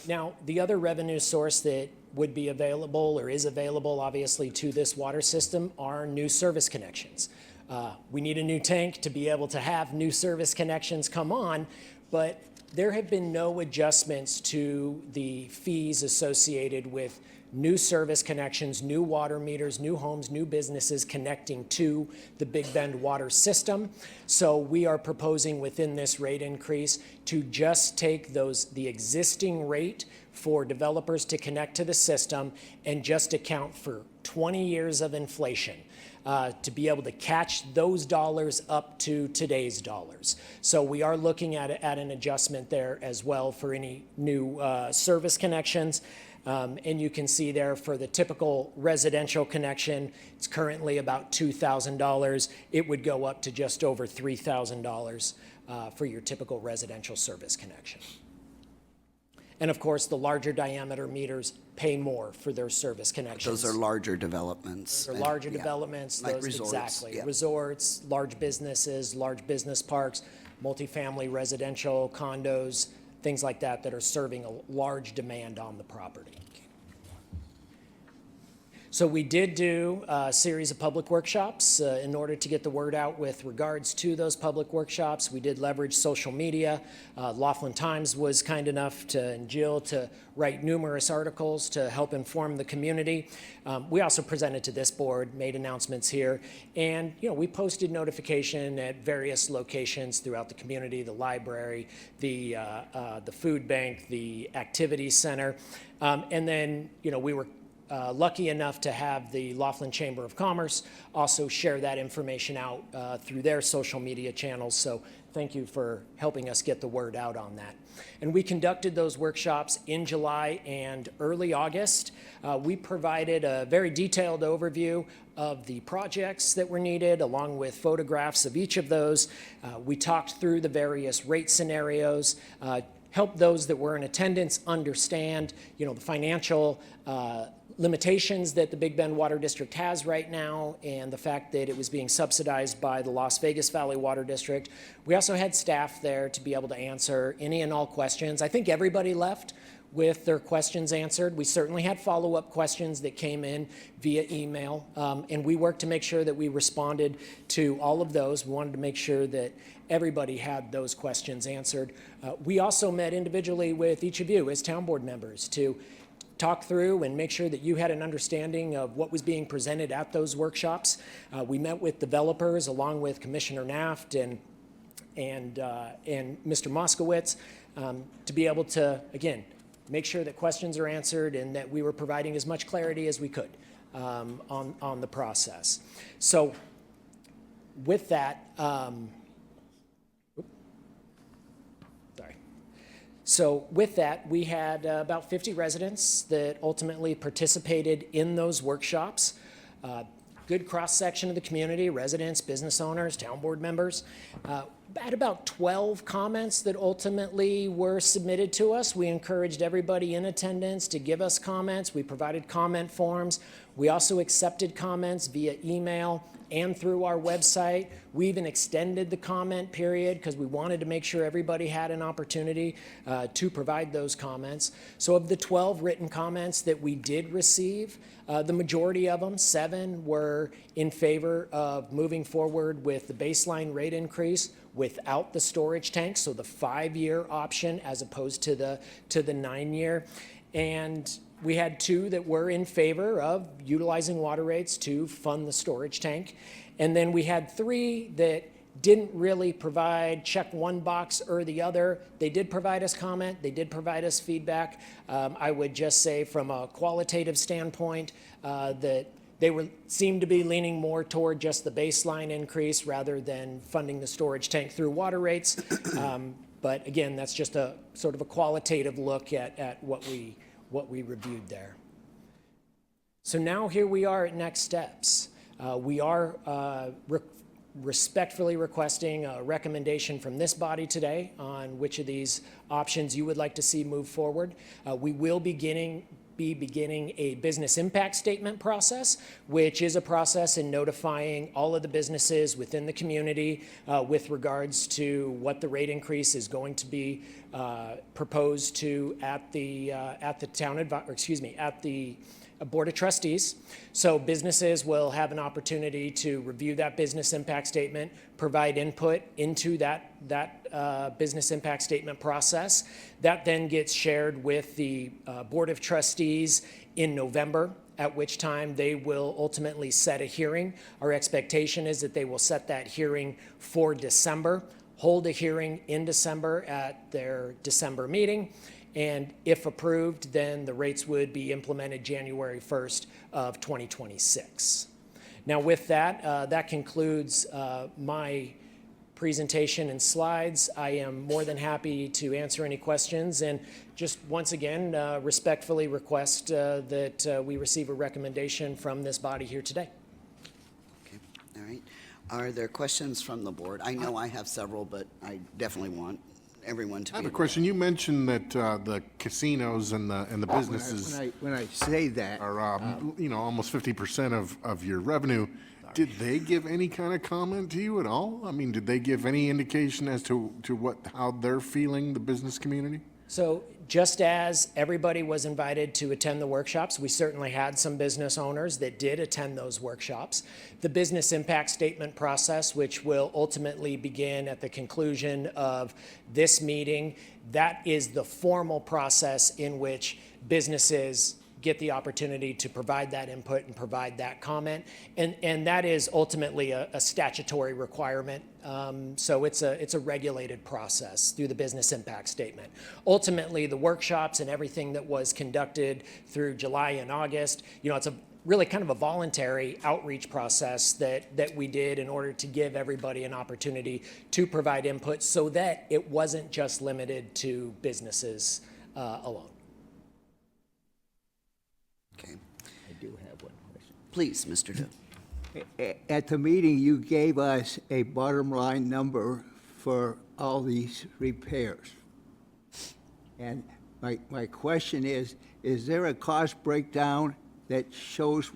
Now, the other revenue source that would be available or is available, obviously, to this water system are new service connections. We need a new tank to be able to have new service connections come on, but there have been no adjustments to the fees associated with new service connections, new water meters, new homes, new businesses connecting to the Big Bend water system. So we are proposing within this rate increase to just take the existing rate for developers to connect to the system and just account for 20 years of inflation. To be able to catch those dollars up to today's dollars. So we are looking at an adjustment there as well for any new service connections. And you can see there for the typical residential connection, it's currently about $2,000. It would go up to just over $3,000 for your typical residential service connection. And of course, the larger diameter meters pay more for their service connections. Those are larger developments. Those are larger developments. Like Those, resorts, exactly. yeah. Resorts, large businesses, large business parks, multifamily residential condos, things like that that are serving a large demand on the property. So we did do a series of public workshops in order to get the word out with regards to those public workshops. We did leverage social media. Laughlin Times was kind enough and Jill to write numerous articles to help inform the community. We also presented to this board, made announcements here, and we posted notification at various locations throughout the community, the library, the food bank, the activity center, and then we were lucky enough to have the Laughlin Chamber of Commerce also share that information out through their social media channels. So thank you for helping us get the word out on that. And we conducted those workshops in July and early August. We provided a very detailed overview of the projects that were needed, along with photographs of each of those. We talked through the various rate scenarios, helped those that were in attendance understand, the financial limitations that the Big Bend Water District has right now and the fact that it was being subsidized by the Las Vegas Valley Water District. We also had staff there to be able to answer any and all questions. I think everybody left with their questions answered. We certainly had follow-up questions that came in via email, and we worked to make sure that we responded to all of those. We wanted to make sure that everybody had those questions answered. We also met individually with each of you as town board members to talk through and make sure that you had an understanding of what was being presented at those workshops. We met with developers along with Commissioner Naft and Mr. Moskowitz to be able to, again, make sure that questions are answered and that we were providing as much clarity as we could on the process. So with that, So with that, we had about 50 residents that ultimately participated in those workshops. Good cross-section of the community, residents, business owners, town board members. Had about 12 comments that ultimately were submitted to us. We encouraged everybody in attendance to give us comments. We provided comment forms. We also accepted comments via email and through our website. We even extended the comment period because we wanted to make sure everybody had an opportunity to provide those comments. So of the 12 written comments that we did receive, the majority of them, 7, were in favor of moving forward with the baseline rate increase without the storage tank, so the 5-year option as opposed to the 9-year. And we had 2 that were in favor of utilizing water rates to fund the storage tank. And then we had 3 that didn't really check one box or the other. They did provide us comment. They did provide us feedback. I would just say from a qualitative standpoint that they seemed to be leaning more toward just the baseline increase rather than funding the storage tank through water rates. But again, that's just a sort of a qualitative look at what we reviewed there. So now here we are at next steps. We are respectfully requesting a recommendation from this body today on which of these options you would like to see move forward. We will be beginning a business impact statement process, which is a process in notifying all of the businesses within the community with regards to what the rate increase is going to be proposed to at the Board of Trustees. So businesses will have an opportunity to review that business impact statement, provide input into that that business impact statement process. That then gets shared with the Board of Trustees in November, at which time they will ultimately set a hearing. Our expectation is that they will set that hearing for December, hold a hearing in December at their December meeting, and if approved, then the rates would be implemented January 1st of 2026. Now with that, that concludes my presentation and slides. I am more than happy to answer any questions, and just once again, respectfully request that we receive a recommendation from this body here today. Okay, all right. Are there questions from the board? I know I have several, but I definitely want everyone to be. I have a question. You mentioned that the casinos and the businesses When I say that, are, almost 50% of your revenue. Did they give any kind of comment to you at all? I mean, did they give any indication as to how they're feeling, the business community? So just as everybody was invited to attend the workshops, we certainly had some business owners that did attend those workshops. The business impact statement process, which will ultimately begin at the conclusion of this meeting, that is the formal process in which businesses get the opportunity to provide that input and provide that comment. And that is ultimately a statutory requirement. So it's a regulated process through the business impact statement. Ultimately, the workshops and everything that was conducted through July and August, it's a really kind of a voluntary outreach process that we did in order to give everybody an opportunity to provide input so that it wasn't just limited to businesses alone. Okay. I do have one question. Please, Mr. Doe. At the meeting, you gave us a bottom line number for all these repairs. And my question is there a cost breakdown that shows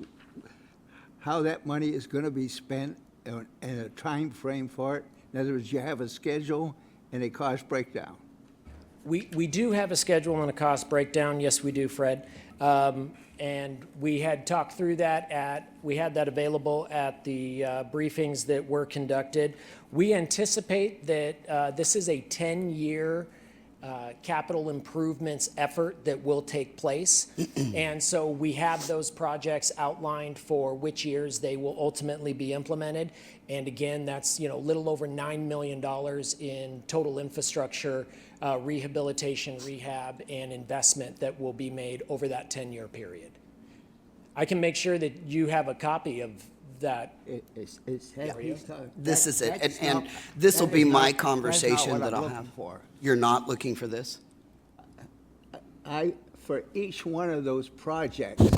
how that money is going to be spent and a time frame for it? In other words, you have a schedule and a cost breakdown. We do have a schedule and a cost breakdown. Yes, we do, Fred. And we had talked through that we had that available at the briefings that were conducted. We anticipate that this is a 10-year capital improvements effort that will take place. And so we have those projects outlined for which years they will ultimately be implemented. And again, that's a little over $9 million in total infrastructure, rehabilitation, rehab, and investment that will be made over that 10-year period. I can make sure that you have a copy of that. This is it, and this will be my conversation that I'll have. You're not looking for this? For each one of those projects,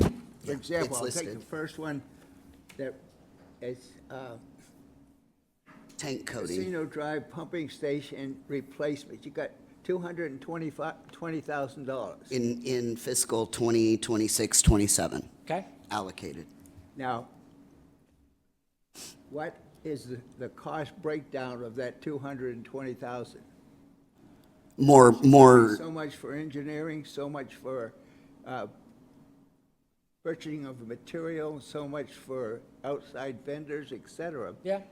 for example, I'll take the first one that is tank coating. Casino Drive Pumping Station replacement. You got $220,000. In fiscal 2026, 27. Okay. Allocated. Now, what is the cost breakdown of that 220,000? More. So much for engineering, so much for purchasing of material, so much for outside vendors, et cetera. Yeah.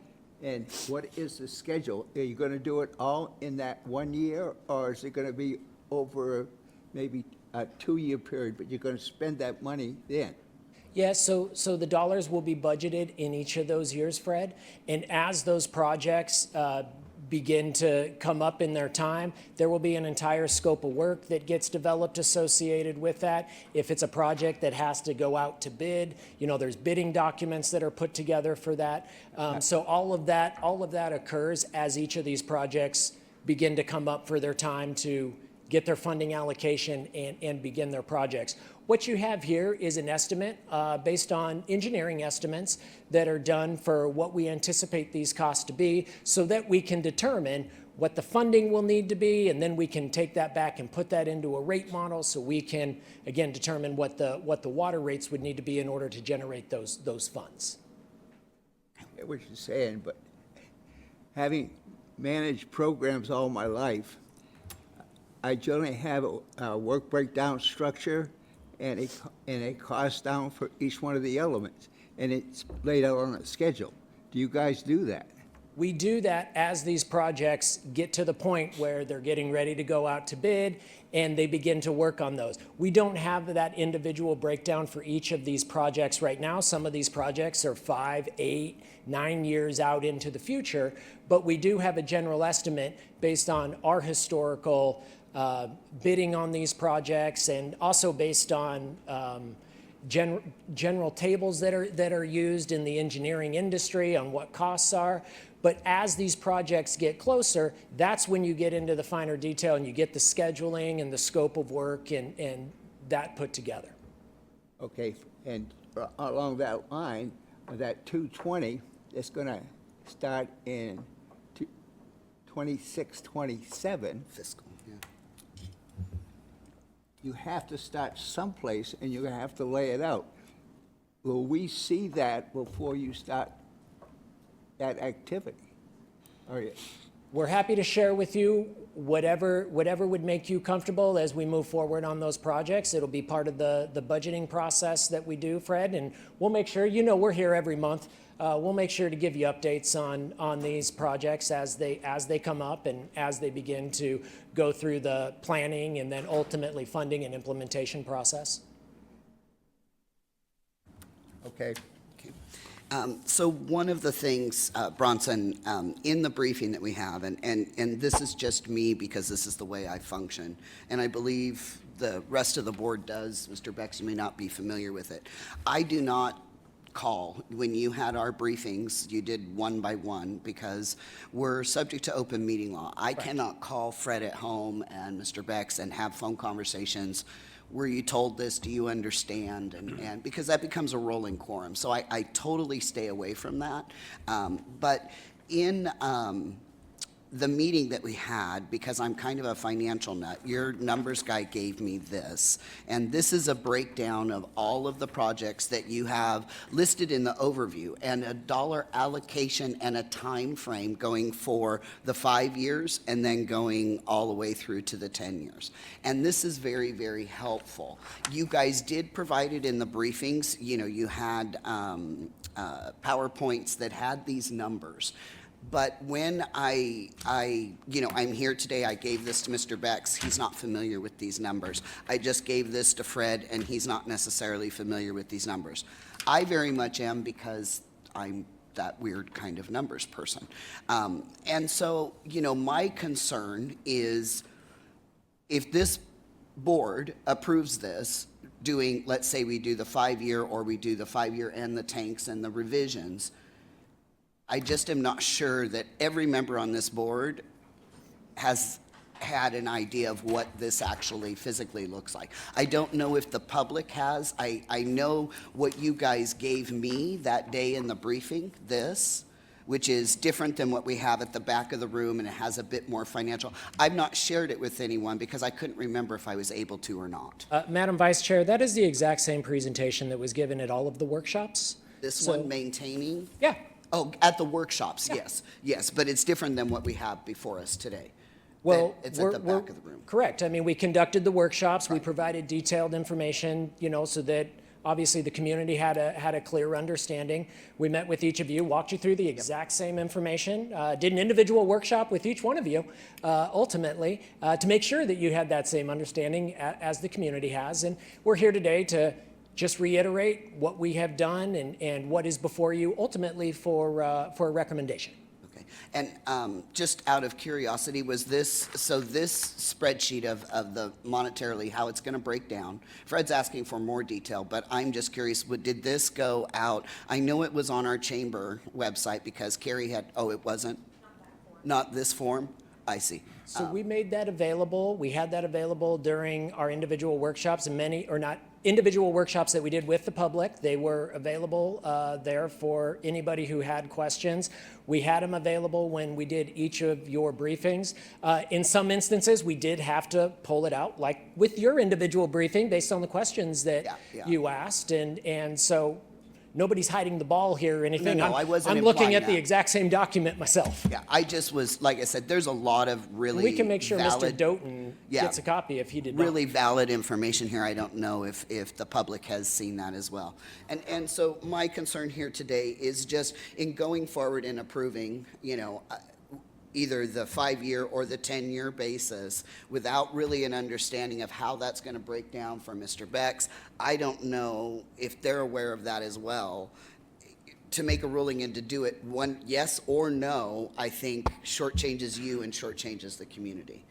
And what is the schedule? Are you going to do it all in that 1 year, or is it going to be over maybe a 2-year period, but you're going to spend that money then? Yeah, so the dollars will be budgeted in each of those years, Fred. And as those projects begin to come up in their time, there will be an entire scope of work that gets developed associated with that. If it's a project that has to go out to bid, there's bidding documents that are put together for that. So all of that occurs as each of these projects begin to come up for their time to get their funding allocation and begin their projects. What you have here is an estimate based on engineering estimates that are done for what we anticipate these costs to be so that we can determine what the funding will need to be, and then we can take that back and put that into a rate model so we can, again, determine what the water rates would need to be in order to generate those funds. I get what you're saying, but having managed programs all my life, I generally have a work breakdown structure and a cost down for each one of the elements, and it's laid out on a schedule. Do you guys do that? We do that as these projects get to the point where they're getting ready to go out to bid and they begin to work on those. We don't have that individual breakdown for each of these projects right now. Some of these projects are 5, 8, 9 years out into the future, but we do have a general estimate based on our historical bidding on these projects and also based on general tables that are used in the engineering industry on what costs are. But as these projects get closer, that's when you get into the finer detail and you get the scheduling and the scope of work and that put together. Okay, and along that line, that 220, it's going to start in 26, 27. Fiscal, yeah. You have to start someplace and you're going to have to lay it out. Will we see that before you start that activity? We're happy to share with you whatever would make you comfortable as we move forward on those projects. It'll be part of the budgeting process that we do, Fred, and we'll make sure, we're here every month. We'll make sure to give you updates on these projects as they come up and as they begin to go through the planning and then ultimately funding and implementation process. Okay. So one of the things, Bronson, in the briefing that we have, and this is just me because this is the way I function, and I believe the rest of the board does, Mr. Bex, you may not be familiar with it. I do not call. When you had our briefings, you did one by one because we're subject to open meeting law. I cannot call Fred at home and Mr. Bex and have phone conversations. Were you told this? Do you understand? And because that becomes a rolling quorum. So I totally stay away from that. But in the meeting that we had, because I'm kind of a financial nut, your numbers guy gave me this. And this is a breakdown of all of the projects that you have listed in the overview and a dollar allocation and a time frame going for the 5 years and then going all the way through to the 10 years. And this is very, very helpful. You guys did provide it in the briefings. You had PowerPoints that had these numbers. But when I'm here today, I gave this to Mr. Bex. He's not familiar with these numbers. I just gave this to Fred, and he's not necessarily familiar with these numbers. I very much am because I'm that weird kind of numbers person. And so, my concern is if this board approves this, let's say we do the 5-year or we do the 5-year and the tanks and the revisions, I just am not sure that every member on this board has had an idea of what this actually physically looks like. I don't know if the public has. I know what you guys gave me that day in the briefing, which is different than what we have at the back of the room, and it has a bit more financial. I've not shared it with anyone because I couldn't remember if I was able to or not. Madam Vice Chair, that is the exact same presentation that was given at all of the workshops. This one, maintaining? Yeah. Oh, at the workshops, yeah. Yes, but it's different than what we have before us today. Well, it's at the back of the room. Correct. I mean, we conducted the workshops. Right. We provided detailed information, so that obviously the community had a clear understanding. We met with each of you, walked you through the exact same information, did an individual workshop with each one of you, ultimately, to make sure that you had that same understanding as the community has. And we're here today to just reiterate what we have done and what is before you ultimately for a recommendation. Okay. And just out of curiosity, was this spreadsheet of the monetarily how it's going to break down? Fred's asking for more detail, but I'm just curious, did this go out? I know it was on our chamber website because Carrie had, it wasn't? Not this form? I see. So we made that available. We had that available during our individual workshops, and individual workshops that we did with the public. They were available there for anybody who had questions. We had them available when we did each of your briefings. In some instances, we did have to pull it out, like with your individual briefing, based on the questions that you asked. And so, nobody's hiding the ball here or anything. No, I wasn't I'm looking implying at the that. exact same document myself. Yeah, I just was, like I said, there's a lot of really We can make sure Mr. valid- Doughton Yeah. gets a copy if he did not. really valid information here. I don't know if the public has seen that as well. And so my concern here today is just in going forward and approving, either the 5-year or the 10-year basis without really an understanding of how that's going to break down for Mr. Bex. I don't know if they're aware of that as well. To make a ruling and to do it one yes or no, I think shortchanges you and shortchanges the community.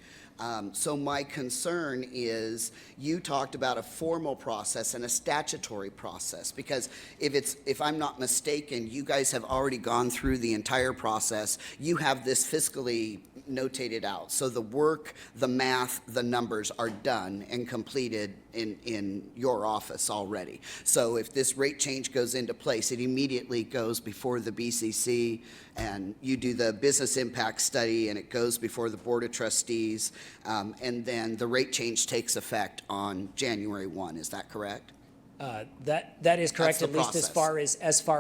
So my concern is you talked about a formal process and a statutory process, because if I'm not mistaken, you guys have already gone through the entire process. You have this fiscally notated out. So the work, the math, the numbers are done and completed in your office already. So if this rate change goes into place, it immediately goes before the BCC, and you do the business impact study, and it goes before the Board of Trustees, and then the rate change takes effect on January 1. Is that correct? That is correct, the at least as far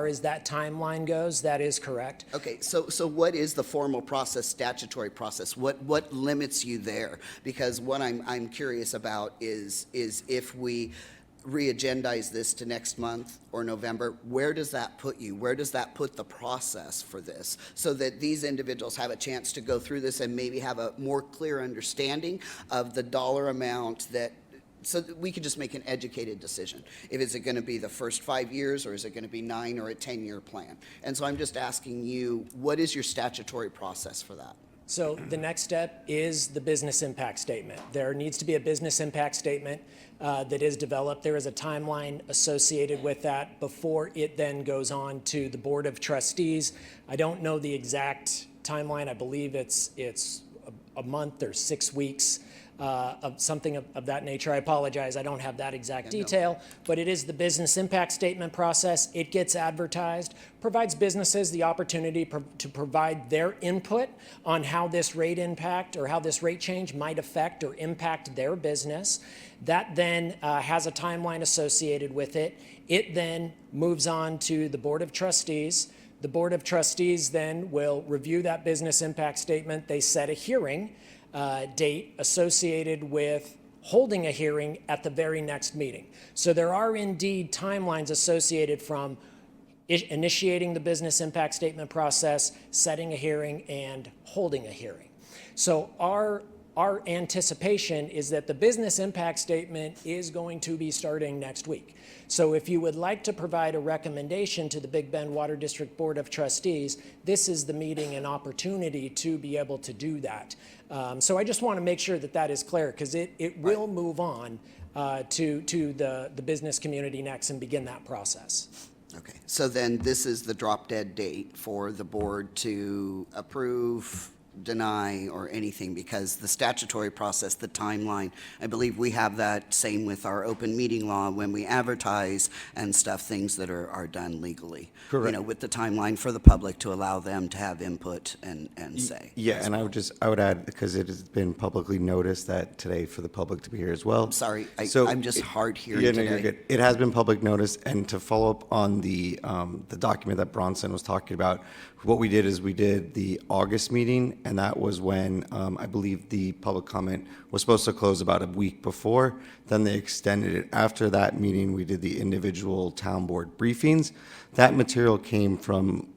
as that timeline goes, that is correct. Okay, so what is the formal process, statutory process? What limits you there? Because what I'm curious about is if we re-agendize this to next month or November, where does that put you? Where does that put the process for this? So that these individuals have a chance to go through this and maybe have a more clear understanding of the dollar amount so that we can just make an educated decision. Is it going to be the first 5 years, or is it going to be 9 or a 10-year plan? And so I'm just asking you, what is your statutory process for that? So the next step is the business impact statement. There needs to be a business impact statement that is developed. There is a timeline associated with that before it then goes on to the Board of Trustees. I don't know the exact timeline. I believe it's a month or 6 weeks. Of something of that nature. I apologize, I don't have that exact detail, but it is the business impact statement process. It gets advertised, provides businesses the opportunity to provide their input on how this rate impact or how this rate change might affect or impact their business. That then has a timeline associated with it. It then moves on to the Board of Trustees. The Board of Trustees then will review that business impact statement. They set a hearing date associated with holding a hearing at the very next meeting. So there are indeed timelines associated from initiating the business impact statement process, setting a hearing, and holding a hearing. So our anticipation is that the business impact statement is going to be starting next week. So if you would like to provide a recommendation to the Big Bend Water District Board of Trustees, this is the meeting and opportunity to be able to do that. So I just want to make sure that that is clear, because it will move on to the business community next and begin that process. Okay, so then this is the drop dead date for the board to approve, deny, or anything, because the statutory process, the timeline, I believe we have that same with our open meeting law when we advertise and stuff, things that are done legally. Correct. With the timeline for the public to allow them to have input and say. Yeah, and I would add, because it has been publicly noticed that today for the public to be here as well. I'm sorry, So I'm just hard hearing Yeah, no, today. you're good. It has been public notice, and to follow up on the document that Bronson was talking about, what we did is we did the August meeting, and that was when I believe the public comment was supposed to close about a week before. Then they extended it. After that meeting, we did the individual town board briefings. That material came from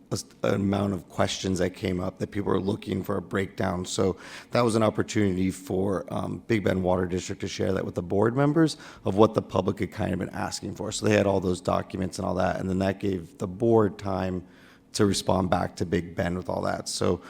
an amount of questions that came up that people were looking for a breakdown. So that was an opportunity for Big Bend Water District to share that with the board members of what the public had kind of been asking for. So they had all those documents and all that, and then that gave the board time to respond back to Big Bend with all that. So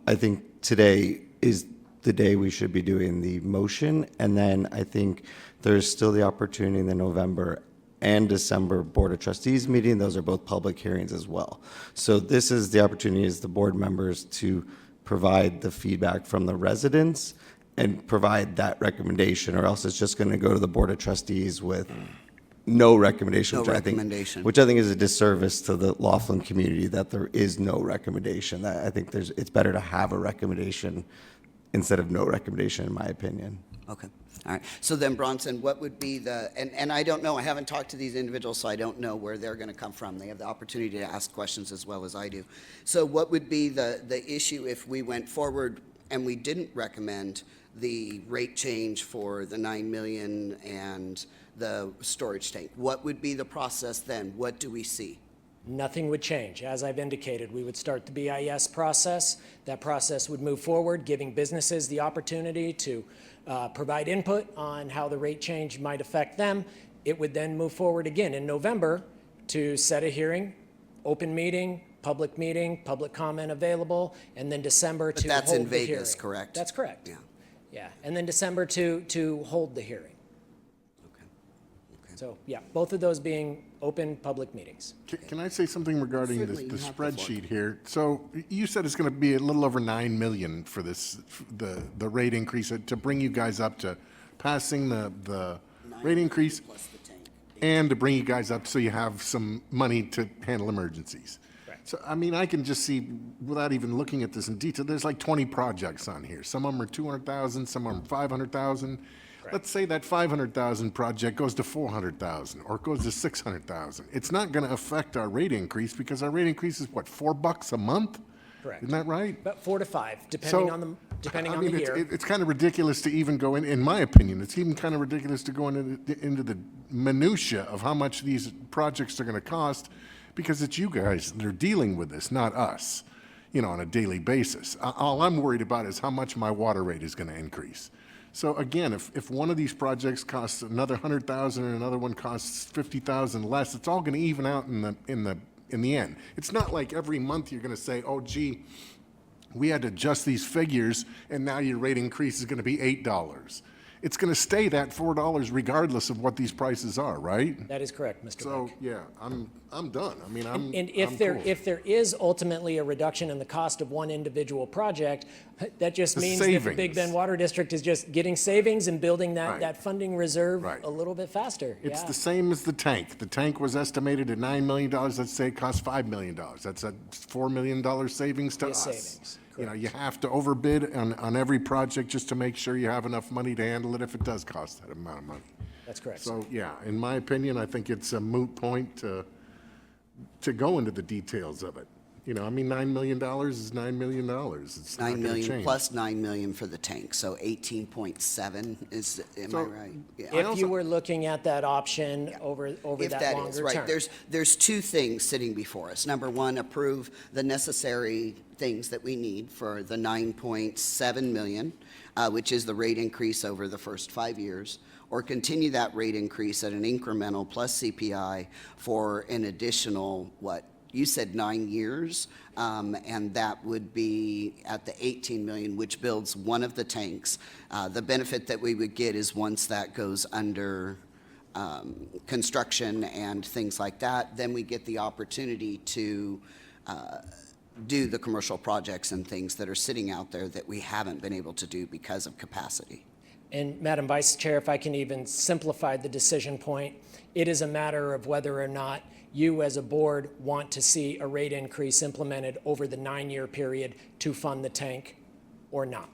I think today is the day we should be doing the motion, and then I think there's still the opportunity in the November and December Board of Trustees meeting. Those are both public hearings as well. So this is the opportunity as the board members to provide the feedback from the residents and provide that recommendation, or else it's just going to go to the Board of Trustees with no recommendation, No which recommendation. I think is a disservice to the Laughlin community that there is no recommendation. I think it's better to have a recommendation instead of no recommendation, in my opinion. Okay. All right, so then Bronson, what would be and I don't know, I haven't talked to these individuals, so I don't know where they're gonna come from. They have the opportunity to ask questions as well as I do. So what would be the issue if we went forward and we didn't recommend the rate change for the 9 million and the storage tank? What would be the process then? What do we see? Nothing would change. As I've indicated, we would start the BIS process. That process would move forward, giving businesses the opportunity to provide input on how the rate change might affect them. It would then move forward again in November to set a hearing, open meeting, public comment available, and then December to hold the hearing. But that's in Vegas, correct? That's correct. Yeah. Yeah, and then December to hold the hearing. Okay. So, yeah, both of those being open public meetings. Can I say something regarding Certainly, the you have the floor. spreadsheet here? So you said it's going to be a little over 9 million for this, the rate increase to bring you guys up to passing the rate increase Plus the tank. and to bring you guys up so you have some money to handle emergencies. Correct. So, I mean, I can just see, without even looking at this in detail, there's like 20 projects on here. Some of them are 200,000, some of them are 500,000. Let's say that 500,000 project goes to 400,000 or it goes to 600,000. It's not going to affect our rate increase because our rate increase is what, $4 a month? Correct. Isn't that right? About 4 to 5, So, depending on the year. It's kind of ridiculous to even go in my opinion, it's even kind of ridiculous to go into the minutia of how much these projects are going to cost because it's you guys that are dealing with this, not us, on a daily basis. All I'm worried about is how much my water rate is going to increase. So again, if one of these projects costs another 100,000 and another one costs 50,000 less, it's all going to even out in the end. It's not like every month you're going to say, oh, gee, we had to adjust these figures and now your rate increase is going to be $8. It's going to stay that $4 regardless of what these prices are, right? That is correct, Mr. So, Beck. yeah, I'm done. I mean, I'm And I'm cool. if there is ultimately a reduction in the cost of one individual project, that just The means that the Big savings. Bend Water District is just getting savings and building Right. that funding reserve Right. a little bit faster. It's Yeah. the same as the tank. The tank was estimated at $9 million. Let's say it cost $5 million. That's a $4 million savings to Yes, us. savings, You have to overbid on every project just to make sure you have enough money to handle it if it does cost that amount of money. That's correct. So, yeah, in my opinion, I think it's a moot point to go into the details of it. I mean, $9 million is $9 million. It's not 9 gonna million change. plus 9 million for the tank, so 18.7 is, am I So, right? Yeah. If you were looking at that option over If that that longer is, right. term. There's two things sitting before us. Number one, approve the necessary things that we need for the 9.7 million, which is the rate increase over the first 5 years, or continue that rate increase at an incremental plus CPI for an additional, what, you said 9 years, and that would be at the 18 million, which builds one of the tanks. The benefit that we would get is once that goes under construction and things like that, then we get the opportunity to do the commercial projects and things that are sitting out there that we haven't been able to do because of capacity. And Madam Vice Chair, if I can even simplify the decision point, it is a matter of whether or not you as a board want to see a rate increase implemented over the 9-year period to fund the tank or not.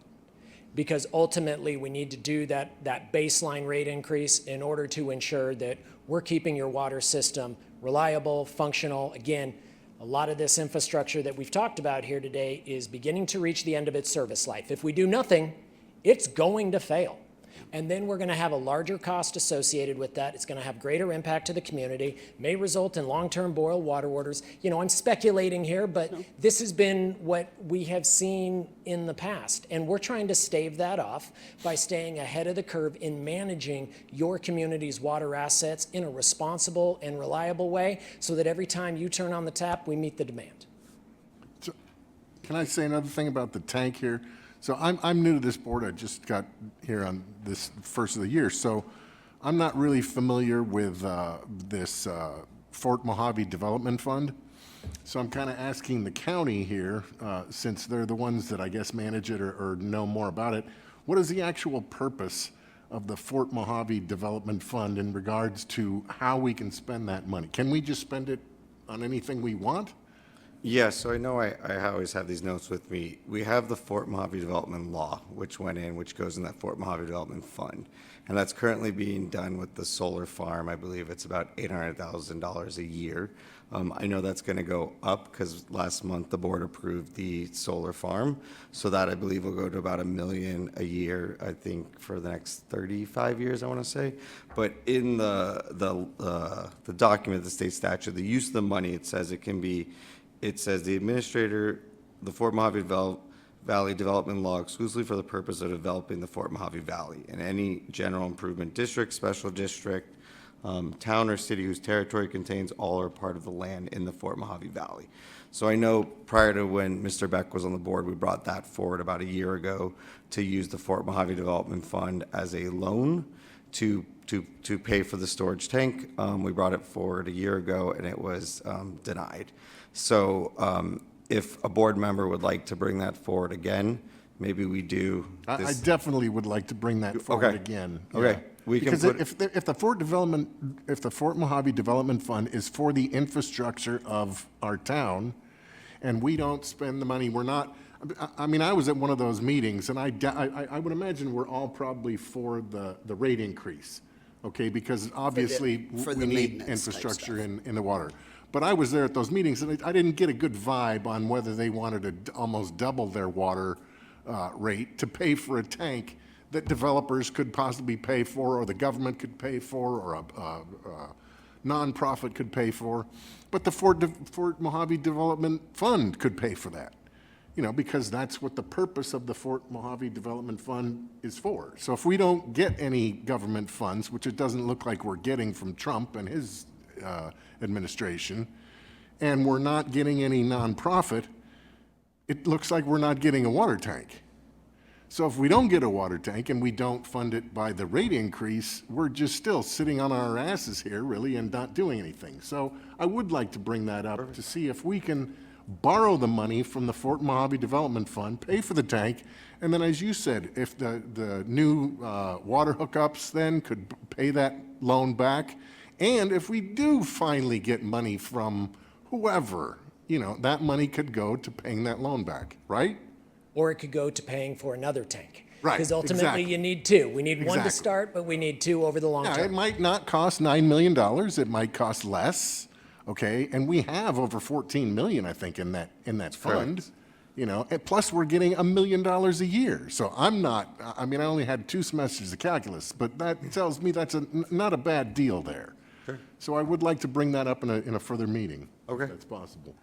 Because ultimately, we need to do that baseline rate increase in order to ensure that we're keeping your water system reliable, functional. Again, a lot of this infrastructure that we've talked about here today is beginning to reach the end of its service life. If we do nothing, it's going to fail. And then we're going to have a larger cost associated with that. It's going to have greater impact to the community, may result in long-term boil water orders. I'm speculating here, but this has been what we have seen in the past. And we're trying to stave that off by staying ahead of the curve in managing your community's water assets in a responsible and reliable way so that every time you turn on the tap, we meet the demand. So, can I say another thing about the tank here? So I'm new to this board. I just got here on this first of the year. So I'm not really familiar with this Fort Mojave Development Fund. So I'm kind of asking the county here, since they're the ones that I guess manage it or know more about it, what is the actual purpose of the Fort Mojave Development Fund in regards to how we can spend that money? Can we just spend it on anything we want? Yeah, so I know I always have these notes with me. We have the Fort Mojave Development Law, which went in, which goes in that Fort Mojave Development Fund. And that's currently being done with the solar farm. I believe it's about $800,000 a year. I know that's going to go up because last month the board approved the solar farm. So that I believe will go to about $1 million a year, I think, for the next 35 years, I want to say. But in the document, the state statute, the use of the money, it says the administrator, the Fort Mojave Valley Development Law exclusively for the purpose of developing the Fort Mojave Valley and any general improvement district, special district, town or city whose territory contains all or part of the land in the Fort Mojave Valley. So I know prior to when Mr. Beck was on the board, we brought that forward about a year ago to use the Fort Mojave Development Fund as a loan to pay for the storage tank. We brought it forward a year ago and it was denied. So if a board member would like to bring that forward again, maybe we do. I definitely would like to bring that forward again. Okay. Yeah. We can Because put if the Fort Mojave Development Fund is for the infrastructure of our town, and we don't spend the money, we're not, I mean, I was at one of those meetings, and I would imagine we're all probably for the rate increase, okay? Because obviously, for we the need maintenance type infrastructure stuff. in the water. But I was there at those meetings, and I didn't get a good vibe on whether they wanted to almost double their water rate to pay for a tank that developers could possibly pay for, or the government could pay for, or a nonprofit could pay for. But the Fort Mojave Development Fund could pay for that, you know, because that's what the purpose of the Fort Mojave Development Fund is for. So if we don't get any government funds, which it doesn't look like we're getting from Trump and his administration, and we're not getting any nonprofit, it looks like we're not getting a water tank. So if we don't get a water tank and we don't fund it by the rate increase, we're just still sitting on our asses here, really, and not doing anything. So I would like to bring that up to see if we can borrow the money from the Fort Mojave Development Fund, pay for the tank, and then, as you said, if the new water hookups then could pay that loan back, and if we do finally get money from whoever, you know, that money could go to paying that loan back, right? Or it could go to paying for another tank. Right, Because ultimately, exactly. you need two. We need one to Exactly. start, but we need two over the long Now, term. it might not cost $9 million, it might cost less, okay? And we have over 14 million, I think, in that fund. Correct. You know, and plus we're getting $1 million a year. So I mean, I only had 2 semesters of calculus, but that tells me that's not a bad deal there. Sure. So I would like to bring that up in a further meeting. Okay. If that's possible.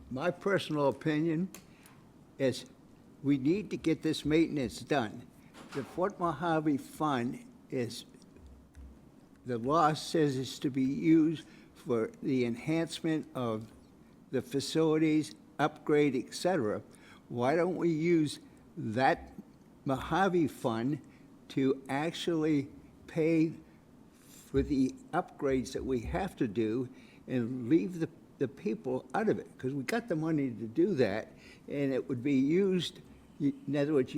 My personal opinion is we need to get this maintenance done. The Fort Mojave Fund is, the law says it's to be used for the enhancement of the facilities, upgrade, et cetera. Why don't we use that Mojave Fund to actually pay for the upgrades that we have to do and leave the people out of it? Because we got the money to do that, and it would be used, in other words,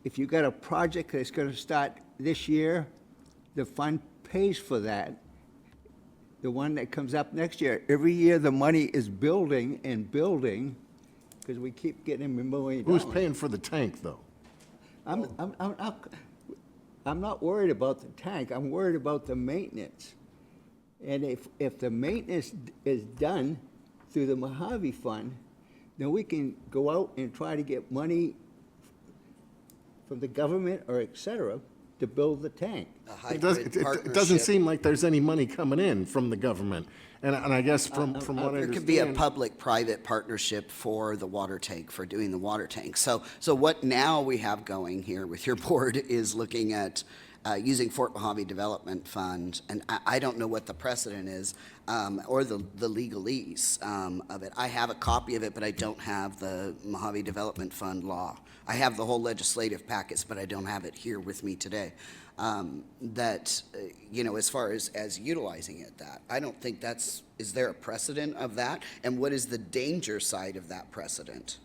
if you got a project that's going to start this year, the fund pays for that. The one that comes up next year, every year the money is building and building, because we keep getting $1 million. Who's paying for the tank, though? I'm not worried about the tank, I'm worried about the maintenance. And if the maintenance is done through the Mojave Fund, then we can go out and try to get money from the government or et cetera to build the tank. It doesn't seem like there's any money coming in from the government. And I guess from what I understand. There could be a public-private partnership for the water tank, for doing the water tank. So what now we have going here with your board is looking at using Fort Mojave Development Fund, and I don't know what the precedent is, or the legalese of it. I have a copy of it, but I don't have the Mojave Development Fund law. I have the whole legislative packets, but I don't have it here with me today. You know, as far as utilizing it, that I don't think is there a precedent of that? And what is the danger side of that precedent?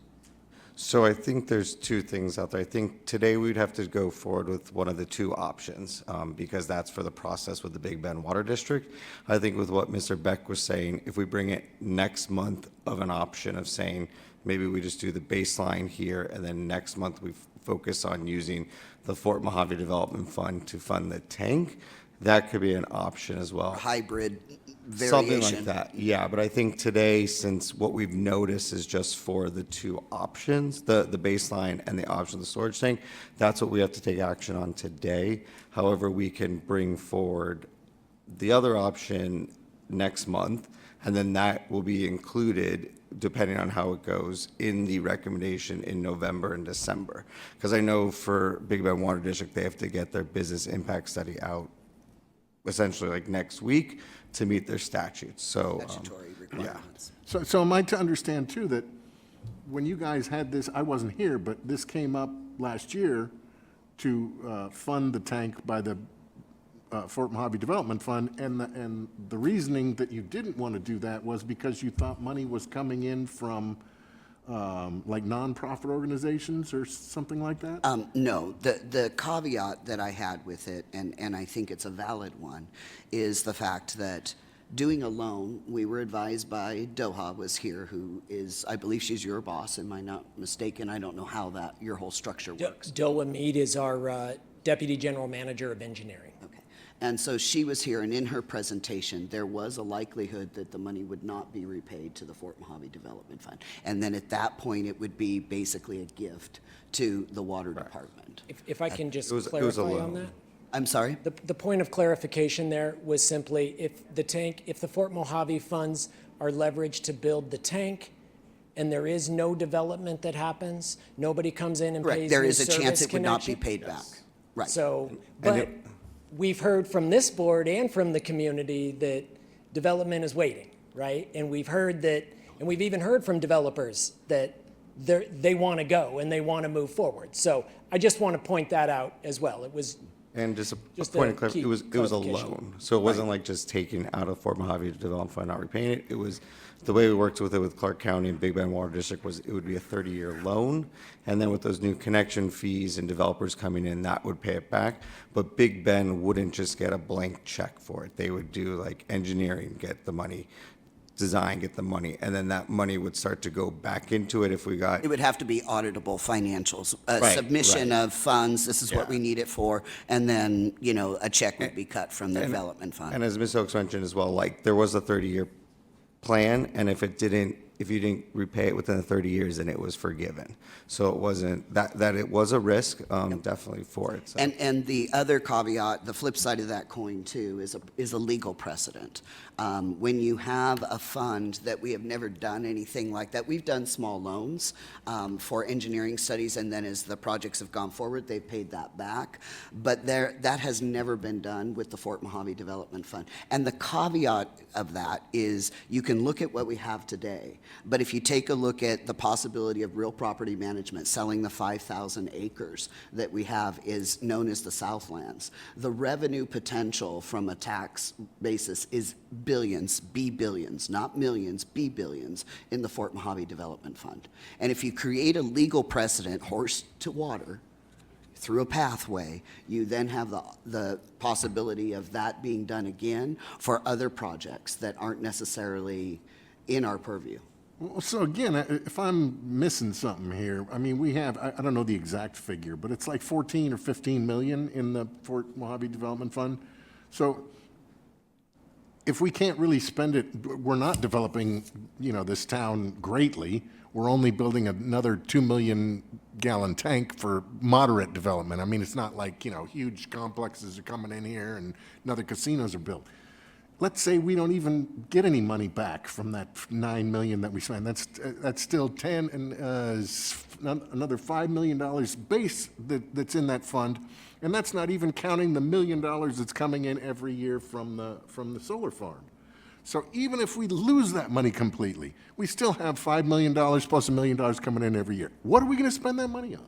So I think there's two things out there. I think today we'd have to go forward with one of the two options, because that's for the process with the Big Bend Water District. I think with what Mr. Beck was saying, if we bring it next month of an option of saying, maybe we just do the baseline here, and then next month we focus on using the Fort Mojave Development Fund to fund the tank, that could be an option as well. Hybrid variation. Something like that, yeah. But I think today, since what we've noticed is just for the two options, the baseline and the option of the storage tank, that's what we have to take action on today. However, we can bring forward the other option next month, and then that will be included, depending on how it goes, in the recommendation in November and December. Because I know for Big Bend Water District, they have to get their business impact study out essentially like next week to meet their statutes, so. Statutory requirements. So am I to understand too that when you guys had this, I wasn't here, but this came up last year to fund the tank by the Fort Mojave Development Fund, and the reasoning that you didn't want to do that was because you thought money was coming in from like nonprofit organizations or something like that? No, the caveat that I had with it, and I think it's a valid one, is the fact that doing a loan, we were advised by Doha was here, who is, I believe she's your boss, am I not mistaken? I don't know how that, your whole structure works. Doa Mead is our Deputy General Manager of Engineering. And so she was here, and in her presentation, there was a likelihood that the money would not be repaid to the Fort Mojave Development Fund. And then at that point, it would be basically a gift to the water department. If I can just It was a clarify on loan. that. I'm sorry? The point of clarification there was simply if the Fort Mojave funds are leveraged to build the tank, and there is no development that happens, nobody comes in and Correct, pays there new is a chance service it would not be connection. paid back. Right. So, but we've heard from this board and from the community that development is waiting, right? And we've heard that, and we've even heard from developers that they want to go and they want to move forward. So I just want to point that out as well. It was And just a Just point a of clarification, key it was a clarification. loan. So it wasn't like just taking out of Fort Mojave Development Fund, not repaying it. It was, the way we worked with it with Clark County and Big Bend Water District was it would be a 30-year loan. And then with those new connection fees and developers coming in, that would pay it back. But Big Bend wouldn't just get a blank check for it. They would do like engineering, get the money, design, get the money, and then that money would start to go back into it if we got. It would have to be auditable financials, a Right, submission right. of funds, this is what Yeah. we need it for, and then, you know, a check would be cut from the development fund. And as Ms. Oaks mentioned as well, like, there was a 30-year plan, and if you didn't repay it within the 30 years, then it was forgiven. So it wasn't, that it was a risk, definitely for it. So. And the other caveat, the flip side of that coin too, is a legal precedent. When you have a fund that we have never done anything like that, we've done small loans for engineering studies, and then as the projects have gone forward, they've paid that back. But that has never been done with the Fort Mojave Development Fund. And the caveat of that is you can look at what we have today, but if you take a look at the possibility of real property management, selling the 5,000 acres that we have is known as the Southlands, the revenue potential from a tax basis is billions, be billions, not millions, be billions in the Fort Mojave Development Fund. And if you create a legal precedent, horse to water, through a pathway, you then have the possibility of that being done again for other projects that aren't necessarily in our purview. Well, so again, if I'm missing something here, I mean, we have, I don't know the exact figure, but it's like 14 or 15 million in the Fort Mojave Development Fund. So if we can't really spend it, we're not developing, you know, this town greatly. We're only building another 2 million gallon tank for moderate development. I mean, it's not like, you know, huge complexes are coming in here and another casinos are built. Let's say we don't even get any money back from that 9 million that we spent. That's still 10 and another $5 million base that's in that fund, and that's not even counting the $1 million that's coming in every year from the solar farm. So even if we lose that money completely, we still have $5 million plus $1 million coming in every year. What are we going to spend that money on?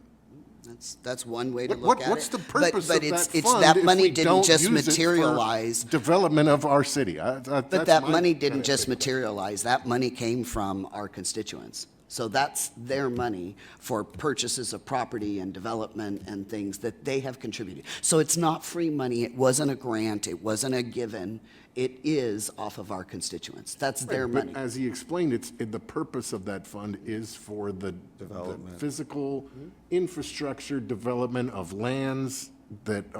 That's one way to look at it. What's the purpose but of that it's fund that if money we didn't don't just use it for materialize. development of our city? But that money didn't just materialize. That money came from our constituents. So that's their money for purchases of property and development and things that they have contributed. So it's not free money. It wasn't a grant. It wasn't a given. It is off of our constituents. That's their Right, money. but as he explained, the purpose of that fund is for the Development. physical infrastructure development of lands that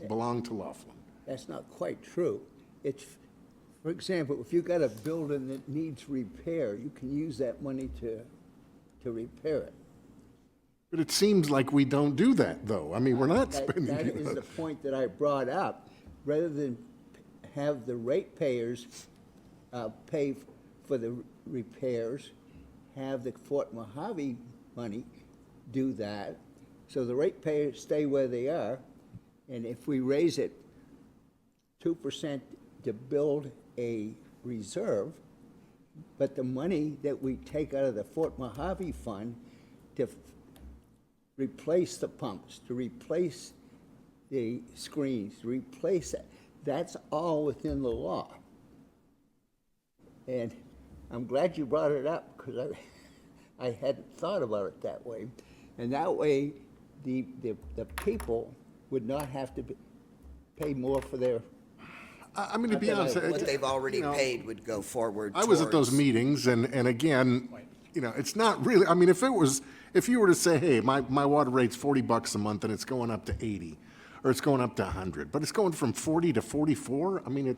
belong to Laughlin. That's not quite true. It's, for example, if you've got a building that needs repair, you can use that money to repair it. But it seems like we don't do that, though. I mean, we're not spending. That is the point that I brought up. Rather than have the ratepayers pay for the repairs, have the Fort Mojave money do that, so the ratepayers stay where they are, and if we raise it 2% to build a reserve, but the money that we take out of the Fort Mojave fund to replace the pumps, to replace the screens, to replace that, that's all within the law. And I'm glad you brought it up, because I hadn't thought about it that way. And that way, the people would not have to pay more for their. I mean, to be honest, What they've already paid would go forward. I was at those towards- meetings, and again, it's not really, I mean, if you were to say, hey, my water rate's $40 a month and it's going up to 80, or it's going up to 100, but it's going from 40 to 44, I mean,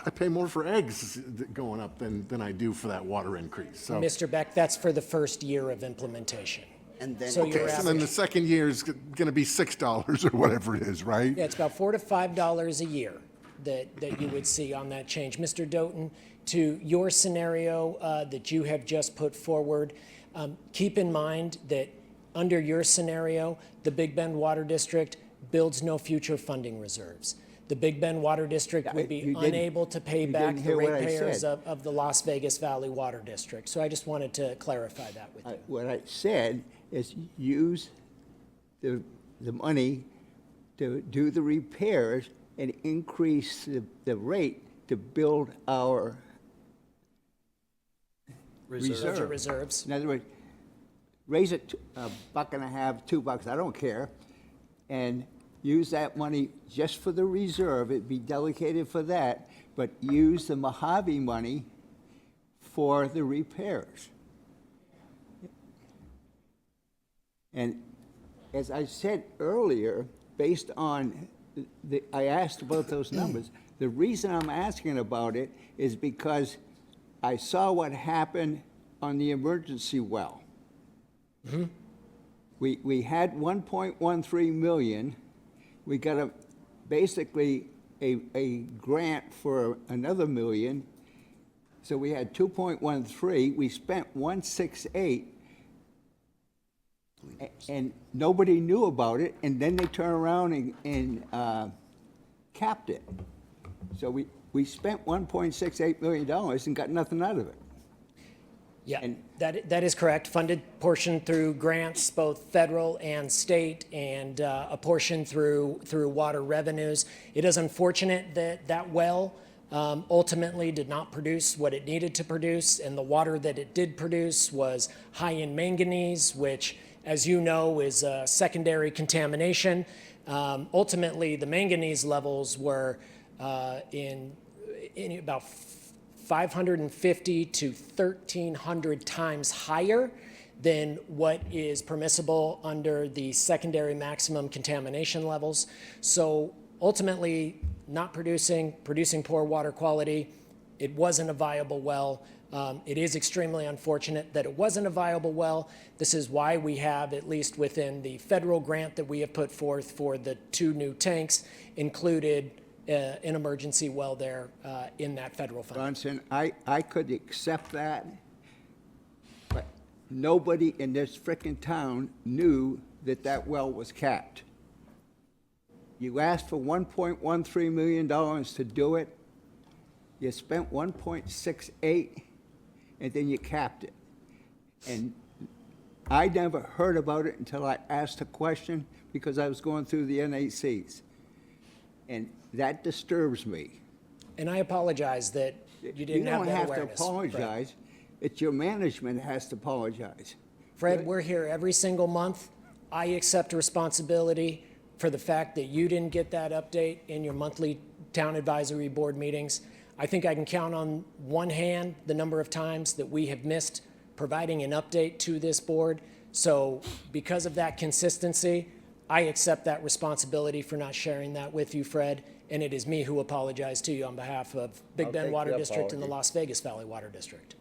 I pay more for eggs going up than I do for that water increase, so. Mr. Beck, that's for the first year of implementation. And then, So Okay, you're so then the average- second year is gonna be $6 or whatever it is, right? Yeah, it's about $4 to $5 a year that you would see on that change. Mr. Doughton, to your scenario that you have just put forward, keep in mind that under your scenario, the Big Bend Water District builds no future funding reserves. The Big Bend Water District would be You didn't- unable to pay you back didn't the hear what I ratepayers said. of the Las Vegas Valley Water District. So I just wanted to clarify that with you. What I said is use the money to do the repairs and increase the rate to build our Build your reserve. reserves. In other words, raise it $1.50, $2, I don't care, and use that money just for the reserve. It'd be dedicated for that, but use the Mojave money for the repairs. And as I said earlier, based on I asked about those numbers. The reason I'm asking about it is because I saw what happened on the emergency well. We had 1.13 million. We got basically a grant for another million. So we had 2.13. We spent 168. And nobody knew about it, and then they turn around and capped it. So we spent $1.68 million and got nothing out of it. Yeah, that is correct. Funded portion through grants, both federal and state, and a portion through water revenues. It is unfortunate that that well ultimately did not produce what it needed to produce, and the water that it did produce was high in manganese, which, as you know, is a secondary contamination. Ultimately, the manganese levels were in about 550 to 1,300 times higher than what is permissible under the secondary maximum contamination levels. So ultimately, not producing poor water quality. It wasn't a viable well. It is extremely unfortunate that it wasn't a viable well. This is why we have, at least within the federal grant that we have put forth for the 2 new tanks, included an emergency well there in that federal fund. Bronson, I could accept that, but nobody in this frickin' town knew that that well was capped. You asked for $1.13 million to do it. You spent 1.68, and then you capped it. And I never heard about it until I asked a question because I was going through the NACs. And that disturbs me. And I apologize that you didn't have that awareness. You don't have to apologize. It's your management that has to apologize. Fred, we're here every single month. I accept responsibility for the fact that you didn't get that update in your monthly town advisory board meetings. I think I can count on one hand the number of times that we have missed providing an update to this board. So because of that consistency, I accept that responsibility for not sharing that with you, Fred, and it is me who apologize to you on behalf of Big Bend Water District and the Las Vegas Valley Water District.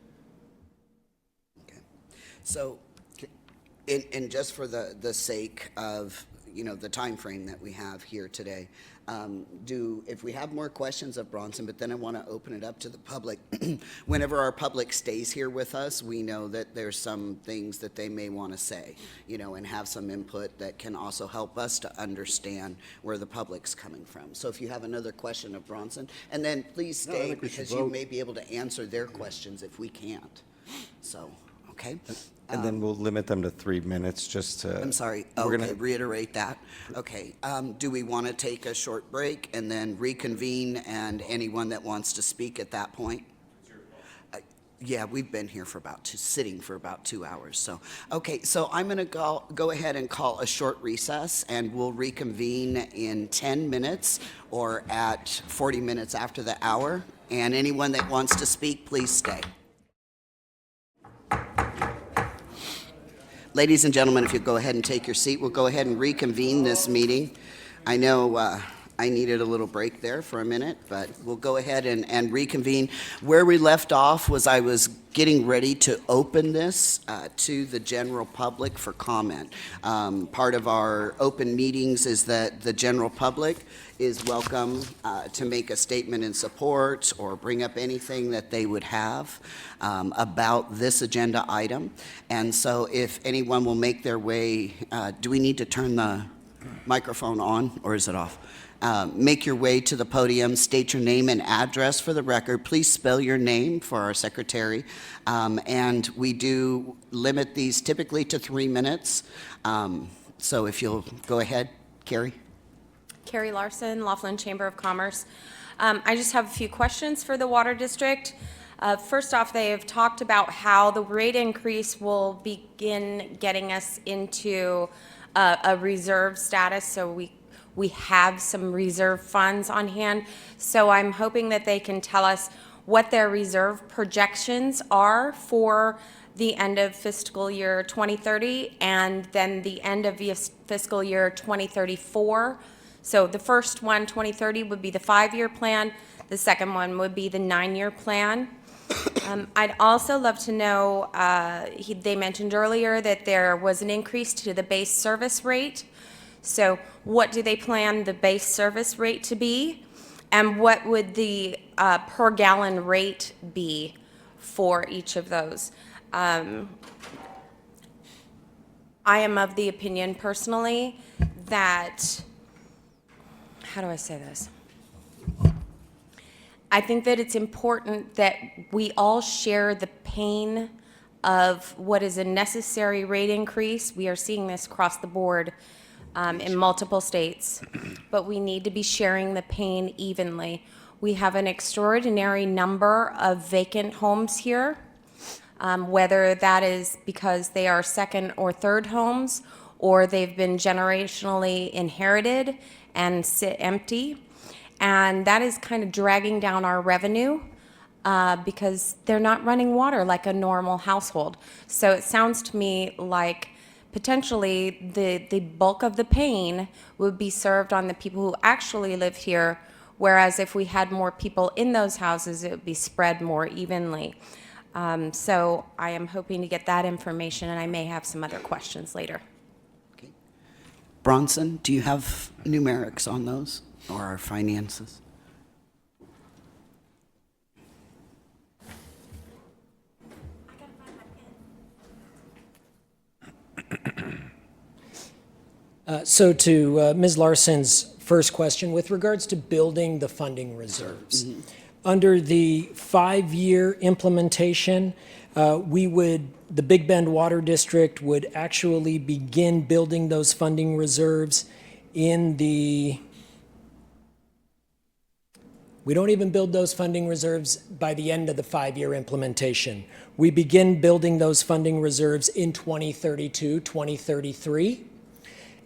So, and just for the sake of, you know, the time frame that we have here today, if we have more questions of Bronson, but then I want to open it up to the public. Whenever our public stays here with us, we know that there's some things that they may want to say, you know, and have some input that can also help us to understand where the public's coming from. So if you have another question of Bronson, and then please stay, because you may be able to answer their questions if we can't. So, okay. And then we'll limit them to 3 minutes just to. I'm sorry, we're okay, gonna- reiterate that. Okay, do we want to take a short break and then reconvene, and anyone that wants to speak at that point? Yeah, we've been here for sitting for about 2 hours, so. Okay, so I'm going to go ahead and call a short recess, and we'll reconvene in 10 minutes or at 40 minutes after the hour. And anyone that wants to speak, please stay. Ladies and gentlemen, if you go ahead and take your seat, we'll go ahead and reconvene this meeting. I know I needed a little break there for a minute, but we'll go ahead and reconvene. Where we left off was I was getting ready to open this to the general public for comment. Part of our open meetings is that the general public is welcome to make a statement in support or bring up anything that they would have about this agenda item. And so if anyone will make their way, do we need to turn the microphone on, or is it off? Make your way to the podium, state your name and address for the record. Please spell your name for our secretary. And we do limit these typically to 3 minutes. So if you'll go ahead, Carrie. Carrie Larson, Laughlin Chamber of Commerce. I just have a few questions for the Water District. First off, they have talked about how the rate increase will begin getting us into a reserve status, so we have some reserve funds on hand. So I'm hoping that they can tell us what their reserve projections are for the end of fiscal year 2030 and then the end of fiscal year 2034. So the first one, 2030, would be the 5-year plan. The second one would be the 9-year plan. I'd also love to know, they mentioned earlier that there was an increase to the base service rate. So what do they plan the base service rate to be? And what would the per gallon rate be for each of those? I am of the opinion personally that, how do I say this? I think that it's important that we all share the pain of what is a necessary rate increase. We are seeing this across the board in multiple states, but we need to be sharing the pain evenly. We have an extraordinary number of vacant homes here, whether that is because they are second or third homes, or they've been generationally inherited and sit empty. And that is kind of dragging down our revenue because they're not running water like a normal household. So it sounds to me like potentially the bulk of the pain would be served on the people who actually live here, whereas if we had more people in those houses, it would be spread more evenly. So I am hoping to get that information, and I may have some other questions later. Okay. Bronson, do you have numerics on those or our finances? So to Ms. Larson's first question, with regards to building the funding reserves, under the 5-year implementation, the Big Bend Water District would actually begin building those funding reserves in the We don't even build those funding reserves by the end of the 5-year implementation. We begin building those funding reserves in 2032, 2033.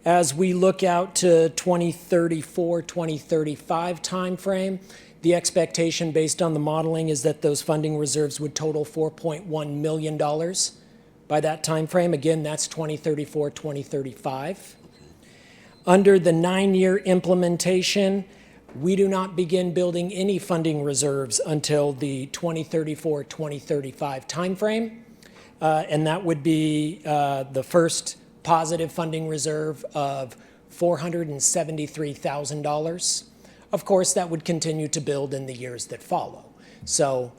As we look out to 2034, 2035 timeframe, the expectation based on the modeling is that those funding reserves would total $4.1 million by that timeframe. Again, that's 2034, 2035. Under the 9-year implementation, we do not begin building any funding reserves until the 2034, 2035 timeframe. And that would be the first positive funding reserve of $473,000. Of course, that would continue to build in the years that follow. So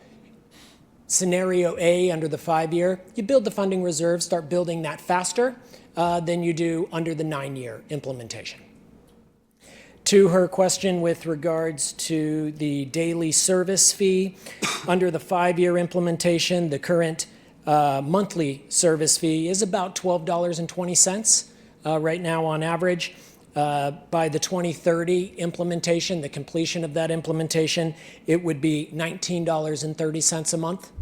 scenario A under the 5-year, you build the funding reserve, start building that faster than you do under the 9-year implementation. To her question with regards to the daily service fee, under the 5-year implementation, the current monthly service fee is about $12.20 right now on average. By the 2030 implementation, the completion of that implementation, it would be $19.30 a month.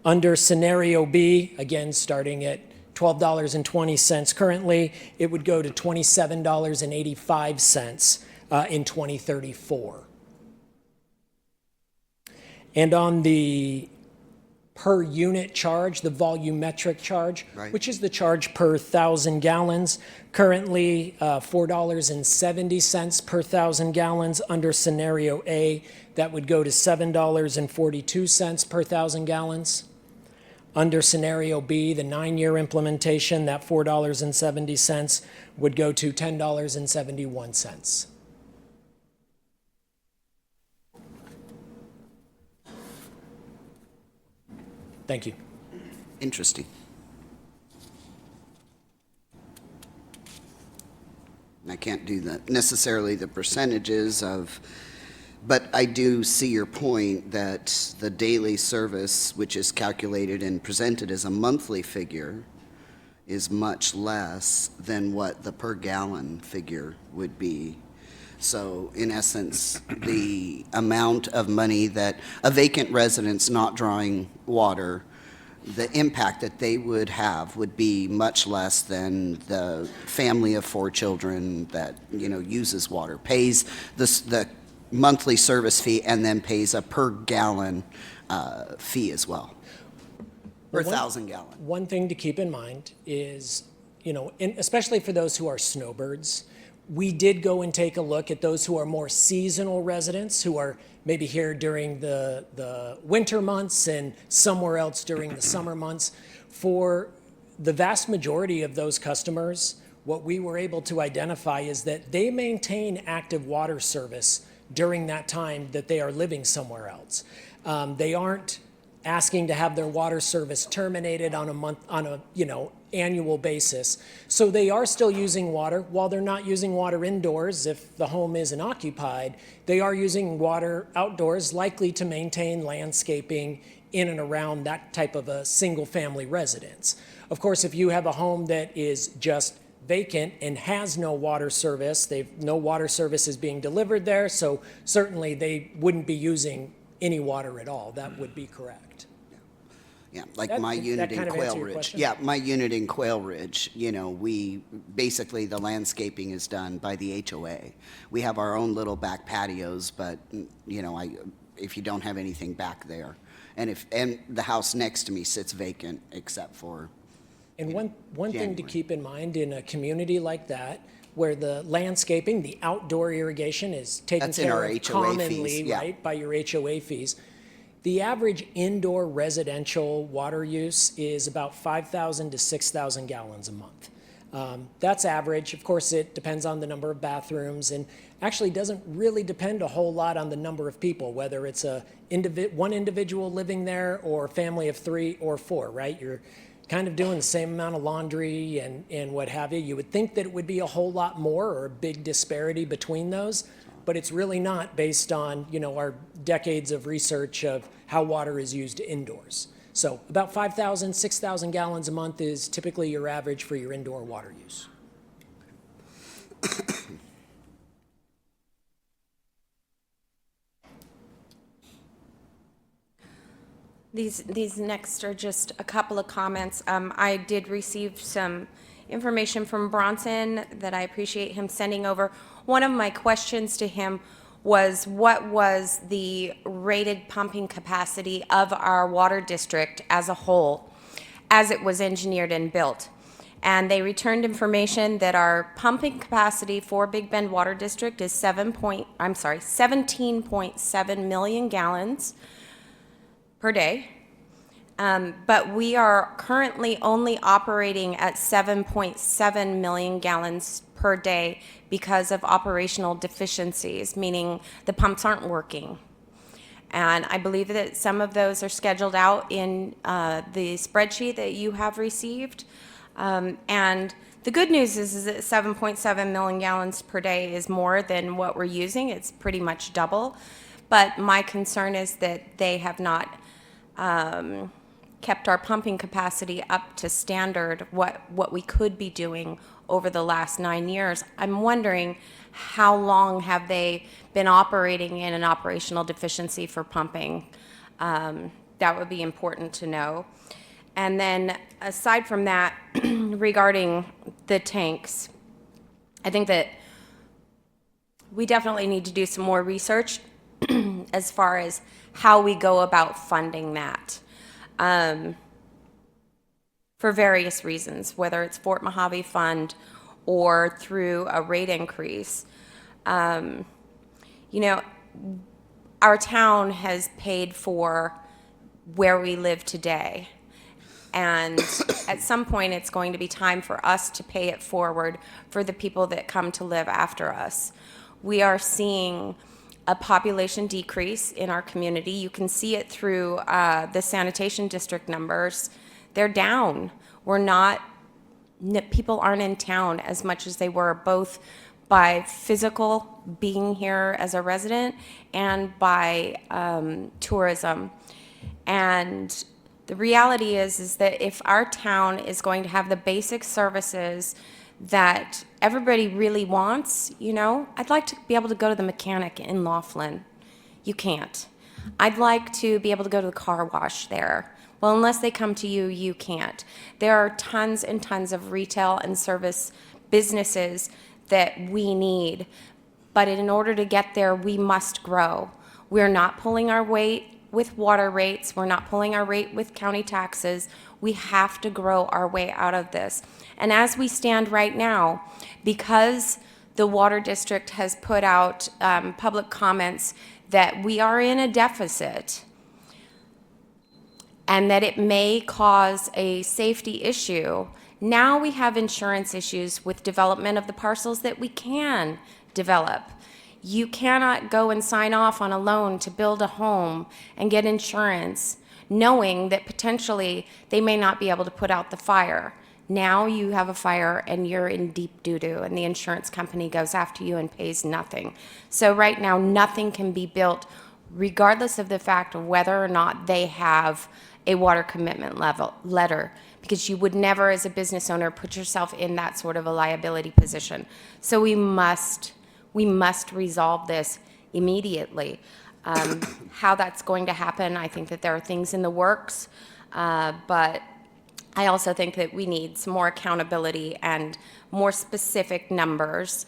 Under scenario B, again starting at $12.20 currently, it would go to $27.85 in 2034. And on the per unit charge, the volumetric charge, Right. which is the charge per 1,000 gallons, currently $4.70 per 1,000 gallons. Under scenario A, that would go to $7.42 per 1,000 gallons. Under scenario B, the 9-year implementation, that $4.70 would go to $10.71. Thank you. Interesting. I can't do necessarily the percentages of, but I do see your point that the daily service, which is calculated and presented as a monthly figure, is much less than what the per gallon figure would be. So in essence, the amount of money that a vacant residence not drawing water, the impact that they would have would be much less than the family of 4 children that, uses water, pays the monthly service fee and then pays a per gallon fee as well, per 1,000 gallon. One thing to keep in mind is, especially for those who are snowbirds, we did go and take a look at those who are more seasonal residents, who are maybe here during the winter months and somewhere else during the summer months. For the vast majority of those customers, what we were able to identify is that they maintain active water service during that time that they are living somewhere else. They aren't asking to have their water service terminated on a annual basis. So they are still using water. While they're not using water indoors, if the home isn't occupied, they are using water outdoors, likely to maintain landscaping in and around that type of a single-family residence. Of course, if you have a home that is just vacant and has no water service, no water service is being delivered there, so certainly they wouldn't be using any water at all. That would be correct. Yeah, like my unit in Quail Ridge. Yeah, my unit in Quail Ridge, we, basically the landscaping is done by the HOA. We have our own little back patios, but, if you don't have anything back there. And the house next to me sits vacant except for And one thing to January. keep in mind in a community like that, where the landscaping, the outdoor irrigation is taken That's in care our of HOA commonly, fees, yeah. right, by your HOA fees. The average indoor residential water use is about 5,000 to 6,000 gallons a month. That's average. Of course, it depends on the number of bathrooms and actually doesn't really depend a whole lot on the number of people, whether it's one individual living there or a family of 3 or 4, right? You're kind of doing the same amount of laundry and what have you. You would think that it would be a whole lot more or a big disparity between those, but it's really not based on, our decades of research of how water is used indoors. So about 5,000, 6,000 gallons a month is typically your average for your indoor water use. These next are just a couple of comments. I did receive some information from Bronson that I appreciate him sending over. One of my questions to him was, what was the rated pumping capacity of our water district as a whole as it was engineered and built? And they returned information that our pumping capacity for Big Bend Water District is 17.7 million gallons per day. But we are currently only operating at 7.7 million gallons per day because of operational deficiencies, meaning the pumps aren't working. And I believe that some of those are scheduled out in the spreadsheet that you have received. And the good news is that 7.7 million gallons per day is more than what we're using. It's pretty much double. But my concern is that they have not kept our pumping capacity up to standard, what we could be doing over the last 9 years. I'm wondering, how long have they been operating in an operational deficiency for pumping? That would be important to know. And then aside from that, regarding the tanks, I think that we definitely need to do some more research as far as how we go about funding that. For various reasons, whether it's Fort Mojave Fund or through a rate increase. You know, our town has paid for where we live today. And at some point, it's going to be time for us to pay it forward for the people that come to live after us. We are seeing a population decrease in our community. You can see it through the sanitation district numbers. They're down. People aren't in town as much as they were, both by physical being here as a resident and by tourism. And the reality is that if our town is going to have the basic services that everybody really wants, you know, I'd like to be able to go to the mechanic in Laughlin. You can't. I'd like to be able to go to the car wash there. Well, unless they come to you, you can't. There are tons and tons of retail and service businesses that we need, but in order to get there, we must grow. We're not pulling our weight with water rates. We're not pulling our weight with county taxes. We have to grow our way out of this. And as we stand right now, because the water district has put out public comments that we are in a deficit and that it may cause a safety issue, now we have insurance issues with development of the parcels that we can develop. You cannot go and sign off on a loan to build a home and get insurance knowing that potentially they may not be able to put out the fire. Now you have a fire and you're in deep doo-doo and the insurance company goes after you and pays nothing. So right now nothing can be built regardless of the fact of whether or not they have a water commitment letter, because you would never as a business owner put yourself in that sort of a liability position. So we must resolve this immediately. How that's going to happen, I think that there are things in the works, but I also think that we need some more accountability and more specific numbers,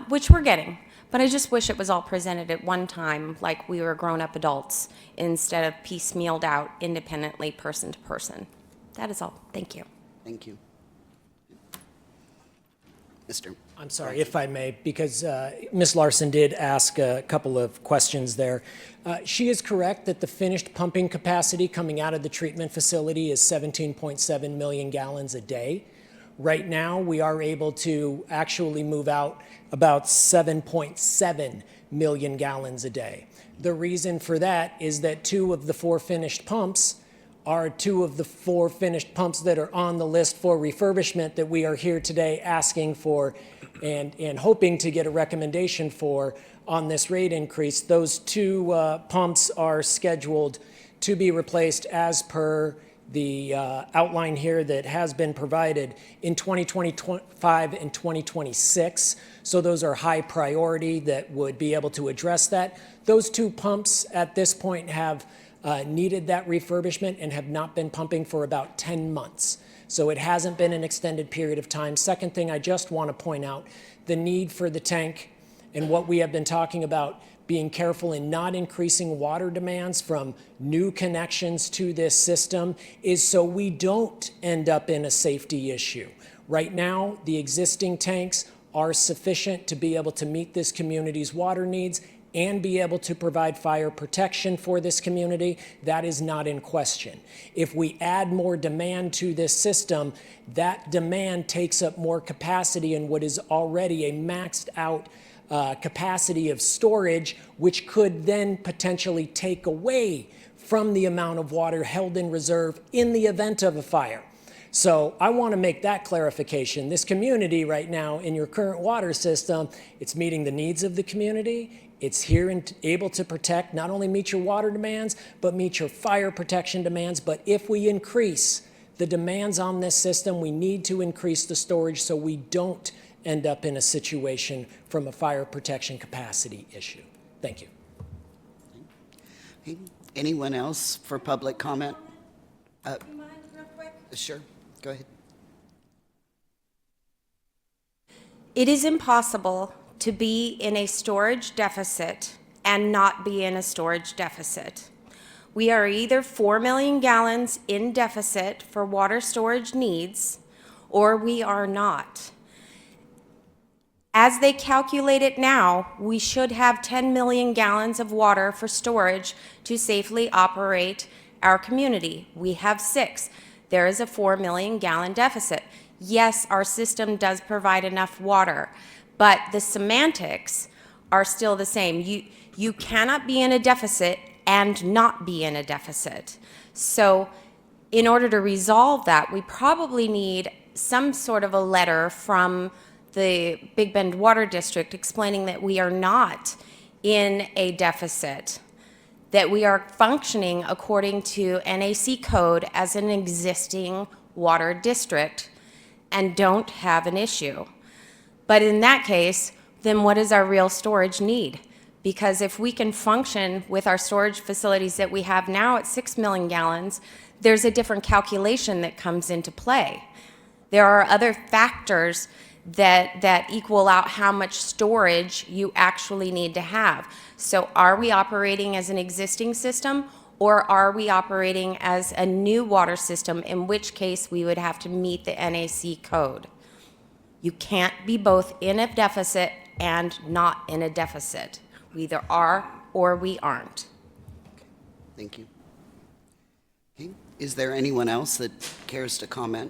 which we're getting. But I just wish it was all presented at one time like we were grown-up adults instead of piecemealed out independently person to person. That is all. Thank you. Thank you. Mr. I'm sorry, if I may, because Ms. Larson did ask a couple of questions there. She is correct that the finished pumping capacity coming out of the treatment facility is 17.7 million gallons a day. Right now, we are able to actually move out about 7.7 million gallons a day. The reason for that is that 2 of the 4 finished pumps are 2 of the 4 finished pumps that are on the list for refurbishment that we are here today asking for and hoping to get a recommendation for on this rate increase. Those 2 pumps are scheduled to be replaced as per the outline here that has been provided in 2025 and 2026. So those are high priority that would be able to address that. Those 2 pumps at this point have needed that refurbishment and have not been pumping for about 10 months. So it hasn't been an extended period of time. Second thing I just want to point out, the need for the tank and what we have been talking about, being careful in not increasing water demands from new connections to this system, is so we don't end up in a safety issue. Right now, the existing tanks are sufficient to be able to meet this community's water needs and be able to provide fire protection for this community. That is not in question. If we add more demand to this system, that demand takes up more capacity in what is already a maxed out capacity of storage, which could then potentially take away from the amount of water held in reserve in the event of a fire. So I want to make that clarification. This community right now, in your current water system, it's meeting the needs of the community. It's here and able to protect, not only meet your water demands, but meet your fire protection demands. But if we increase the demands on this system, we need to increase the storage so we don't end up in a situation from a fire protection capacity issue. Thank you. Okay. Anyone else for public comment? Do you mind real quick? Sure, go ahead. It is impossible to be in a storage deficit and not be in a storage deficit. We are either 4 million gallons in deficit for water storage needs, or we are not. As they calculate it now, we should have 10 million gallons of water for storage to safely operate our community. We have 6. There is a 4 million gallon deficit. Yes, our system does provide enough water, but the semantics are still the same. You cannot be in a deficit and not be in a deficit. So in order to resolve that, we probably need some sort of a letter from the Big Bend Water District explaining that we are not in a deficit, that we are functioning according to NAC code as an existing water district and don't have an issue. But in that case, then what is our real storage need? Because if we can function with our storage facilities that we have now at 6 million gallons, there's a different calculation that comes into play. There are other factors that equal out how much storage you actually need to have. So are we operating as an existing system, or are we operating as a new water system, in which case we would have to meet the NAC code? You can't be both in a deficit and not in a deficit. We either are or we aren't. Thank you. Okay. Is there anyone else that cares to comment?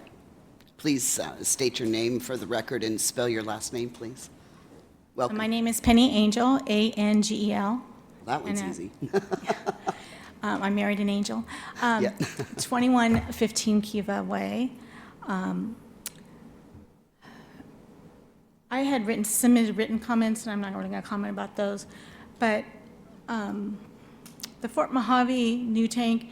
Please state your name for the record and spell your last name, please. Welcome. My name is Penny Angel, Angel. That one's easy. I married an angel. Yeah. 2115 Kiva Way. I had submitted written comments, and I'm not really going to comment about those. But the Fort Mojave new tank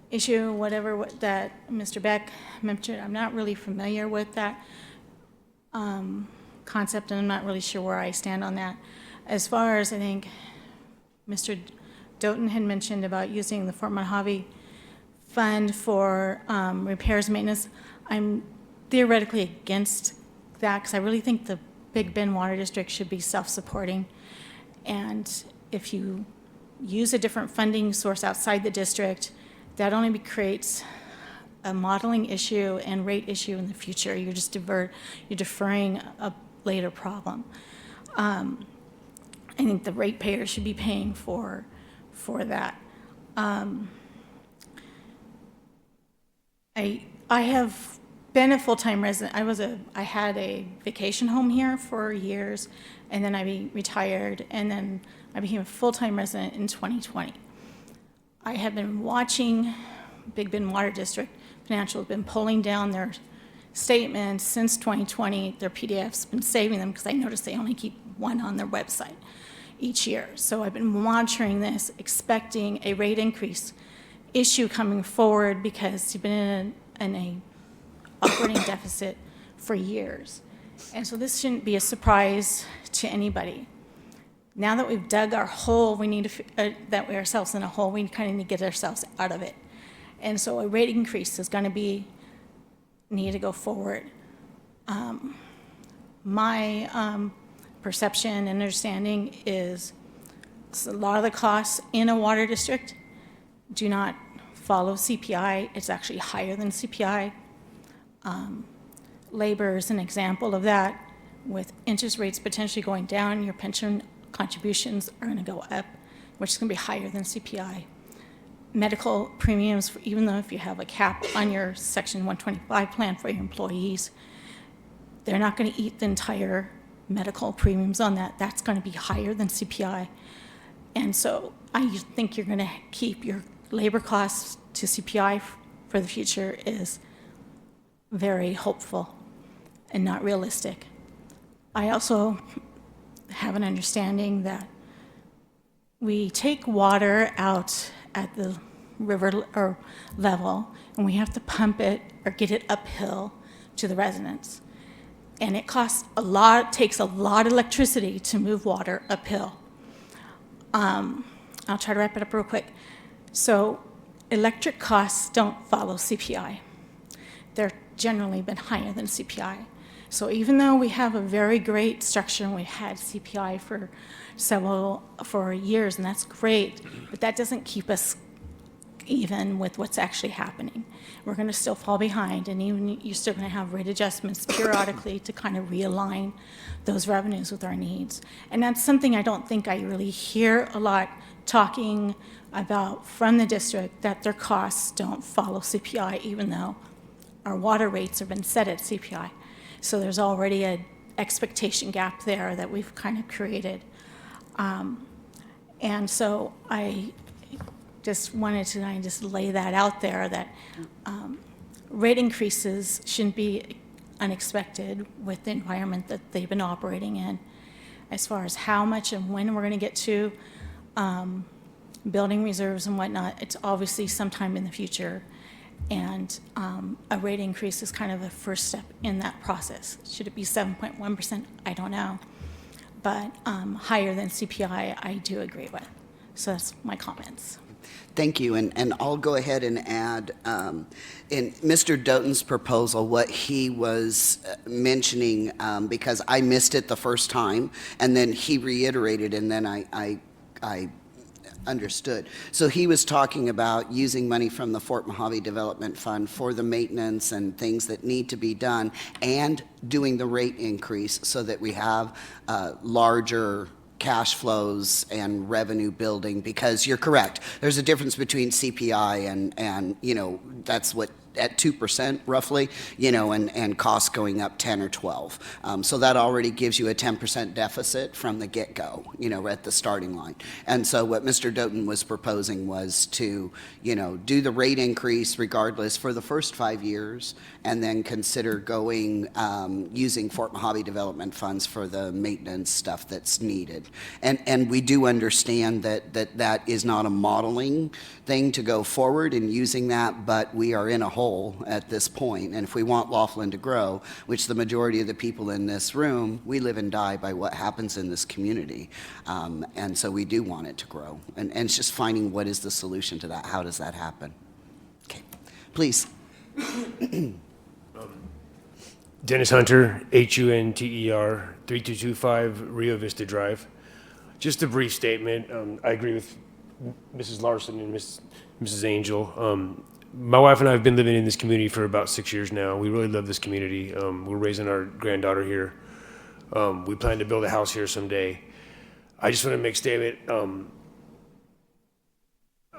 issue, whatever that Mr. Beck mentioned, I'm not really familiar with that concept, and I'm not really sure where I stand on that. As far as I think Mr. Doughton had mentioned about using the Fort Mojave fund for repairs and maintenance, I'm theoretically against that because I really think the Big Bend Water District should be self-supporting. And if you use a different funding source outside the district, that only creates a modeling issue and rate issue in the future. You're just deferring a later problem. I think the ratepayers should be paying for that. I have been a full-time resident. I had a vacation home here for years, and then I retired, and then I became a full-time resident in 2020. I have been watching Big Bend Water District Financial has been pulling down their statements since 2020. Their PDFs been saving them because I noticed they only keep one on their website each year. So I've been monitoring this, expecting a rate increase issue coming forward because you've been in a operating deficit for years. And so this shouldn't be a surprise to anybody. Now that we've dug our hole, we need to, that we're ourselves in a hole, we kind of need to get ourselves out of it. And so a rate increase is going to need to go forward. My perception and understanding is a lot of the costs in a water district do not follow CPI. It's actually higher than CPI. Labor is an example of that. With interest rates potentially going down, your pension contributions are going to go up, which is going to be higher than CPI. Medical premiums, even though if you have a cap on your Section 125 plan for your employees, they're not going to eat the entire medical premiums on that. That's going to be higher than CPI. And so I think you're going to keep your labor costs to CPI for the future is very hopeful and not realistic. I also have an understanding that we take water out at the river or level, and we have to pump it or get it uphill to the residents. And it costs a lot, takes a lot of electricity to move water uphill. I'll try to wrap it up real quick. So electric costs don't follow CPI. They're generally been higher than CPI. So even though we have a very great structure and we've had CPI for years, and that's great, but that doesn't keep us even with what's actually happening. We're going to still fall behind, and even you're still going to have rate adjustments periodically to kind of realign those revenues with our needs. And that's something I don't think I really hear a lot talking about from the district, that their costs don't follow CPI, even though our water rates have been set at CPI. So there's already an expectation gap there that we've kind of created. And so I just wanted to just lay that out there, that rate increases shouldn't be unexpected with the environment that they've been operating in. As far as how much and when we're going to get to building reserves and whatnot, it's obviously sometime in the future. And a rate increase is kind of the first step in that process. Should it be 7.1%? I don't know. But higher than CPI, I do agree with. So that's my comments. Thank you, and I'll go ahead and add, in Mr. Doughton's proposal, what he was mentioning, because I missed it the first time, and then he reiterated, and then I understood. So he was talking about using money from the Fort Mojave Development Fund for the maintenance and things that need to be done, and doing the rate increase so that we have larger cash flows and revenue building, because you're correct. There's a difference between CPI and you know, that's what, at 2% roughly, you know, and costs going up 10 or 12. So that already gives you a 10% deficit from the get-go, you know, at the starting line. And so what Mr. Doughton was proposing was to, you know, do the rate increase regardless for the first 5 years, and then consider going, using Fort Mojave Development funds for the maintenance stuff that's needed. And we do understand that is not a modeling thing to go forward in using that, but we are in a hole at this point. And if we want Laughlin to grow, which the majority of the people in this room, we live and die by what happens in this community. And so we do want it to grow. And it's just finding what is the solution to that. How does that happen? Okay, please. Dennis Hunter, HUNTER, 3225 Rio Vista Drive. Just a brief statement. I agree with Mrs. Larson and Mrs. Angel. My wife and I have been living in this community for about 6 years now. We really love this community. We're raising our granddaughter here. We plan to build a house here someday. I just want to make a statement.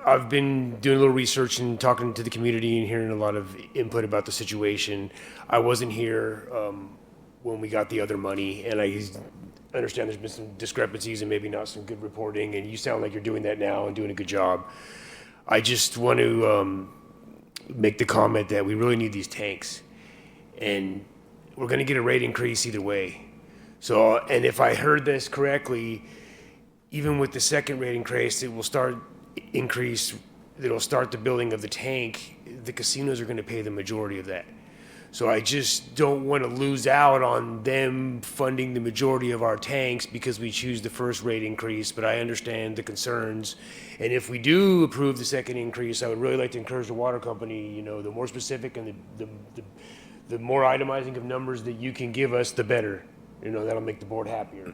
I've been doing a little research and talking to the community and hearing a lot of input about the situation. I wasn't here when we got the other money, and I understand there's been some discrepancies and maybe not some good reporting, and you sound like you're doing that now and doing a good job. I just want to make the comment that we really need these tanks, and we're going to get a rate increase either way. So, and if I heard this correctly, even with the second rate increase, it'll start the building of the tank. The casinos are going to pay the majority of that. So I just don't want to lose out on them funding the majority of our tanks because we choose the first rate increase, but I understand the concerns. And if we do approve the second increase, I would really like to encourage the water company, you know, the more specific and the more itemizing of numbers that you can give us, the better. You know, that'll make the board happier.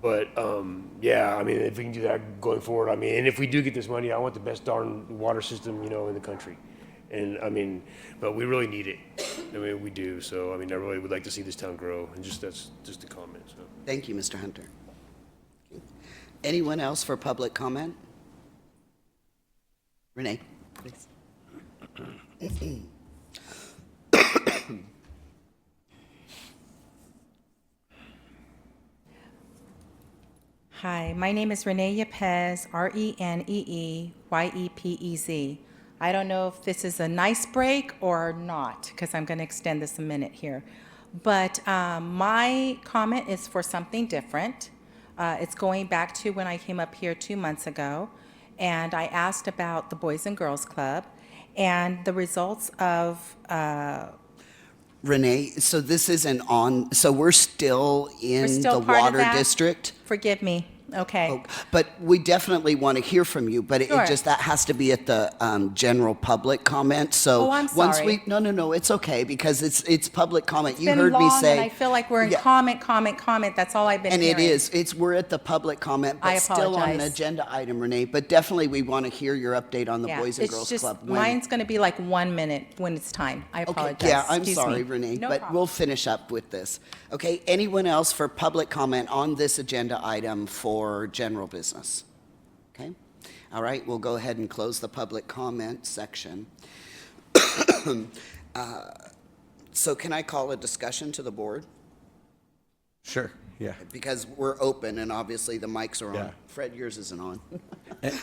But, yeah, I mean, if we can do that going forward, I mean, and if we do get this money, I want the best darn water system, you know, in the country. And, I mean, but we really need it. I mean, we do. So, I mean, I really would like to see this town grow. And that's just a comment, so. Thank you, Mr. Hunter. Anyone else for public comment? Renee, please. Hi, my name is Renee Yepez, Reneeyepez. I don't know if this is a nice break or not, because I'm going to extend this a minute here. But my comment is for something different. It's going back to when I came up here 2 months ago, and I asked about the Boys and Girls Club and the results of Renee, so this isn't on, so we're still in still the part of water that? district? Forgive me. Okay. Oh, but we definitely want to hear from you, but Sure. it just, that has to be at the general public comment, so. Oh, I'm Once sorry. no, it's okay, because it's public comment. It's You been heard me long, say. and I feel like we're in Yeah. comment. That's all I've been And hearing. it is, we're at the public comment, I but still on an apologize. agenda item, Renee, but definitely we want to hear your update on the Yeah, Boys and it's Girls just- Club. when- Mine's going to be like 1 minute when it's time. I Okay, apologize. yeah, I'm Excuse sorry, me. Renee, No but problem. we'll finish up with this. Okay, anyone else for public comment on this agenda item for general business? Okay, all right, we'll go ahead and close the public comment section. So can I call a discussion to the board? Sure, yeah. Because we're open and obviously the mics are on. Yeah. Fred, yours isn't on.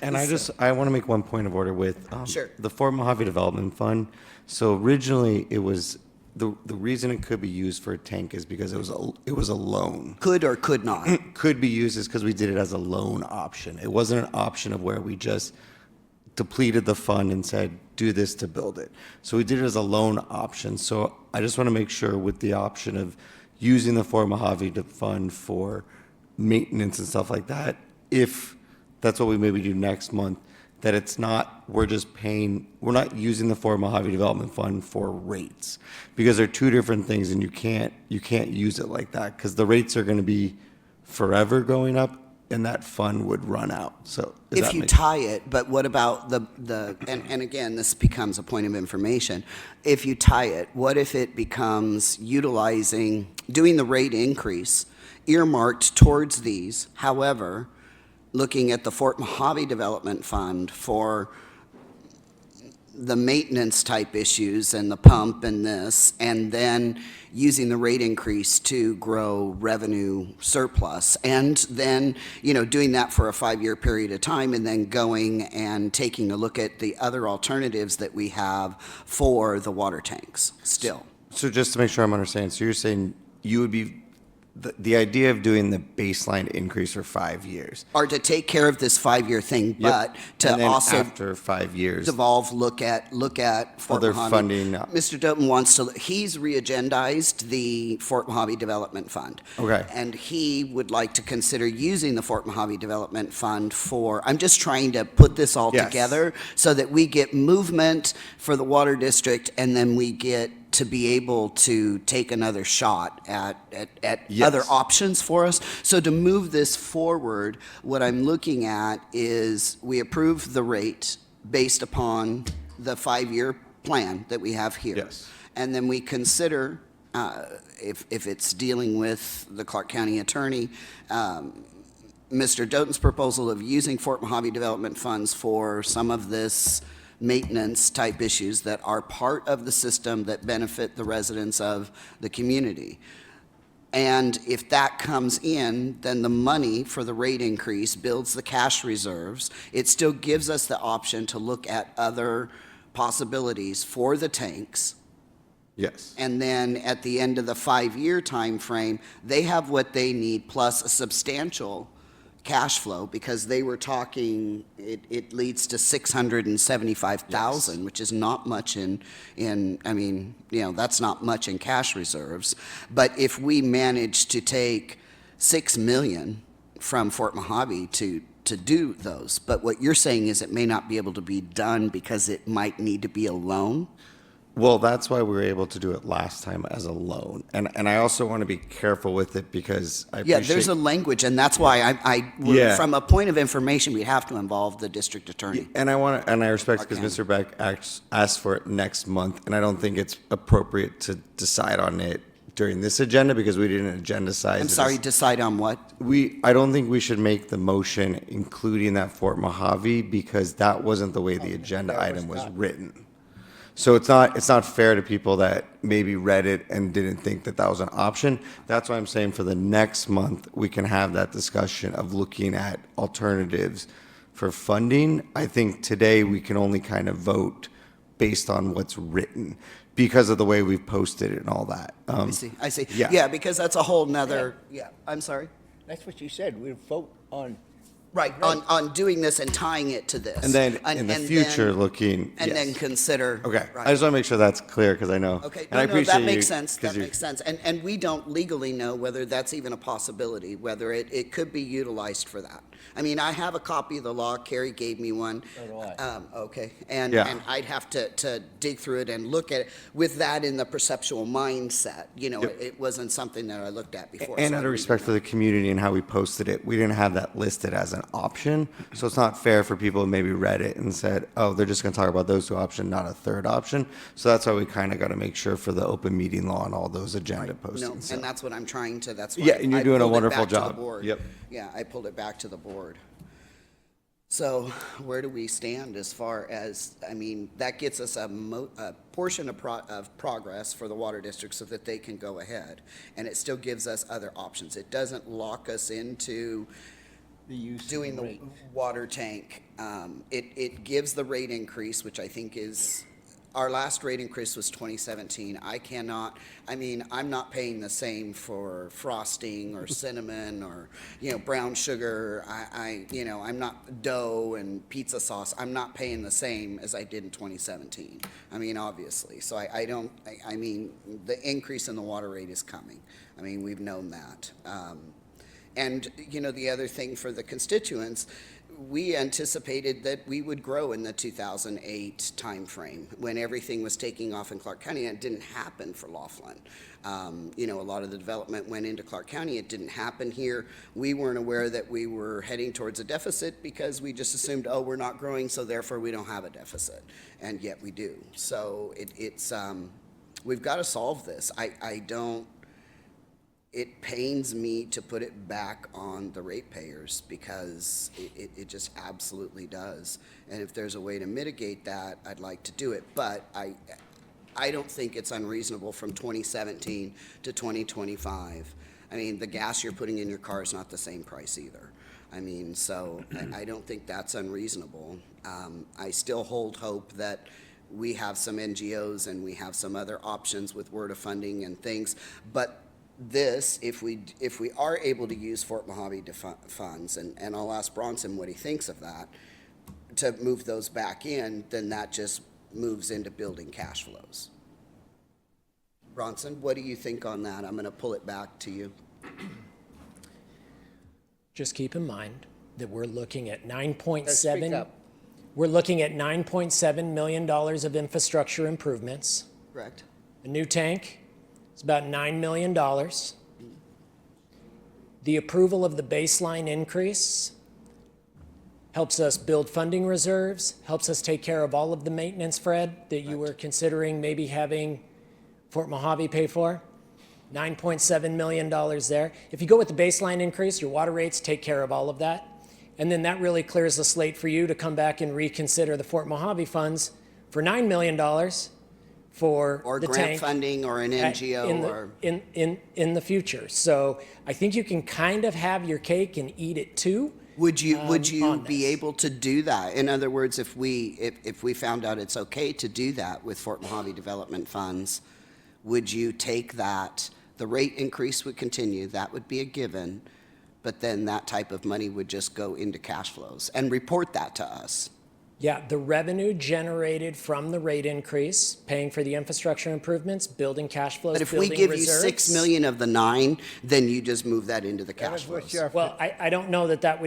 And I want to make one point of order with Sure. the Fort Mojave Development Fund. So originally, it was, the reason it could be used for a tank is because it was a loan. Could or could not? Could be used is because we did it as a loan option. It wasn't an option of where we just depleted the fund and said, do this to build it. So we did it as a loan option. So I just want to make sure with the option of using the Fort Mojave Fund for maintenance and stuff like that, if that's what we maybe do next month, that it's not, we're not using the Fort Mojave Development Fund for rates, because they're two different things, and you can't use it like that, because the rates are going to be forever going up, and that fund would run out. So does If that you make- tie it, but what about and again, this becomes a point of information. If you tie it, what if it becomes doing the rate increase earmarked towards these, however, looking at the Fort Mojave Development Fund for the maintenance type issues and the pump and this, and then using the rate increase to grow revenue surplus, and then, doing that for a 5-year period of time, and then going and taking a look at the other alternatives that we have for the water tanks still. So just to make sure I'm understanding, so you're saying you would be, the idea of doing the baseline increase for 5 years. Or to take care of this 5-year thing, Yep. but to And then also after 5 years, devolve, look at Fort other Mojave. funding. Mr. Doughton he's re-agendized the Fort Mojave Development Fund. Okay. And he would like to consider using the Fort Mojave Development Fund I'm just trying to put this all Yes. together so that we get movement for the water district, and then we get to be able to take another shot at Yes. other options for us. So to move this forward, what I'm looking at is we approve the rate based upon the 5-year plan that we have here. Yes. And then we consider, if it's dealing with the Clark County Attorney, Mr. Doughton's proposal of using Fort Mojave Development Funds for some of this maintenance type issues that are part of the system that benefit the residents of the community. And if that comes in, then the money for the rate increase builds the cash reserves. It still gives us the option to look at other possibilities for the tanks. Yes. And then at the end of the 5-year time frame, they have what they need plus a substantial cash flow, because they were talking, it leads to 675,000, which is not much I mean, that's not much in cash reserves. But if we manage to take 6 million from Fort Mojave to do those, but what you're saying is it may not be able to be done because it might need to be a loan? Well, that's why we were able to do it last time as a loan. And I also want to be careful with it because I Yeah, appreciate... there's a language, and that's why Yeah. from a point of information, we'd have to involve the district attorney. And I respect because Mr. Beck asked for it next month, and I don't think it's appropriate to decide on it during this agenda because we didn't agendicize. I'm sorry, decide on what? I don't think we should make the motion including that Fort Mojave because that wasn't the way the agenda item was written. So it's not fair to people that maybe read it and didn't think that that was an option. That's why I'm saying for the next month, we can have that discussion of looking at alternatives for funding. I think today we can only kind of vote based on what's written because of the way we've posted it and all that. I see. Yeah. Yeah, because that's a whole nother, I'm sorry? That's what you said, we'd vote on. Right, on doing this and tying it to this. And then in the future, looking. And yes. then consider. Okay, right. I just want to make sure that's clear because I know. Okay, and I no, appreciate that you, makes sense, 'cause that makes sense. And we don't legally know whether that's even a possibility, whether it could be utilized for that. I mean, I have a copy of the law, Carrie gave me one. So do I. Okay, and Yeah. I'd have to dig through it and look at it with that in the perceptual mindset. It wasn't something that I looked at before. And so out I of respect for the community and how we posted it, we didn't have that listed as an option. So it's not fair for people who maybe read it and said, oh, they're just going to talk about those two options, not a third option. So that's why we kind of got to make sure for the open meeting law and all those agenda postings. No, So- and that's what I'm trying to, that's why. Yeah, and you're I doing a pulled it wonderful back to the job. board. Yep. Yeah, I pulled it back to the board. So where do we stand as far as, I mean, that gets us a portion of progress for the water district so that they can go ahead. And it still gives us other options. It doesn't lock us into doing the water tank. It gives the rate increase, which I think is, our last rate increase was 2017. I'm not paying the same for frosting or cinnamon or, brown sugar. I'm not dough and pizza sauce. I'm not paying the same as I did in 2017. I mean, obviously. So I mean, the increase in the water rate is coming. I mean, we've known that. And, the other thing for the constituents, we anticipated that we would grow in the 2008 timeframe when everything was taking off in Clark County, and it didn't happen for Laughlin. A lot of the development went into Clark County. It didn't happen here. We weren't aware that we were heading towards a deficit because we just assumed, oh, we're not growing, so therefore we don't have a deficit. And yet we do. So we've got to solve this. It pains me to put it back on the ratepayers because it just absolutely does. And if there's a way to mitigate that, I'd like to do it. But I don't think it's unreasonable from 2017 to 2025. I mean, the gas you're putting in your car is not the same price either. I mean, so I don't think that's unreasonable. I still hold hope that we have some NGOs and we have some other options with Word of funding and things. But this, if we are able to use Fort Mojave funds, and I'll ask Bronson what he thinks of that, to move those back in, then that just moves into building cash flows. Bronson, what do you think on that? I'm going to pull it back to you. Just keep in mind that we're looking at Speak $9.7. up. We're looking at $9.7 million of infrastructure improvements. Correct. A new tank is about $9 million. The approval of the baseline increase helps us build funding reserves, helps us take care of all of the maintenance, Fred, that you were considering maybe having Fort Mojave pay for. $9.7 million there. If you go with the baseline increase, your water rates take care of all of that. And then that really clears the slate for you to come back and reconsider the Fort Mojave funds for $9 million for or the grant tank funding or an NGO in the future. So I think you can kind of have your cake and eat it too. Would you be able to do that? In other words, if we found out it's okay to do that with Fort Mojave Development Funds, would you take that? The rate increase would continue. That would be a given. but then that type of money would just go into cash flows and report that to us. Yeah, the revenue generated from the rate increase, paying for the infrastructure improvements, building cash flows, But if we building give reserves. you 6 million of the 9, then you just move that into the cash flows. Well, I don't know that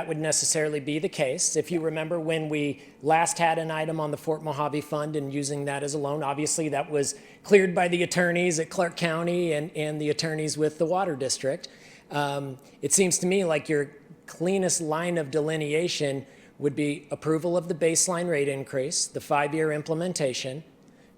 would necessarily be the case. If you remember when we last had an item on the Fort Mojave Fund and using that as a loan, obviously that was cleared by the attorneys at Clark County and the attorneys with the Water District. It seems to me like your cleanest line of delineation would be approval of the baseline rate increase, the 5-year implementation,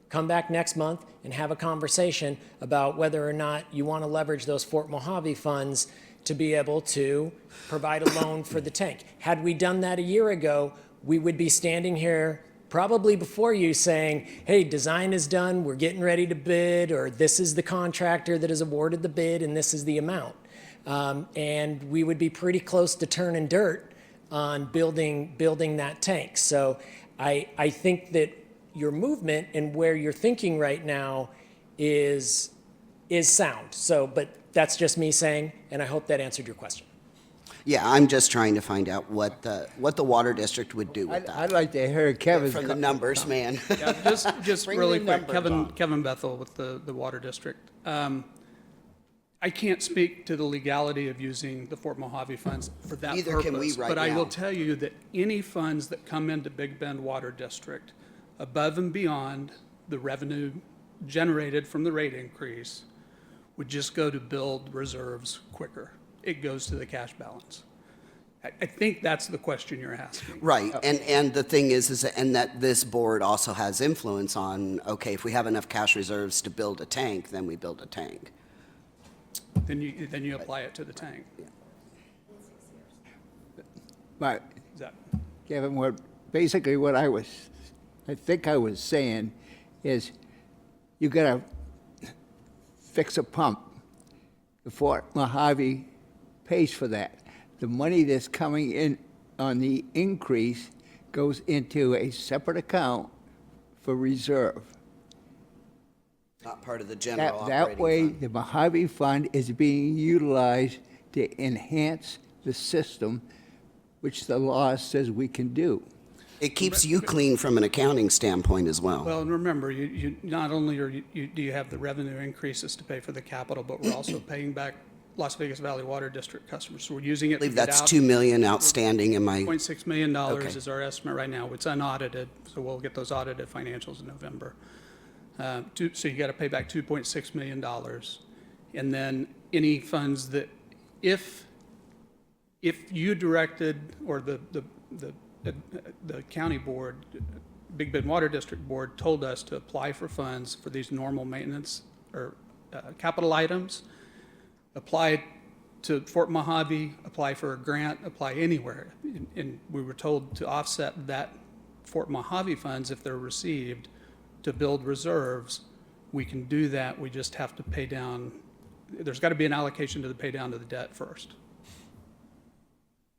come back next month and have a conversation about whether or not you want to leverage those Fort Mojave funds to be able to provide a loan for the tank. Had we done that a year ago, we would be standing here probably before you saying, hey, design is done, we're getting ready to bid, or this is the contractor that has awarded the bid and this is the amount. And we would be pretty close to turning dirt on building that tank. So I think that your movement and where you're thinking right now is sound. So, but that's just me saying, and I hope that answered your question. Yeah, I'm just trying to find out what the Water District would do with that. I'd like to hear Kevin's. From the numbers, man. Yeah, just Bring really the quick, numbers on. Kevin Bethel with the Water District. I can't speak to the legality of using the Fort Mojave funds for that Neither purpose. can we right But I now. will tell you that any funds that come into Big Bend Water District above and beyond the revenue generated from the rate increase would just go to build reserves quicker. It goes to the cash balance. I think that's the question you're asking. Right, and the thing is and that this board also has influence on, okay, if we have enough cash reserves to build a tank, then we build a tank. Then you apply it to the tank. But, Is that- Kevin, what I think I was saying is you gotta fix a pump. The Fort Mojave pays for that. The money that's coming in on the increase goes into a separate account for reserve. Not part of the general operating That way, fund. the Mojave Fund is being utilized to enhance the system, which the law says we can do. It keeps you clean from an accounting standpoint as well. Well, and remember, you not only do you have the revenue increases to pay for the capital, but we're also paying back Las Vegas Valley Water District customers. So we're using it I believe to get that's out. $2 million outstanding in my, $2.6 million Okay. is our estimate right now. It's unaudited, so we'll get those audited financials in November. So you got to pay back $2.6 million. And then any funds that, if you directed, or the county board, Big Bend Water District Board told us to apply for funds for these normal maintenance or capital items, apply to Fort Mojave, apply for a grant, apply anywhere. And we were told to offset that Fort Mojave funds, if they're received, to build reserves. We can do that. We just have to pay down. There's got to be an allocation to the pay down to the debt first.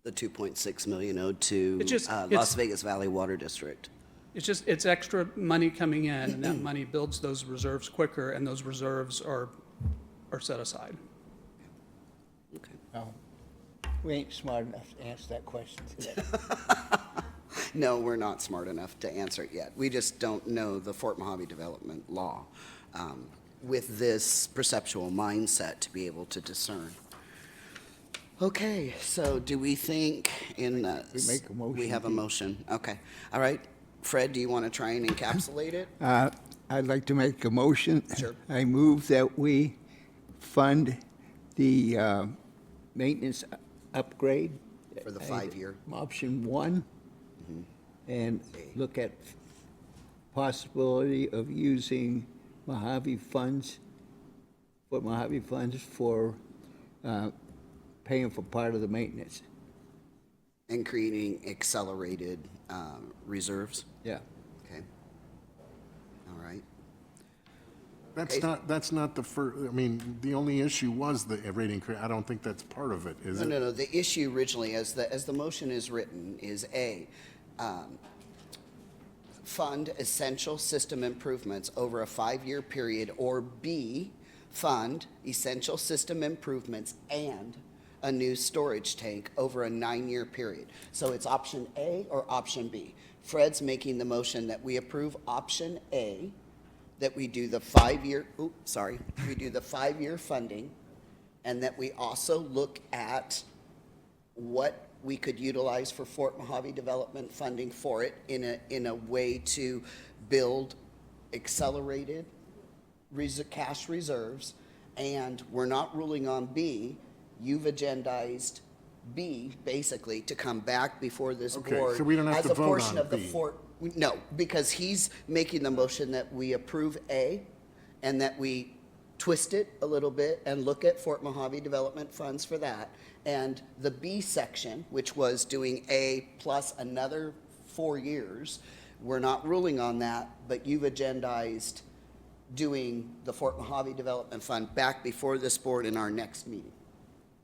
the 2.6 million owed to It's just- Las it's- Vegas Valley Water District. It's extra money coming in, and that money builds those reserves quicker, and those reserves are set aside. No, we ain't smart enough to answer that question today. No, we're not smart enough to answer it yet. We just don't know the Fort Mojave development law with this perceptual mindset to be able to discern. Okay, so do we think in, We make a motion, we have a Keith. motion? Okay, all right. Fred, do you want to try and encapsulate it? I'd like to make a motion. Sure. I move that we fund the maintenance upgrade. For the 5-year. Option 1, and look at possibility of using Mojave funds, for paying for part of the maintenance. And creating accelerated reserves? Yeah. Okay. All right. That's not the first, I mean, the only issue was the rate increase. I don't think that's part of it, is it? No. The issue originally, as the motion is written, is A, fund essential system improvements over a 5-year period, or B, fund essential system improvements and a new storage tank over a 9-year period. So it's option A or option B. Fred's making the motion that we approve option A, that we do the 5-year, we do the 5-year funding, and that we also look at what we could utilize for Fort Mojave development funding for it in a way to build accelerated cash reserves. And we're not ruling on B. You've agendized B, basically, to come back before this Okay, board so we don't have as to a vote portion on of the B. No, because he's making the motion that we approve A and that we twist it a little bit and look at Fort Mojave development funds for that. And the B section, which was doing A plus another 4 years, we're not ruling on that, but you've agendized doing the Fort Mojave Development Fund back before this board in our next meeting.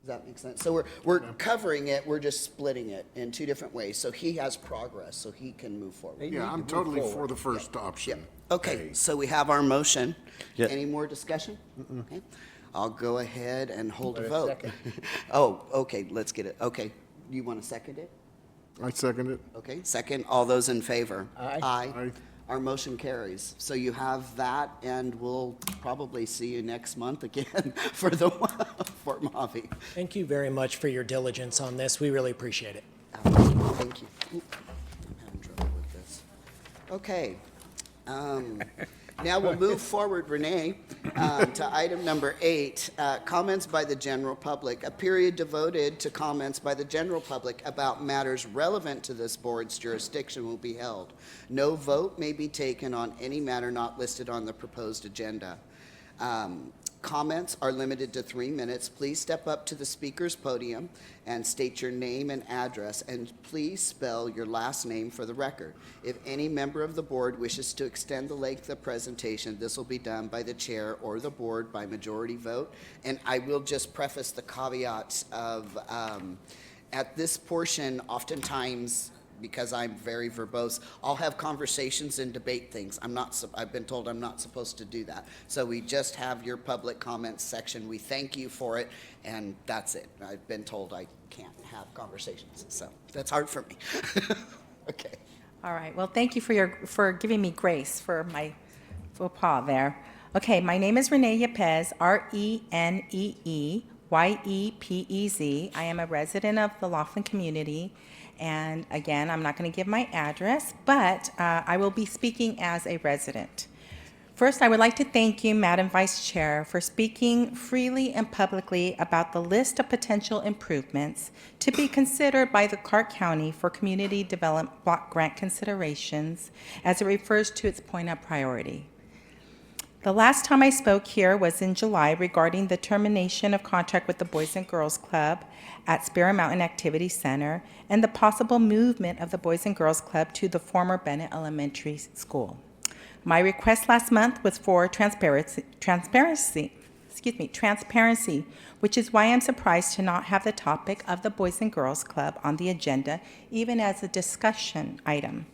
Does that make sense? So we're covering it, we're just splitting it in 2 different ways, so he has progress, so he can move forward. Yeah, I'm totally for the first option. Okay, so we have our motion. Yeah. Any more discussion? Okay. I'll go ahead and hold a But a vote. second. Oh, okay, let's get it. Okay, you want to second it? I second it. Okay, second. All those in favor? Aye. Aye. Our motion carries. So you have that, and we'll probably see you next month again for the Fort Mojave. Thank you very much for your diligence on this. We really appreciate it. Thank you. Oop, I'm having trouble with this. Okay. Now we'll move forward, Renee, to item number 8, comments by the general public. A period devoted to comments by the general public about matters relevant to this board's jurisdiction will be held. No vote may be taken on any matter not listed on the proposed agenda. Comments are limited to 3 minutes. Please step up to the speaker's podium and state your name and address, and please spell your last name for the record. If any member of the board wishes to extend the length of the presentation, this will be done by the chair or the board by majority vote. And I will just preface the caveats of, at this portion, oftentimes, because I'm very verbose, I'll have conversations and debate things. I've been told I'm not supposed to do that. So we just have your public comments section. We thank you for it, and that's it. I've been told I can't have conversations, so that's hard for me. Okay. All right, well, thank you for giving me grace for my faux pas there. Okay, my name is Renee Yepez, RENEEYEPEZ. I am a resident of the Laughlin community. And again, I'm not going to give my address, but I will be speaking as a resident. First, I would like to thank you, Madam Vice Chair, for speaking freely and publicly about the list of potential improvements to be considered by the Clark County for Community Development Block Grant considerations as it refers to its point of priority. The last time I spoke here was in July regarding the termination of contract with the Boys and Girls Club at Spirit Mountain Activity Center and the possible movement of the Boys and Girls Club to the former Bennett Elementary School. My request last month was for transparency, which is why I'm surprised to not have the topic of the Boys and Girls Club on the agenda, even as a discussion item.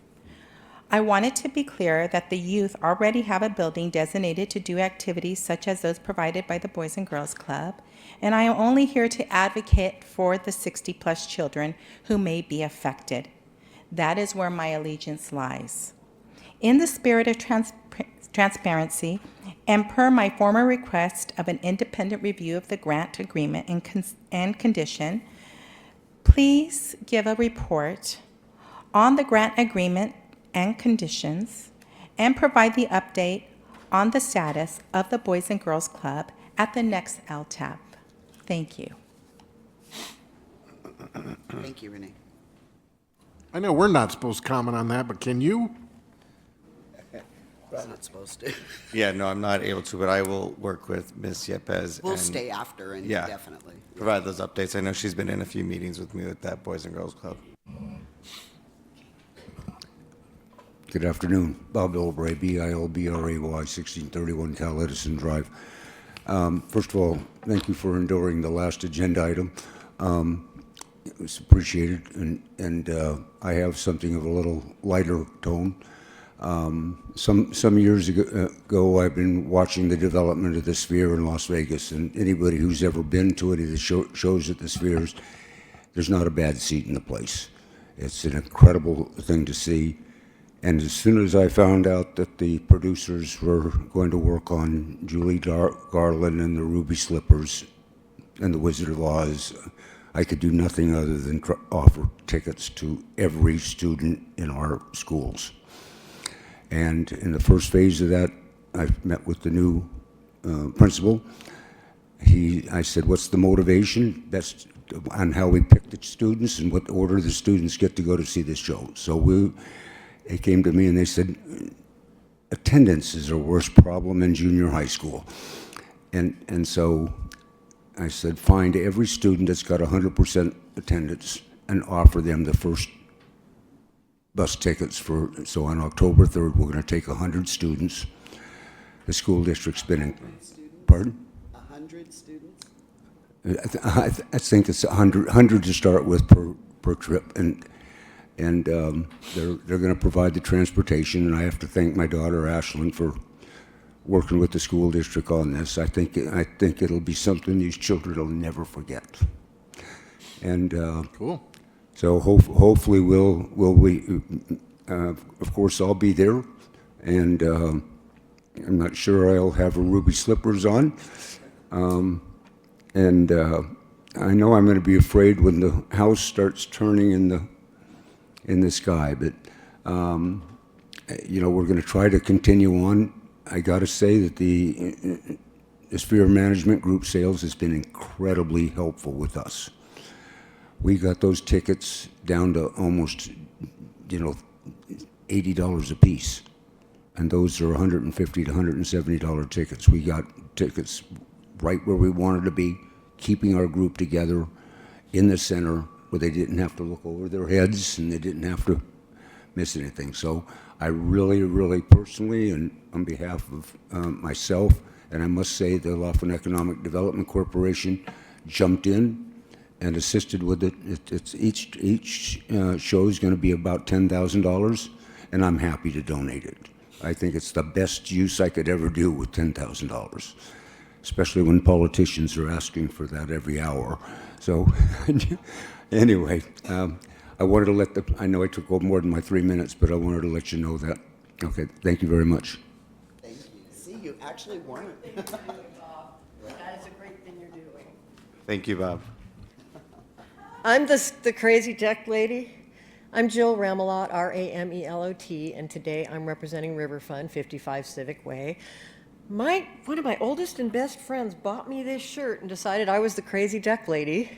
I wanted to be clear that the youth already have a building designated to do activities such as those provided by the Boys and Girls Club, and I am only here to advocate for the 60-plus children who may be affected. That is where my allegiance lies. In the spirit of transparency, and per my former request of an independent review of the grant agreement and condition, please give a report on the grant agreement and conditions, and provide the update on the status of the Boys and Girls Club at the next LTAB. Thank you. Thank you, Renee. I know we're not supposed to comment on that, but can you? I'm not supposed to. Yeah, no, I'm not able to, but I will work with Ms. Yepez. We'll and, stay after, and yeah, definitely provide those updates. I know she's been in a few meetings with me with that Boys and Girls Club. Good afternoon. Bob Bilbray, BILBRAY, 1631 Cal Edison Drive. First of all, thank you for enduring the last agenda item. It was appreciated, and I have something of a little lighter tone. Some years ago, I've been watching the development of the Sphere in Las Vegas, and anybody who's ever been to any of the shows at the Spheres, there's not a bad seat in the place. It's an incredible thing to see. And as soon as I found out that the producers were going to work on Julie Garland and the Ruby Slippers and the Wizard of Oz, I could do nothing other than offer tickets to every student in our schools. And in the first phase of that, I met with the new principal. I said, what's the motivation? That's on how we pick the students and what order the students get to go to see this show. So they came to me and they said, attendance is our worst problem in junior high school. And so I said, find every student that's got 100% attendance and offer them the first bus tickets so on October 3rd, we're going to take 100 students. The school district's been in, pardon? 100 students? I think it's 100 to start with per trip, and they're going to provide the transportation, and I have to thank my daughter Ashlyn for working with the school district on this. I think it'll be something these children will never forget. And cool. So hopefully of course I'll be there, and I'm not sure I'll have a Ruby Slippers on. And I know I'm going to be afraid when the house starts turning in the sky, but we're going to try to continue on. I got to say that the Sphere Management Group sales has been incredibly helpful with us. We got those tickets down to almost, $80 a piece, and those are $150 to $170 tickets. We got tickets right where we wanted to be, keeping our group together in the center where they didn't have to look over their heads and they didn't have to miss anything. So I really, really personally, and on behalf of myself, and I must say the Laughlin Economic Development Corporation jumped in and assisted with it. Each show is going to be about $10,000, and I'm happy to donate it. I think it's the best use I could ever do with $10,000, especially when politicians are asking for that every hour. So anyway, I wanted to I know I took over more than my 3 minutes, but I wanted to let you know that. Okay, thank you very much. Thank you. See, you actually weren't. That is a great thing you're doing. Thank you, Bob. I'm the crazy deck lady. I'm Jill Ramelot, Ramelot, and today I'm representing River Fund 55 Civic Way. One of my oldest and best friends bought me this shirt and decided I was the crazy duck lady.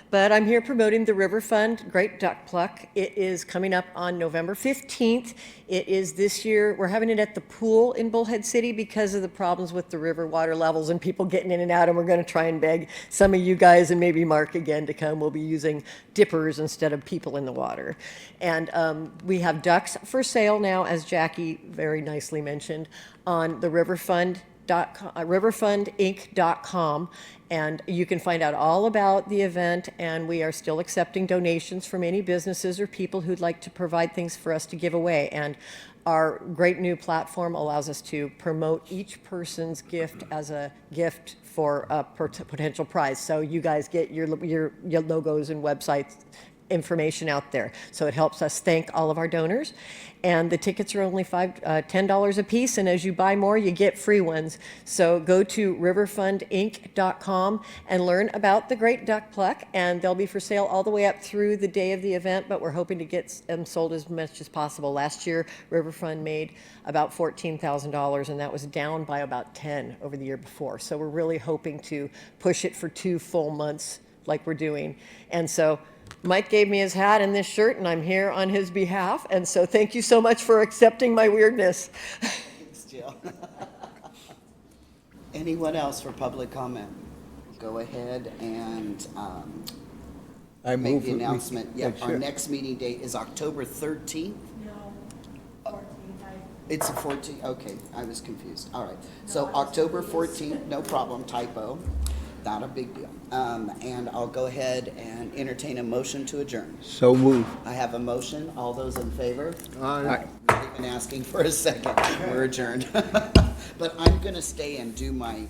But I'm here promoting the River Fund Great Duck Pluck. It is coming up on November 15th. It is this year, we're having it at the pool in Bullhead City because of the problems with the river water levels and people getting in and out, and we're going to try and beg some of you guys and maybe Mark again to come. We'll be using dippers instead of people in the water. And we have ducks for sale now, as Jackie very nicely mentioned, on the riverfundinc.com, and you can find out all about the event, and we are still accepting donations from any businesses or people who'd like to provide things for us to give away. And our great new platform allows us to promote each person's gift as a gift for a potential prize. So you guys get your logos and websites information out there. So it helps us thank all of our donors. And the tickets are only $10 a piece, and as you buy more, you get free ones. So go to riverfundinc.com and learn about the Great Duck Pluck, and they'll be for sale all the way up through the day of the event, but we're hoping to get them sold as much as possible. Last year, Riverfund made about $14,000, and that was down by about 10 over the year before. So we're really hoping to push it for 2 full months like we're doing. And so Mike gave me his hat and this shirt, and I'm here on his behalf. And so thank you so much for accepting my weirdness. Thanks, Jill. Anyone else for public comment? Go ahead and make the announcement. Yep, our next meeting date is October 13th. No, 14th. It's the 14th, okay, I was confused. All right, so October 14th, no problem, typo. Not a big deal. And I'll go ahead and entertain a motion to adjourn. So move. I have a motion. All those in favor? Aye. already been asking for a second. We're adjourned. But I'm going to stay and do my